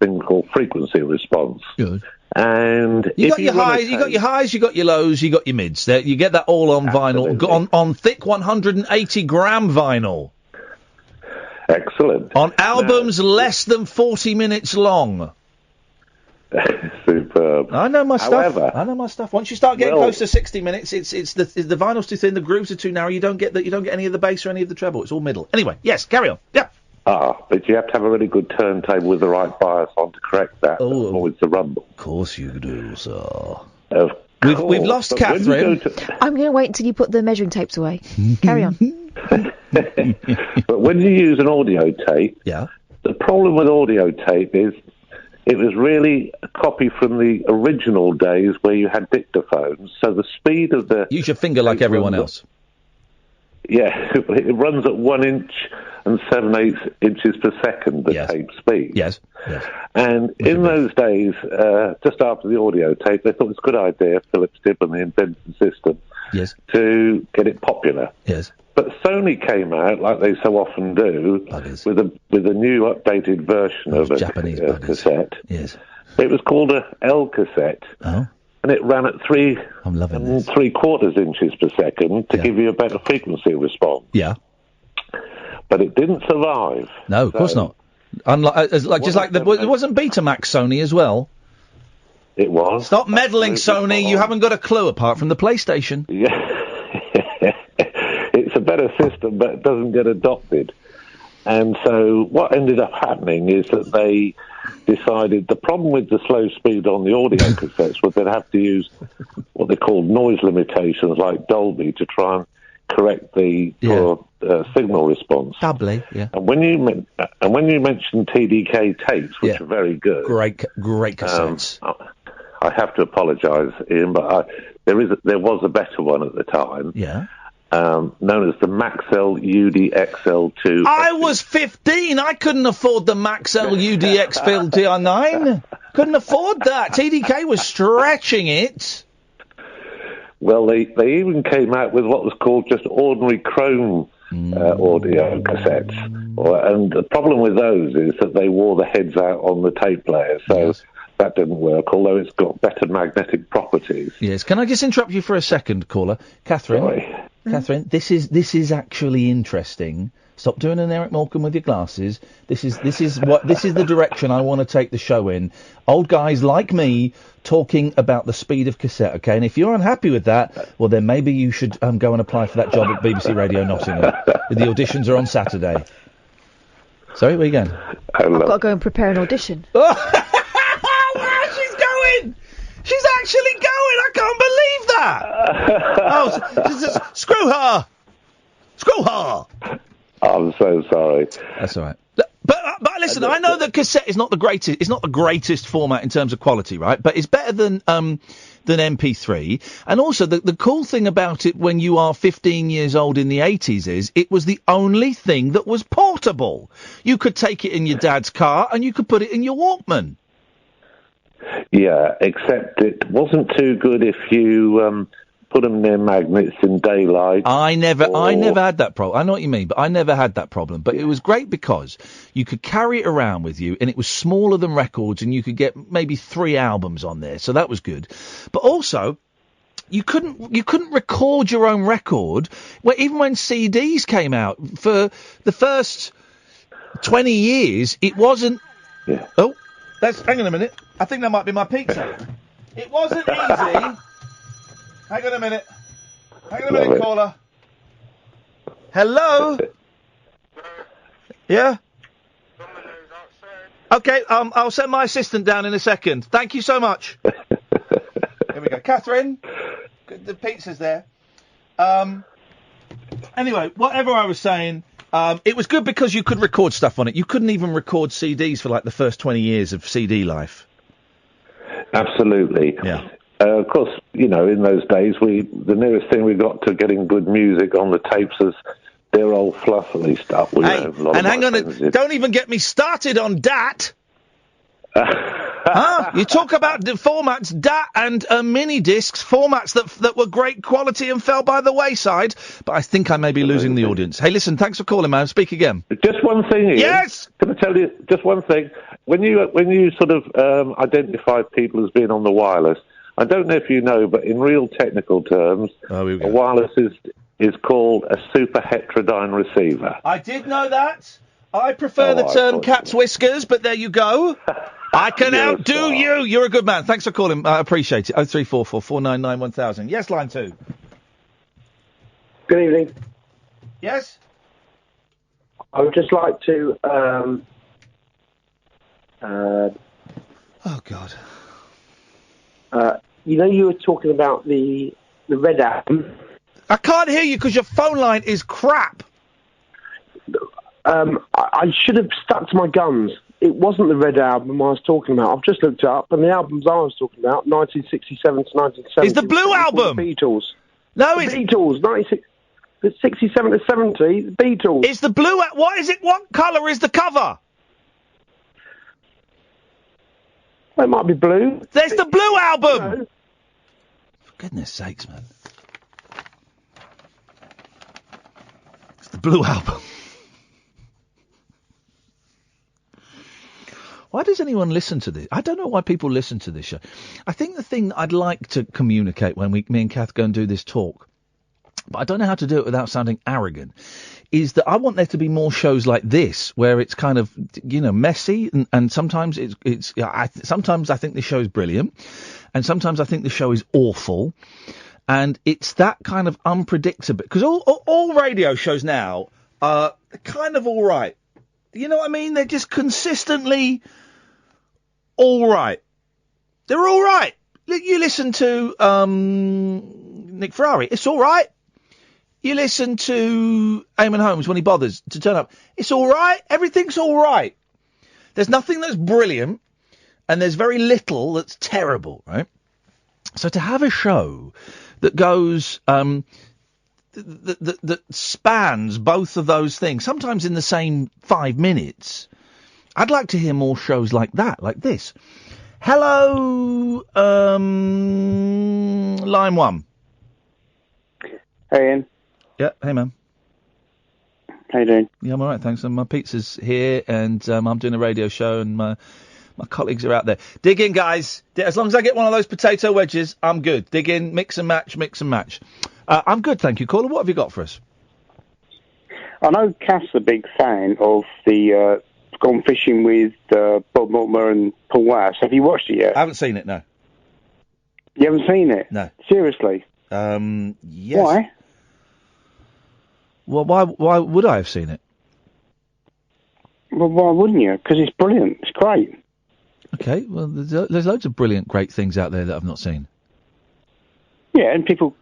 thing called frequency response. Good. And you got your highs, you got your lows, you got your mids. There, you get that all on vinyl, on thick 180 gram vinyl. Excellent. On albums less than 40 minutes long. Superb. I know my stuff. However, I know my stuff. Once you start getting close to 60 minutes, it's the vinyl's too thin, the grooves are too narrow. You don't get any of the bass or any of the treble. It's all middle. Anyway, yes, carry on. Yeah. But you have to have a really good turntable with the right bias on to correct that. Or it's the rumble. Of course you do, sir. We've lost Catherine. I'm going to wait until you put the measuring tapes away. Carry on. But when you use an audio tape, the problem with audio tape is it was really a copy from the original days where you had dictaphones, so the speed of the... Use your finger like everyone else. Yeah, it runs at 1 inch and 7/8 inches per second, the tape speed. Yes. And in those days, just after the audio tape, they thought it was a good idea, Philips did when they invented the system, to get it popular. Yes. But Sony came out, like they so often do, with a new updated version of a cassette. Yes. It was called a L cassette. Oh. And it ran at 3 3/4 inches per second to give you a better frequency response. Yeah. But it didn't survive. No, of course not. Unlike, it wasn't Betamax Sony as well. It was. Stop meddling, Sony. You haven't got a clue apart from the PlayStation. Yeah. It's a better system, but it doesn't get adopted. And so what ended up happening is that they decided the problem with the slow speed on the audio cassettes was they'd have to use what they called noise limitations like Dolby to try and correct the poor signal response. Doubly, yeah. And when you mentioned TDK tapes, which are very good, great cassettes. I have to apologise, Ian, but there was a better one at the time. Yeah. Known as the Maxell UD-XL2. I was 15. I couldn't afford the Maxell UD-XL DR9. Couldn't afford that. TDK was stretching it. Well, they even came out with what was called just ordinary chrome audio cassettes. And the problem with those is that they wore the heads out on the tape player, so that didn't work, although it's got better magnetic properties. Yes. Can I just interrupt you for a second, caller? Catherine? Sorry. Catherine, this is actually interesting. Stop doing an Eric Morecambe with your glasses. This is the direction I want to take the show in. Old guys like me talking about the speed of cassette, okay? And if you're unhappy with that, well then maybe you should go and apply for that job at BBC Radio Nottingham. The auditions are on Saturday. Sorry, where are you going? I've got to go and prepare an audition. Wow, she's going! She's actually going! I can't believe that! Screw her! Screw her! I'm so sorry. That's all right. But listen, I know that cassette is not the greatest. It's not the greatest format in terms of quality, right? But it's better than MP3. And also, the cool thing about it when you are 15 years old in the 80s is it was the only thing that was portable. You could take it in your dad's car and you could put it in your Walkman. Yeah, except it wasn't too good if you put them near magnets in daylight. I never had that problem. I know what you mean, but I never had that problem. But it was great because you could carry it around with you, and it was smaller than records, and you could get maybe 3 albums on there, so that was good. But also, you couldn't record your own record. Even when CDs came out, for the first 20 years, it wasn't. Yeah. Oh. Hang on a minute. I think that might be my pizza. It wasn't easy. Hang on a minute. Caller. Hello? Yeah? Okay, I'll send my assistant down in a second. Thank you so much. Here we go. Catherine? The pizza's there. Anyway, whatever I was saying... it was good because you could record stuff on it. You couldn't even record CDs for like the first 20 years of CD life. Absolutely. Yeah. Of course, in those days, the nearest thing we got to getting good music on the tapes was their old fluffy stuff. Don't even get me started on DAT. You talk about the formats, DAT and mini discs, formats that were great quality and fell by the wayside. But I think I may be losing the audience. Hey, listen, thanks for calling, man. Speak again. Just one thing, Ian. Yes. Can I tell you just one thing? When you sort of identify people as being on the wireless, I don't know if you know, but in real technical terms, a wireless is called a super heterodyne receiver. I did know that. I prefer the term cat's whiskers, but there you go. I can outdo you. You're a good man. Thanks for calling. I appreciate it. 0344 499 1000. Yes, line 2. Good evening. Yes? I would just like to... oh, God. You were talking about the Red Album. I can't hear you because your phone line is crap. I should have stuck to my guns. It wasn't the Red Album I was talking about. I've just looked it up, and the albums I was talking about, 1967 to 1970. It's the Blue Album! The Beatles. No, it's... The Beatles, 67 to 70, the Beatles. It's the Blue... What is it? What colour is the cover? Well, it might be blue. There's the Blue Album! No. For goodness sakes, man. It's the Blue Album. Why does anyone listen to this? I don't know why people listen to this show. I think the thing that I'd like to communicate when me and Kath go and do this talk, but I don't know how to do it without sounding arrogant, is that I want there to be more shows like this, where it's kind of, messy, and sometimes sometimes I think the show is brilliant, and sometimes I think the show is awful, and it's that kind of unpredictable, because all radio shows now are kind of all right. You know what I mean? They're just consistently all right. They're all right. You listen to Nick Ferrari, it's all right. You listen to Eamon Holmes when he bothers to turn up, it's all right. Everything's all right. There's nothing that's brilliant, and there's very little that's terrible, right? So to have a show that goes, that spans both of those things, sometimes in the same 5 minutes, I'd like to hear more shows like that, like this. Hello, line 1. Hey, Ian. Yeah, hey, man. How you doing? Yeah, I'm all right, thanks. And my pizza's here, and I'm doing a radio show, and my colleagues are out there. Dig in, guys. As long as I get one of those potato wedges, I'm good. Dig in, mix and match, mix and match. I'm good, thank you. Caller, what have you got for us? I know Cass a big fan of the Gone Fishing with Bob Mortimer and Paul Wass. Have you watched it yet? I haven't seen it, no. You haven't seen it? No. Seriously? Yes. Why? Well, why would I have seen it? Well, why wouldn't you? Because it's brilliant. It's great. Okay, well, there's loads of brilliant, great things out there that I've not seen. Yeah, and people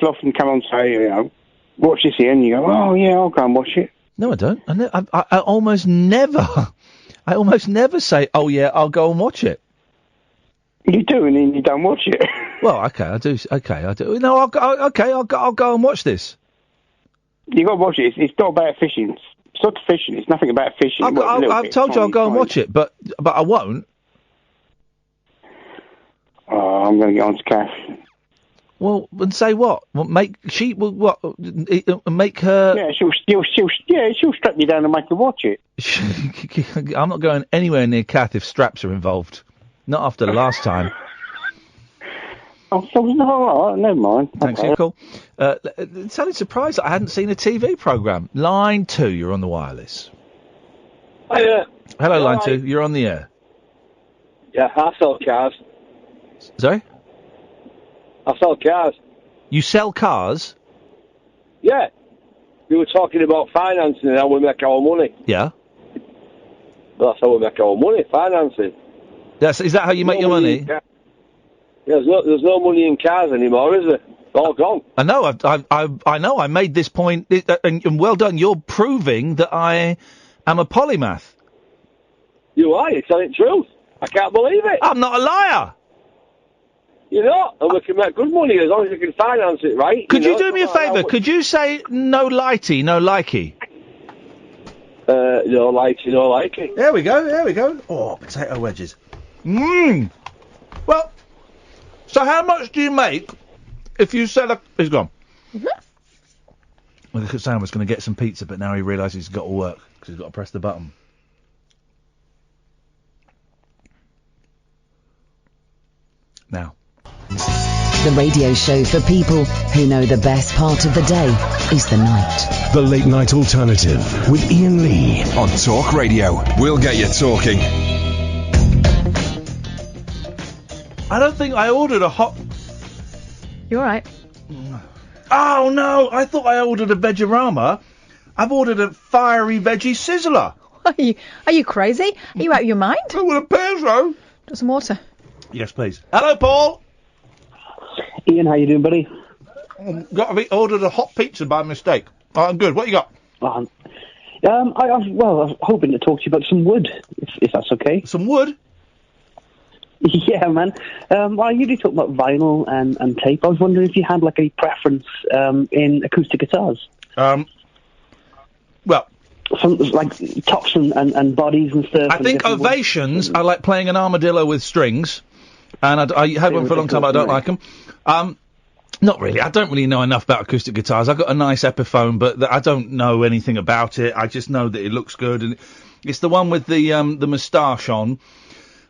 often come on and say, you know, watch this here, and you go, oh, yeah, I'll go and watch it. No, I don't. I almost never say, oh, yeah, I'll go and watch it. You do, and then you don't watch it. Well, okay, I do. No, I'll go and watch this. You got to watch it. It's not about fishing. It's not fishing. It's nothing about fishing. I've told you I'll go and watch it, but I won't. Oh, I'm going to get on to Kath. Well, and say what? Make her. Yeah, she'll strap you down and make you watch it. I'm not going anywhere near Kath if straps are involved. Not after the last time. Oh, so no, never mind. Thanks for your call. It sounded surprised that I hadn't seen a TV programme. Line 2, you're on the wireless. Hiya. Hello, Line 2, you're on the air. Yeah, I sell cars. Sorry? I sell cars. You sell cars? Yeah. We were talking about financing and how we make our money. Yeah. Well, that's how we make our money, financing. Is that how you make your money? Yeah, there's no money in cars anymore, is there? It's all gone. I know. I know. I made this point, and well done. You're proving that I am a polymath. You are. You're telling the truth. I can't believe it. I'm not a liar. You're not, and we can make good money as long as you can finance it, right? Could you do me a favour? Could you say no lighty, no likey? No lighty, no likey. There we go. Oh, potato wedges. Well, so how much do you make if you sell a... He's gone. Well, Sam was going to get some pizza, but now he realises he's got to work because he's got to press the button. Now. The radio show for people who know the best part of the day is the night. The Late Night Alternative with Iain Lee on Talk Radio. We'll get you talking. I don't think I ordered a hot... You all right? Oh, no. I thought I ordered a Vegorama. I've ordered a fiery veggie sizzler. Are you crazy? Are you out of your mind? It would appear so. Got some water? Yes, please. Hello, Paul. Ian, how you doing, buddy? Ordered a hot pizza by mistake. I'm good. What you got? I was hoping to talk to you about some wood, if that's okay. Some wood? Yeah, man. I usually talk about vinyl and tape. I was wondering if you had any preference in acoustic guitars. Well, some tops and bodies and stuff. I think Ovations. I like playing an armadillo with strings, and I had one for a long time. But I don't like them. Not really. I don't really know enough about acoustic guitars. I've got a nice Epiphone, but I don't know anything about it. I just know that it looks good, and it's the one with the moustache on.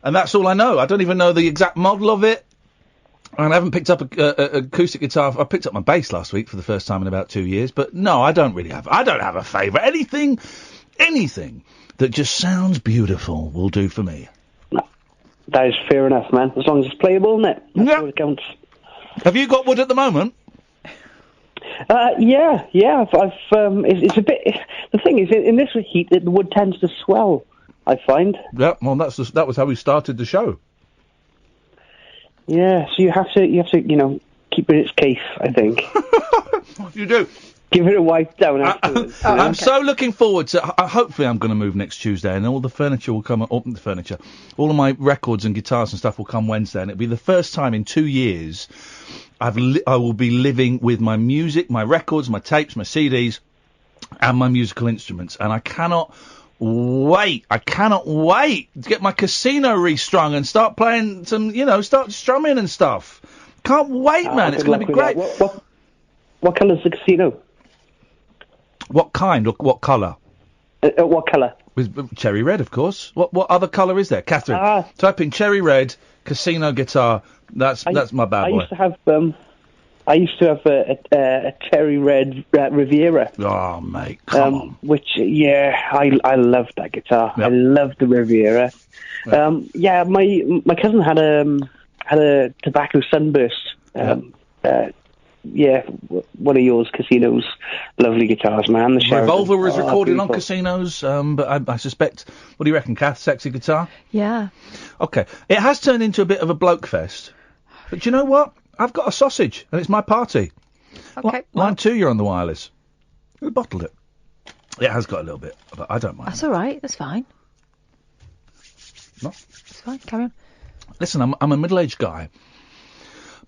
And that's all I know. I don't even know the exact model of it. And I haven't picked up a acoustic guitar. I picked up my bass last week for the first time in about 2 years. But no, I don't have a favourite. Anything that just sounds beautiful will do for me. No, that is fair enough, man. As long as it's playable, isn't it? That's all it counts. Have you got wood at the moment? Yeah. It's a bit... The thing is, in this heat, the wood tends to swell. I find. Yeah, well, that was how we started the show. Yeah, so you have to, keep it in its case, I think. You do. Give it a wipe down afterwards. I'm so looking forward to. Hopefully, I'm going to move next Tuesday, and all the furniture will come. All of my records and guitars and stuff will come Wednesday, and it'll be the first time in 2 years I will be living with my music, my records, my tapes, my CDs, and my musical instruments, and I cannot wait. I cannot wait to get my casino restrung and start playing some, start strumming and stuff. Can't wait, man. It's going to be great. What colour's the casino? What kind or what colour? What colour? With cherry red, of course. What other colour is there, Catherine? Type in cherry red casino guitar. That's my bad boy. I used to have a cherry red Riviera. Oh, mate, come on. Which, I loved that guitar. Yep. I loved the Riviera. Yep. My cousin had a tobacco sunburst. One of yours, Casino's lovely guitars, man. The Revolver was recorded on Casinos, but I suspect. What do you reckon, Kath? Sexy guitar? Yeah. Okay, it has turned into a bit of a bloke fest, but do you know what? I've got a sausage, and it's my party. Okay. Line 2, you're on the wireless. We bottled it. It has got a little bit, but I don't mind. That's all right. That's fine. No? It's fine. Carry on. Listen, I'm a middle-aged guy.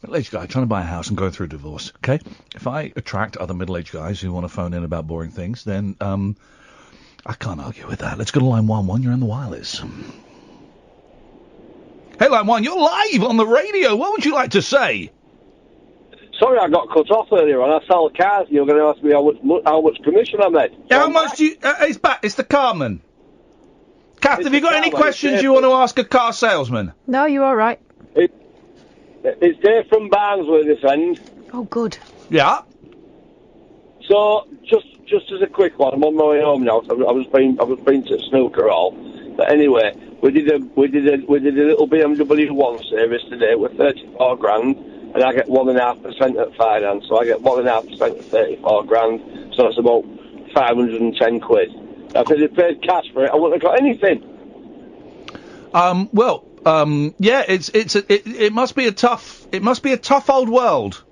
Middle-aged guy trying to buy a house and going through a divorce, okay? If I attract other middle-aged guys who want to phone in about boring things, then I can't argue with that. Let's go to line 1. You're on the wireless. Hey, line 1, you're live on the radio. What would you like to say? Sorry, I got cut off earlier on. I sell cars. You're going to ask me how much commission I made. How much do you... it's back. It's the carman. Kath, have you got any questions you want to ask a car salesman? No, you're all right. It's Dave from Barnsley this end. Oh, good. Yeah. So, just as a quick one, I'm on my way home now. So I was been to snooker all. But anyway, we did a little BMW 1 Series today with 34 grand, and I get 1.5% at finance. So I get 1.5% at 34 grand. So that's about 510 quid. If they paid cash for it, I wouldn't have got anything. Yeah, it must be a tough old world.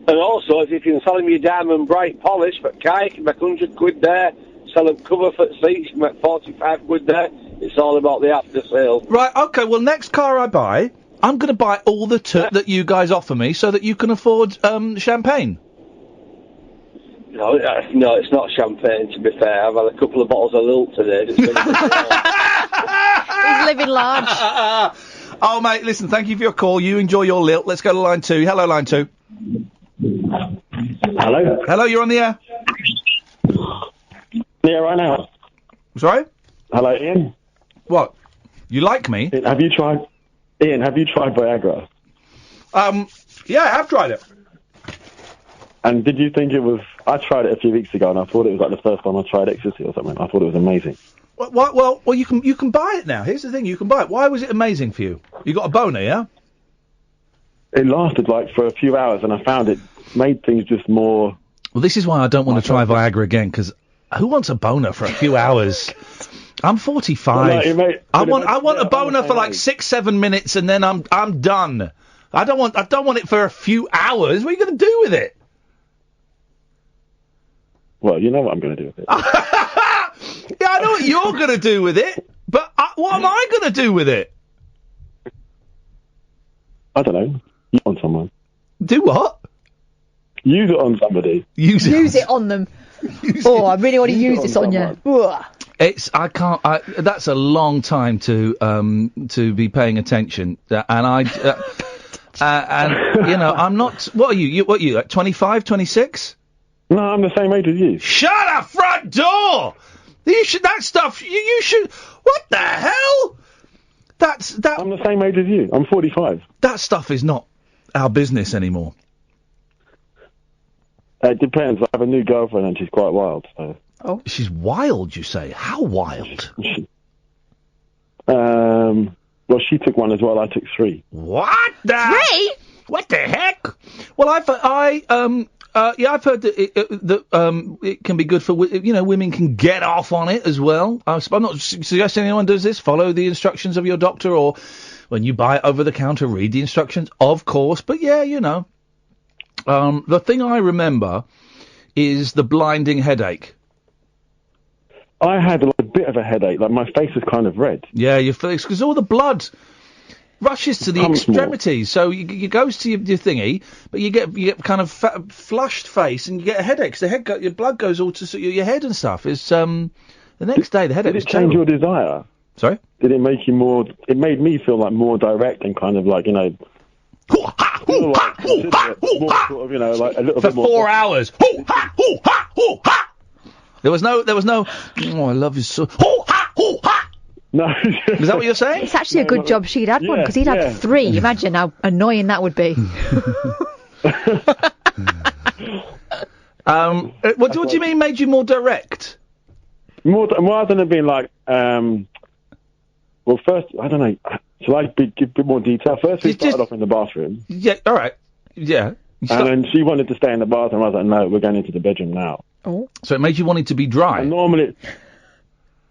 And also, if you can sell them your diamond bright polish for car, you can make 100 quid there. Sell them cover for seats, you can make 45 quid there. It's all about the after sale. Right, okay, well, next car I buy, I'm going to buy all the that you guys offer me so that you can afford champagne. No, it's not champagne, to be fair. I've had a couple of bottles of Lilt today. He's living large. Oh, mate, listen, thank you for your call. You enjoy your Lilt. Let's go to line 2. Hello, line 2. Hello? Hello, you're on the air. Yeah, right now. Sorry? Hello, Ian. What? You like me? Ian, have you tried Viagra? Yeah, I have tried it. And did you think it was... I tried it a few weeks ago, and I thought it was like the first time I tried ecstasy or something. I thought it was amazing. Well, you can buy it now. Here's the thing, you can buy it. Why was it amazing for you? You got a boner, yeah? It lasted for a few hours, and I found it made things just more... Well, this is why I don't want to try Viagra again, because who wants a boner for a few hours? I'm 45. Well, I want a boner for 6-7 minutes, and then I'm done. I don't want it for a few hours. What are you going to do with it? Well, you know what I'm going to do with it. Yeah, I know what you're going to do with it, but what am I going to do with it? I don't know. Use it on someone. Do what? Use it on somebody. Use it on them. I really want to use this on you. That's a long time to be paying attention, and I'm not. What are you? What are you? 25, 26? No, I'm the same age as you. Shut up, front door! You should. What the hell? I'm the same age as you. I'm 45. That stuff is not our business anymore. It depends. I have a new girlfriend and she's quite wild. So. Oh, she's wild, you say? How wild? Well, she took one as well. I took 3. What the? 3? What the heck? Well, I've heard that it can be good for women can get off on it as well. I'm not suggesting anyone does this. Follow the instructions of your doctor, or when you buy it over the counter, read the instructions, of course. But yeah, the thing I remember is the blinding headache. I had a bit of a headache, like my face was kind of red. Yeah, your face, because all the blood rushes to the extremities, so you goes to your thingy, but you get kind of flushed face and you get a headache. 'Cause your blood goes all to your head and stuff. It's the next day the headache. Did it change your desire? Sorry? Did it make you more? It made me feel like more direct and kind of like like a little for bit more 4 hours. There was no. Oh, I love you so. No. Is that what you're saying? It's actually a good job she'd had one, because he'd had 3. Imagine how annoying that would be. What do you mean made you more direct? More than it being like, well, first, I don't know, shall I give a bit more detail? First, we started off in the bathroom. Yeah, all right, yeah. And then she wanted to stay in the bathroom. I was like, no, we're going into the bedroom now. Oh. So it made you wanting to be dry? And normally,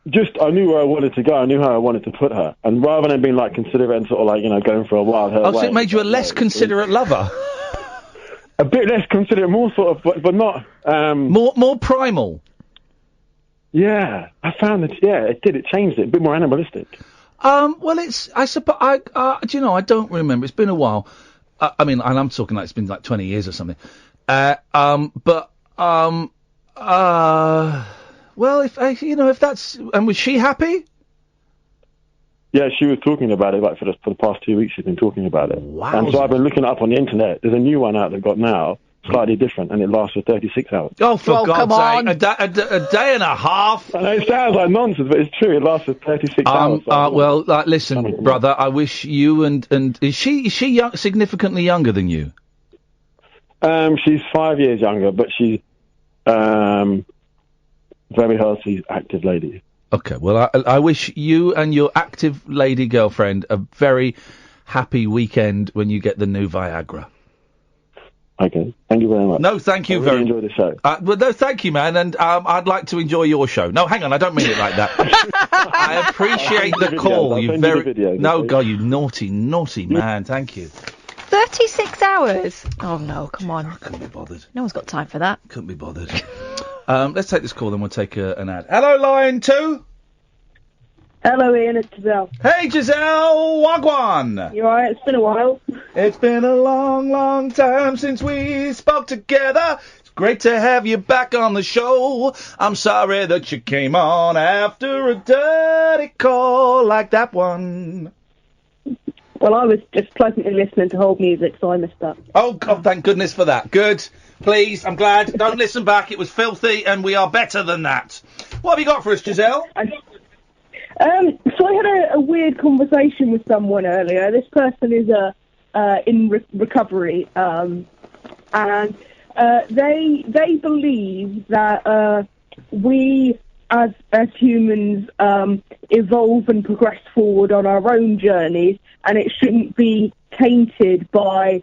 I knew where I wanted to go. I knew how I wanted to put her. And rather than being like considerate and sort of like, going for a while her way. So it made you a less considerate lover? A bit less considerate, more sort of, but not... More primal? Yeah, I found that, it did. It changed it. A bit more animalistic. Well, I suppose, I don't remember. It's been a while. I mean, and I'm talking like it's been like 20 years or something. Well, if that's... And was she happy? Yeah, she was talking about it, like, for the past 2 weeks she's been talking about it. Wow. And so I've been looking it up on the internet. There's a new one out they've got now, slightly different, and it lasts for 36 hours. Oh, for God's sake. A day and a half? I know, it sounds like nonsense, but it's true. It lasts for 36 hours. Listen, brother, I wish you and... Is she significantly younger than you? She's 5 years younger, but she's... very healthy, active lady. Okay, well, I wish you and your active lady girlfriend a very happy weekend when you get the new Viagra. Okay, thank you very much. No, thank you I very much. Enjoy the show. Well, no, thank you, man, and I'd like to enjoy your show. No, hang on, I don't mean it like that. I appreciate the call. No, God, you naughty man. Thank you. 36 hours? Oh, no, come on. I couldn't be bothered. No one's got time for that. Couldn't be bothered. Let's take this call, then we'll take an ad. Hello, line 2. Hello, Ian, it's Giselle. Hey, Giselle, wagwan. You alright? It's been a while. It's been a long, long time since we spoke together. It's great to have you back on the show. I'm sorry that you came on after a dirty call like that one. Well, I was just pleasantly listening to hold music, so I missed that. Oh, God, thank goodness for that. Good. Please, I'm glad. Don't listen back. It was filthy, and we are better than that. What have you got for us, Giselle? So I had a weird conversation with someone earlier. This person is in recovery, and they believe that we as humans evolve and progress forward on our own journeys, and it shouldn't be tainted by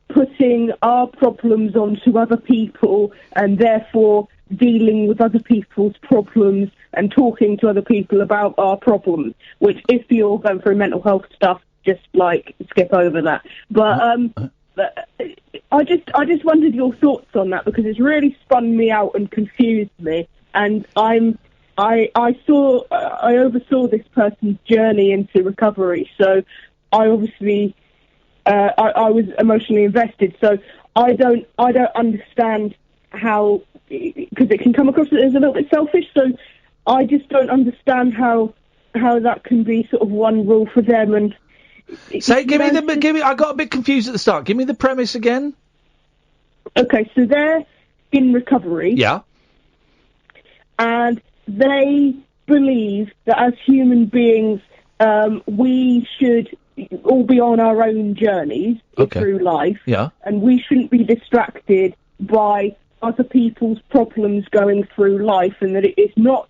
putting our problems onto other people and therefore dealing with other people's problems and talking to other people about our problems, which if you're going through mental health stuff, just like skip over that. But I just wondered your thoughts on that, because it's really spun me out and confused me, and I oversaw this person's journey into recovery, so I obviously I was emotionally invested, so I don't understand how, because it can come across as a little bit selfish, so I just don't understand how that can be sort of one rule for them. And I got a bit confused at the start. Give me the premise again. Okay, so they're in recovery. Yeah. And they believe that as human beings, we should all be on our own journeys through life. Yeah. And we shouldn't be distracted by other people's problems going through life, and that it is not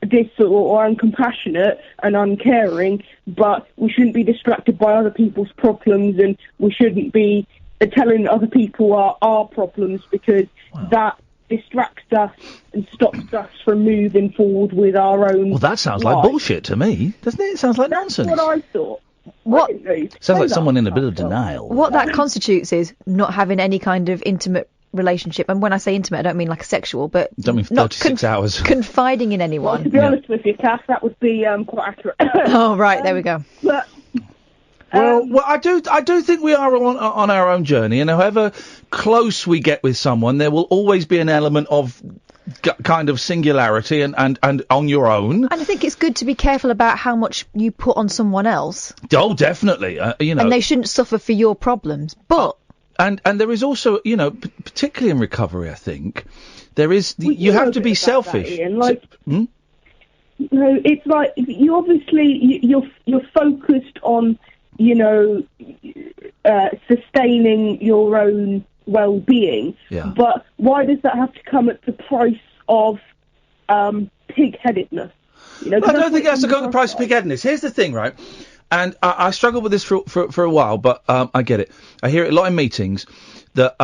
distal or uncompassionate and uncaring, but we shouldn't be distracted by other people's problems, and we shouldn't be telling other people our problems, because that distracts us and stops us from moving forward with our own. Well, that sounds like bullshit to me, doesn't it? It sounds like nonsense. That's what I thought. What? Sounds like someone in a bit of denial. What that constitutes is not having any kind of intimate relationship. And when I say intimate, I don't mean like a sexual, but don't mean not 36 hours. Confiding in anyone. Well, to be honest with you, Kath, that would be quite accurate. Oh, right, there we go. But, well, I do think we are on our own journey, and however close we get with someone, there will always be an element of kind of singularity and on your own. And I think it's good to be careful about how much you put on someone else. Oh, definitely. And they shouldn't suffer for your problems. But and there is also, particularly in recovery, I think there is you have to be selfish. That, Ian, it's like you obviously you're focused on sustaining your own well-being, but why does that have to come at the price of pig-headedness? I don't think it has to go at the price of pig-headedness. Here's the thing, right? And I struggled with this for a while, but I get it. I hear it a lot in meetings that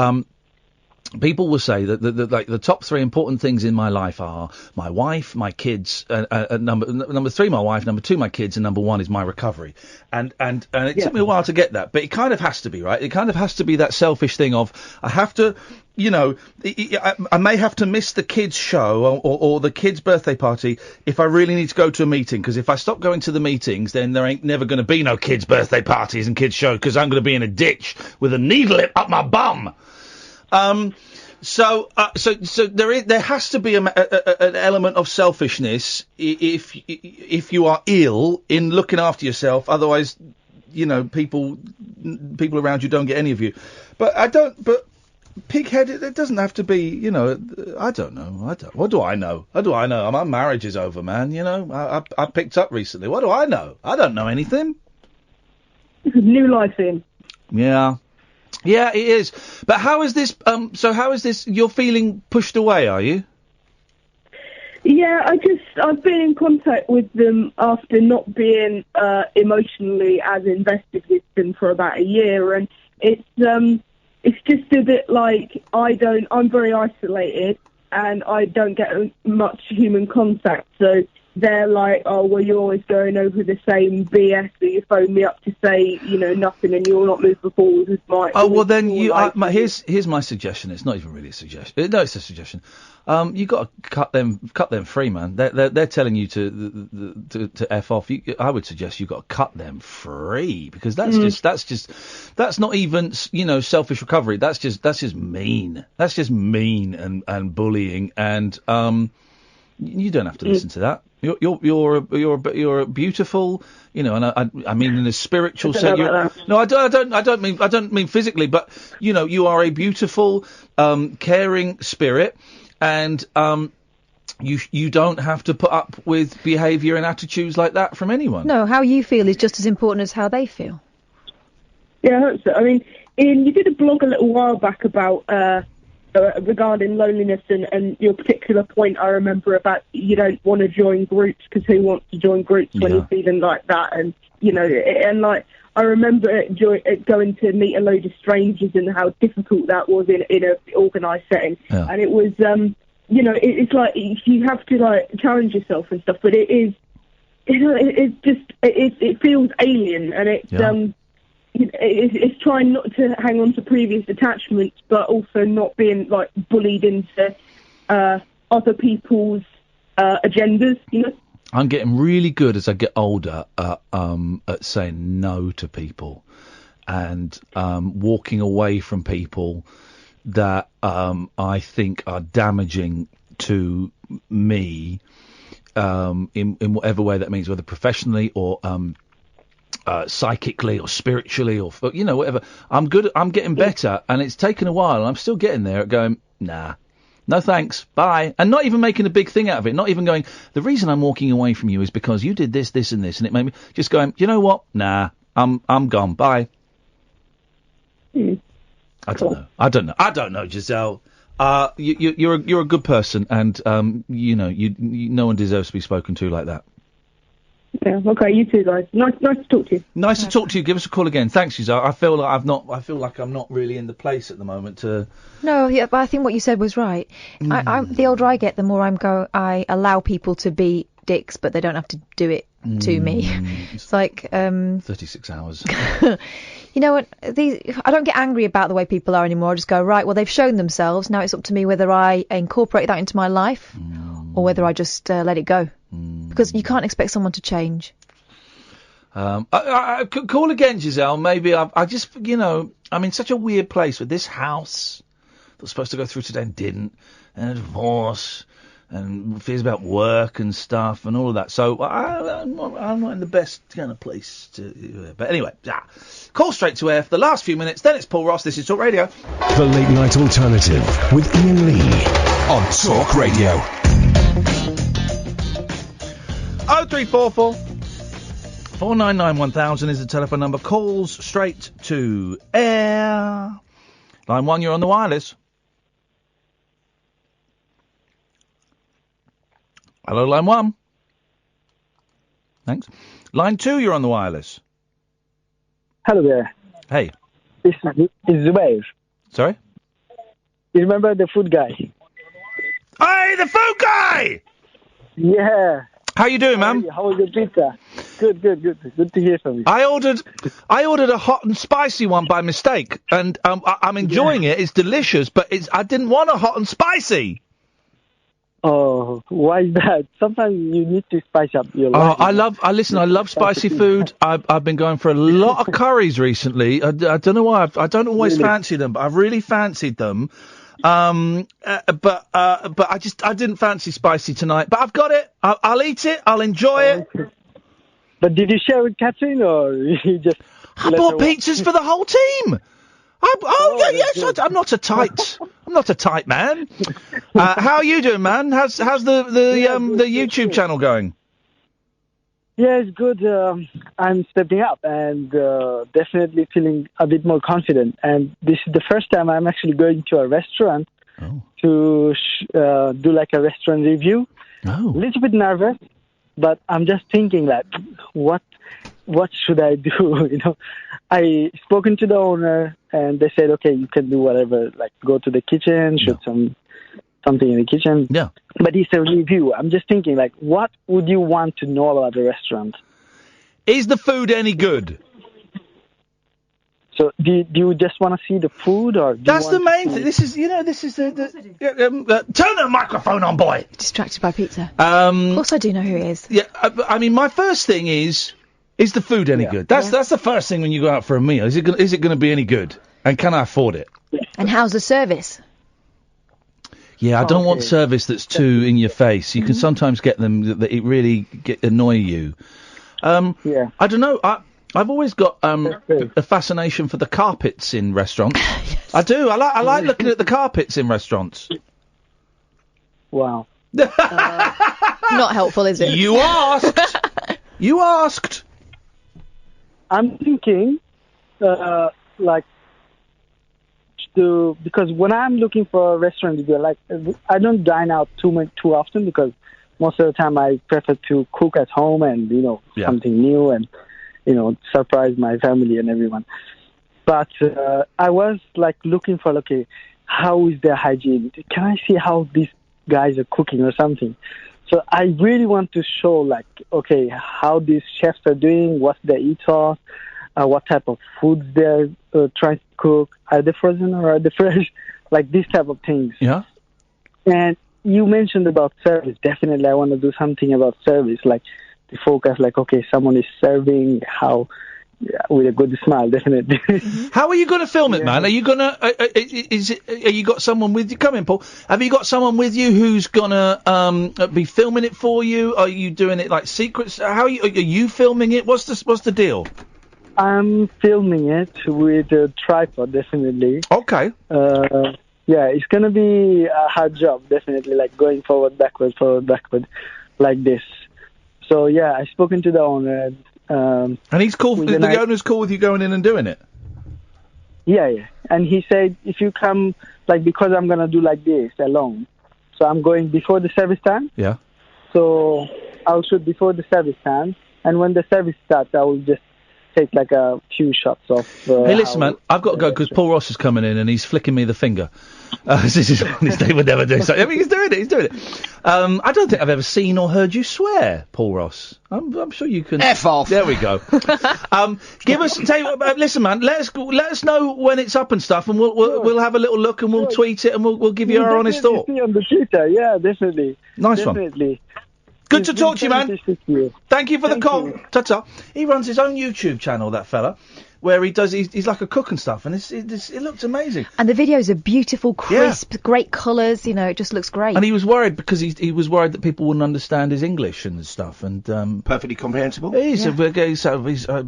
people will say that the top three important things in my life are my wife, my kids, number three, my wife, number two, my kids, and number one is my recovery. And it took me a while to get that, but it kind of has to be, right? It kind of has to be that selfish thing of, I have to, I may have to miss the kids' show or the kids' birthday party if I really need to go to a meeting, because if I stop going to the meetings, then there ain't never going to be no kids' birthday parties and kids' shows, because I'm going to be in a ditch with a needle up my bum. So there has to be an element of selfishness if you are ill in looking after yourself. Otherwise, people around you don't get any of you. But pig-headed, it doesn't have to be. I don't know. What do I know? How do I know? My marriage is over, man. I picked up recently. What do I know? I don't know anything. New life in. Yeah. Yeah, it is. But how is this? How is this? You're feeling pushed away, are you? Yeah, I've been in contact with them after not being emotionally as invested with them for about a year, and it's just a bit like I'm very isolated and I don't get much human contact, so they're like, oh, well, you're always going over the same BS that you phone me up to say, nothing, and you're not moving forward with my... Oh, well, then here's my suggestion. It's not even really a suggestion. No, it's a suggestion. You got to cut them free, man. They're telling you to F off. I would suggest you got to cut them free, because that's not even, selfish recovery. That's just mean. That's just mean and bullying, and you don't have to listen to that. You're a beautiful, and I mean in a spiritual sense. No, I don't mean physically, but you are a beautiful, caring spirit, and you don't have to put up with behaviour and attitudes like that from anyone. No, how you feel is just as important as how they feel. Yeah, I hope so. I mean, Ian, you did a blog a little while back about regarding loneliness and your particular point. I remember about you don't want to join groups, because who wants to join groups when you're feeling like that? And I remember going to meet a load of strangers and how difficult that was in an organised setting. Yeah. And it was it's like you have to challenge yourself and stuff, but it is it feels alien, and it's it's trying not to hang on to previous attachments, but also not being bullied into other people's agendas. I'm getting really good as I get older at saying no to people and walking away from people that I think are damaging to me in whatever way that means, whether professionally or psychically or spiritually or whatever. I'm getting better, and it's taken a while, and I'm still getting there at going, nah, no thanks, bye, and not even making a big thing out of it, not even going, the reason I'm walking away from you is because you did this, this and this, and it made me just going, you know what, nah, I'm gone, bye. I don't know, Giselle. You're a good person, and no one deserves to be spoken to like that. Yeah, okay, you too, guys. Nice to talk to you. Nice to talk to you. Give us a call again. Thanks, Giselle. I feel like I'm not really in the place at the moment to. No, yeah, but I think what you said was right. The older I get, the more I allow people to be dicks, but they don't have to do it to me. It's like 36 hours. You know what? I don't get angry about the way people are anymore. I just go, right, well, they've shown themselves. Now it's up to me whether I incorporate that into my life or whether I just let it go. Because you can't expect someone to change. I could call again, Giselle. Maybe I just, I'm in such a weird place with this house that was supposed to go through today and didn't, and a divorce, and fears about work and stuff and all of that. So I'm not in the best kind of place to. But anyway, call straight to air for the last few minutes. Then it's Paul Ross. This is Talk Radio. The Late Night Alternative with Iain Lee on Talk Radio. 0344 499 1000 is the telephone number. Calls straight to air. Line 1, you're on the wireless. Hello, line 1. Thanks. Line 2, you're on the wireless. Hello there. Hey. It's Zubair. Sorry? You remember the food guy? Hey, the food guy! Yeah. How you doing, man? How was your pizza? Good. Good to hear from you. I ordered a hot and spicy one by mistake, and I'm enjoying it. It's delicious, but I didn't want a hot and spicy. Oh, why is that? Sometimes you need to spice up your life. I love spicy food. I've been going for a lot of curries recently. I don't know why. I don't always fancy them, but I've really fancied them. But I didn't fancy spicy tonight. But I've got it. I'll eat it. I'll enjoy it. But did you share with Catherine, or you just? I bought pizzas for the whole team. Yes. I'm not a tight man. How are you doing, man? How's the YouTube channel going? Yeah, it's good. I'm stepping up and definitely feeling a bit more confident. And this is the first time I'm actually going to a restaurant to do like a restaurant review. A little bit nervous, but I'm just thinking like, what should I do? I spoken to the owner and they said, okay, you can do whatever, like go to the kitchen, shoot something in the kitchen. Yeah. But it's a review. I'm just thinking, like, what would you want to know about the restaurant? Is the food any good? So, do you just want to see the food, or? That's the main thing. This is the turn the microphone on, boy. Distracted by pizza. Of course, I do know who it is. Yeah, I mean, my first thing is the food any good? That's the first thing when you go out for a meal. Is it going to be any good? And can I afford it? And how's the service? Yeah, I don't want service that's too in your face. You can sometimes get them that it really annoy you. Yeah. I don't know. I've always got a fascination for the carpets in restaurants. Yes. I do. I like looking at the carpets in restaurants. Wow. Not helpful, is it? You asked. You asked. I'm thinking, because when I'm looking for a restaurant, I don't dine out too often because most of the time I prefer to cook at home and something new and surprise my family and everyone. But I was looking for how is their hygiene? Can I see how these guys are cooking or something? So I really want to show how these chefs are doing, what's their ethos, what type of foods they're trying to cook. Are they frozen or are they fresh? These type of things. Yeah. And you mentioned about service. Definitely I want to do something about service, to focus, someone is serving with a good smile, definitely. How are you going to film it, man? Are you going to, are you got someone with you? Come in, Paul. Have you got someone with you who's going to be filming it for you? Are you doing it secrets? Are you filming it? What's the deal? I'm filming it with a tripod, definitely. Okay. Yeah, it's going to be a hard job, definitely, going forward, backward, like this. So, yeah, I've spoken to the owner. And he's cool. The owner's cool with you going in and doing it? Yeah. And he said, if you come, because I'm going to do this alone. So I'm going before the service time. Yeah. So I'll shoot before the service time. and when the service starts, I will just take like a few shots of. Hey, listen, man, I've got to go because Paul Ross is coming in and he's flicking me the finger. This is honestly, would never do so. I mean, he's doing it. I don't think I've ever seen or heard you swear, Paul Ross. I'm sure you can. F off. There we go. Give us. Tell you what, listen, man. Let us know when it's up and stuff, and we'll have a little look and we'll tweet it and we'll give you our honest thought. See on the Twitter, yeah, definitely. Nice definitely. One. Good to talk to you, man. Thank you for the call. Ta-ta. He runs his own YouTube channel, that fella, where he does. He's like a cook and stuff, and it looks amazing. And the videos are beautiful, crisp, great colours. You know, it just looks great. And he was worried because he was worried that people wouldn't understand his English and stuff. And perfectly comprehensible. He's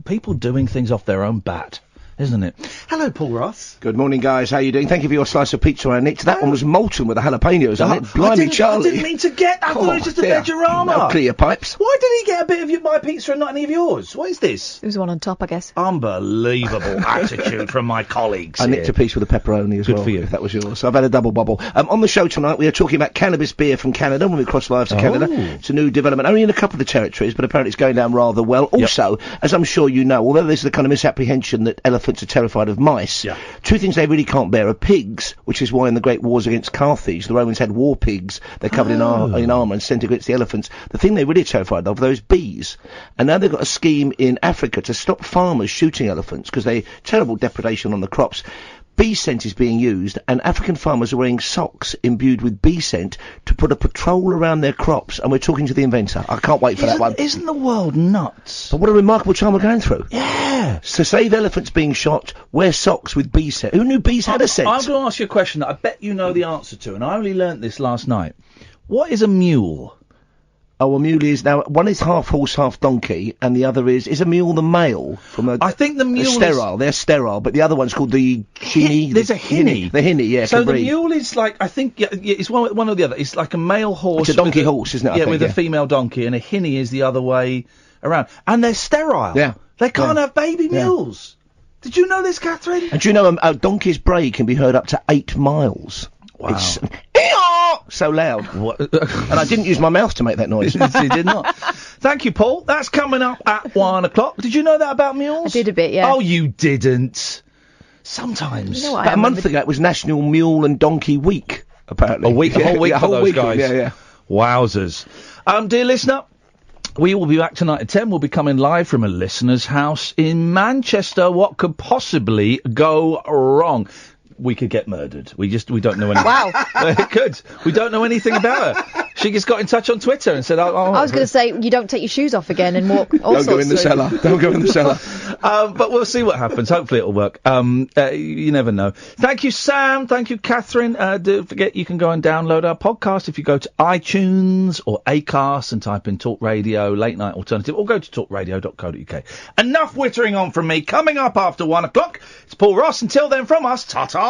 people doing things off their own bat. Isn't it? Hello, Paul Ross. Good morning, guys. How you doing? Thank you for your slice of pizza I nicked. That one was molten with the jalapenos on it. Blimey, Charlie. I didn't mean to get that. I thought it was just a vegorama. Now clear your pipes. Why did he get a bit of my pizza and not any of yours? What is this? It was one on top, I guess. Unbelievable attitude from my colleagues. I nicked a piece with a pepperoni as well. Good for you. If that was yours. So I've had a double bubble. On the show tonight, we are talking about cannabis beer from Canada when we cross live to Canada. It's a new development, only in a couple of the territories, but apparently it's going down rather well. Also, as I'm sure you know, although there's the kind of misapprehension that elephants are terrified of mice, two things they really can't bear are pigs, which is why in the great wars against Carthage, the Romans had war pigs. They're covered in armour and sent against the elephants. The thing they're really terrified of, though, is bees. And now they've got a scheme in Africa to stop farmers shooting elephants because they terrible depredation on the crops. Bee scent is being used, and African farmers are wearing socks imbued with bee scent to put a patrol around their crops, and we're talking to the inventor. I can't wait for that one. Isn't the world nuts? But what a remarkable time we're going through. Yeah. To save elephants being shot, wear socks with bee scent. Who knew bees had a scent? I'm going to ask you a question that I bet you know the answer to, and I only learnt this last night. What is a mule? Oh, a mule is now one is half horse, half donkey, and the other is a mule the male from a. I think the mule sterile. They're sterile, but the other one's called the hinny. There's a hinny. The hinny, yeah. So the mule is like I think it's one or the other. It's like a male horse. It's a donkey horse, isn't it? Yeah, with a female donkey, and a hinny is the other way around, and they're sterile. Yeah, they can't have baby mules. Did you know this, Catherine? And do you know a donkey's bray can be heard up to 8 miles? Wow. It's so loud. And I didn't use my mouth to make that noise. You did not. Thank you, Paul. That's coming up at 1 o'clock. Did you know that about mules? I did a bit, yeah. Oh, you didn't. Sometimes. You know about a month ago, it was National Mule and Donkey Week, apparently. A whole week for those guys. Yeah. Wowzers. Dear listener, we will be back tonight at 10. We'll be coming live from a listener's house in Manchester. What could possibly go wrong? We could get murdered. We don't know anything. Wow. It could. We don't know anything about her. She just got in touch on Twitter and said, I was going to say, you don't take your shoes off again and walk all Don't go in the cellar. Don't go in the cellar. But we'll see what happens. Hopefully it'll work. You never know. Thank you, Sam. Thank you, Catherine. Don't forget you can go and download our podcast if you go to iTunes or Acast and type in Talk Radio, Late Night Alternative, or go to talkradio.co.uk. Enough wittering on from me. Coming up after 1 o'clock, it's Paul Ross. Until then, from us, ta-ta!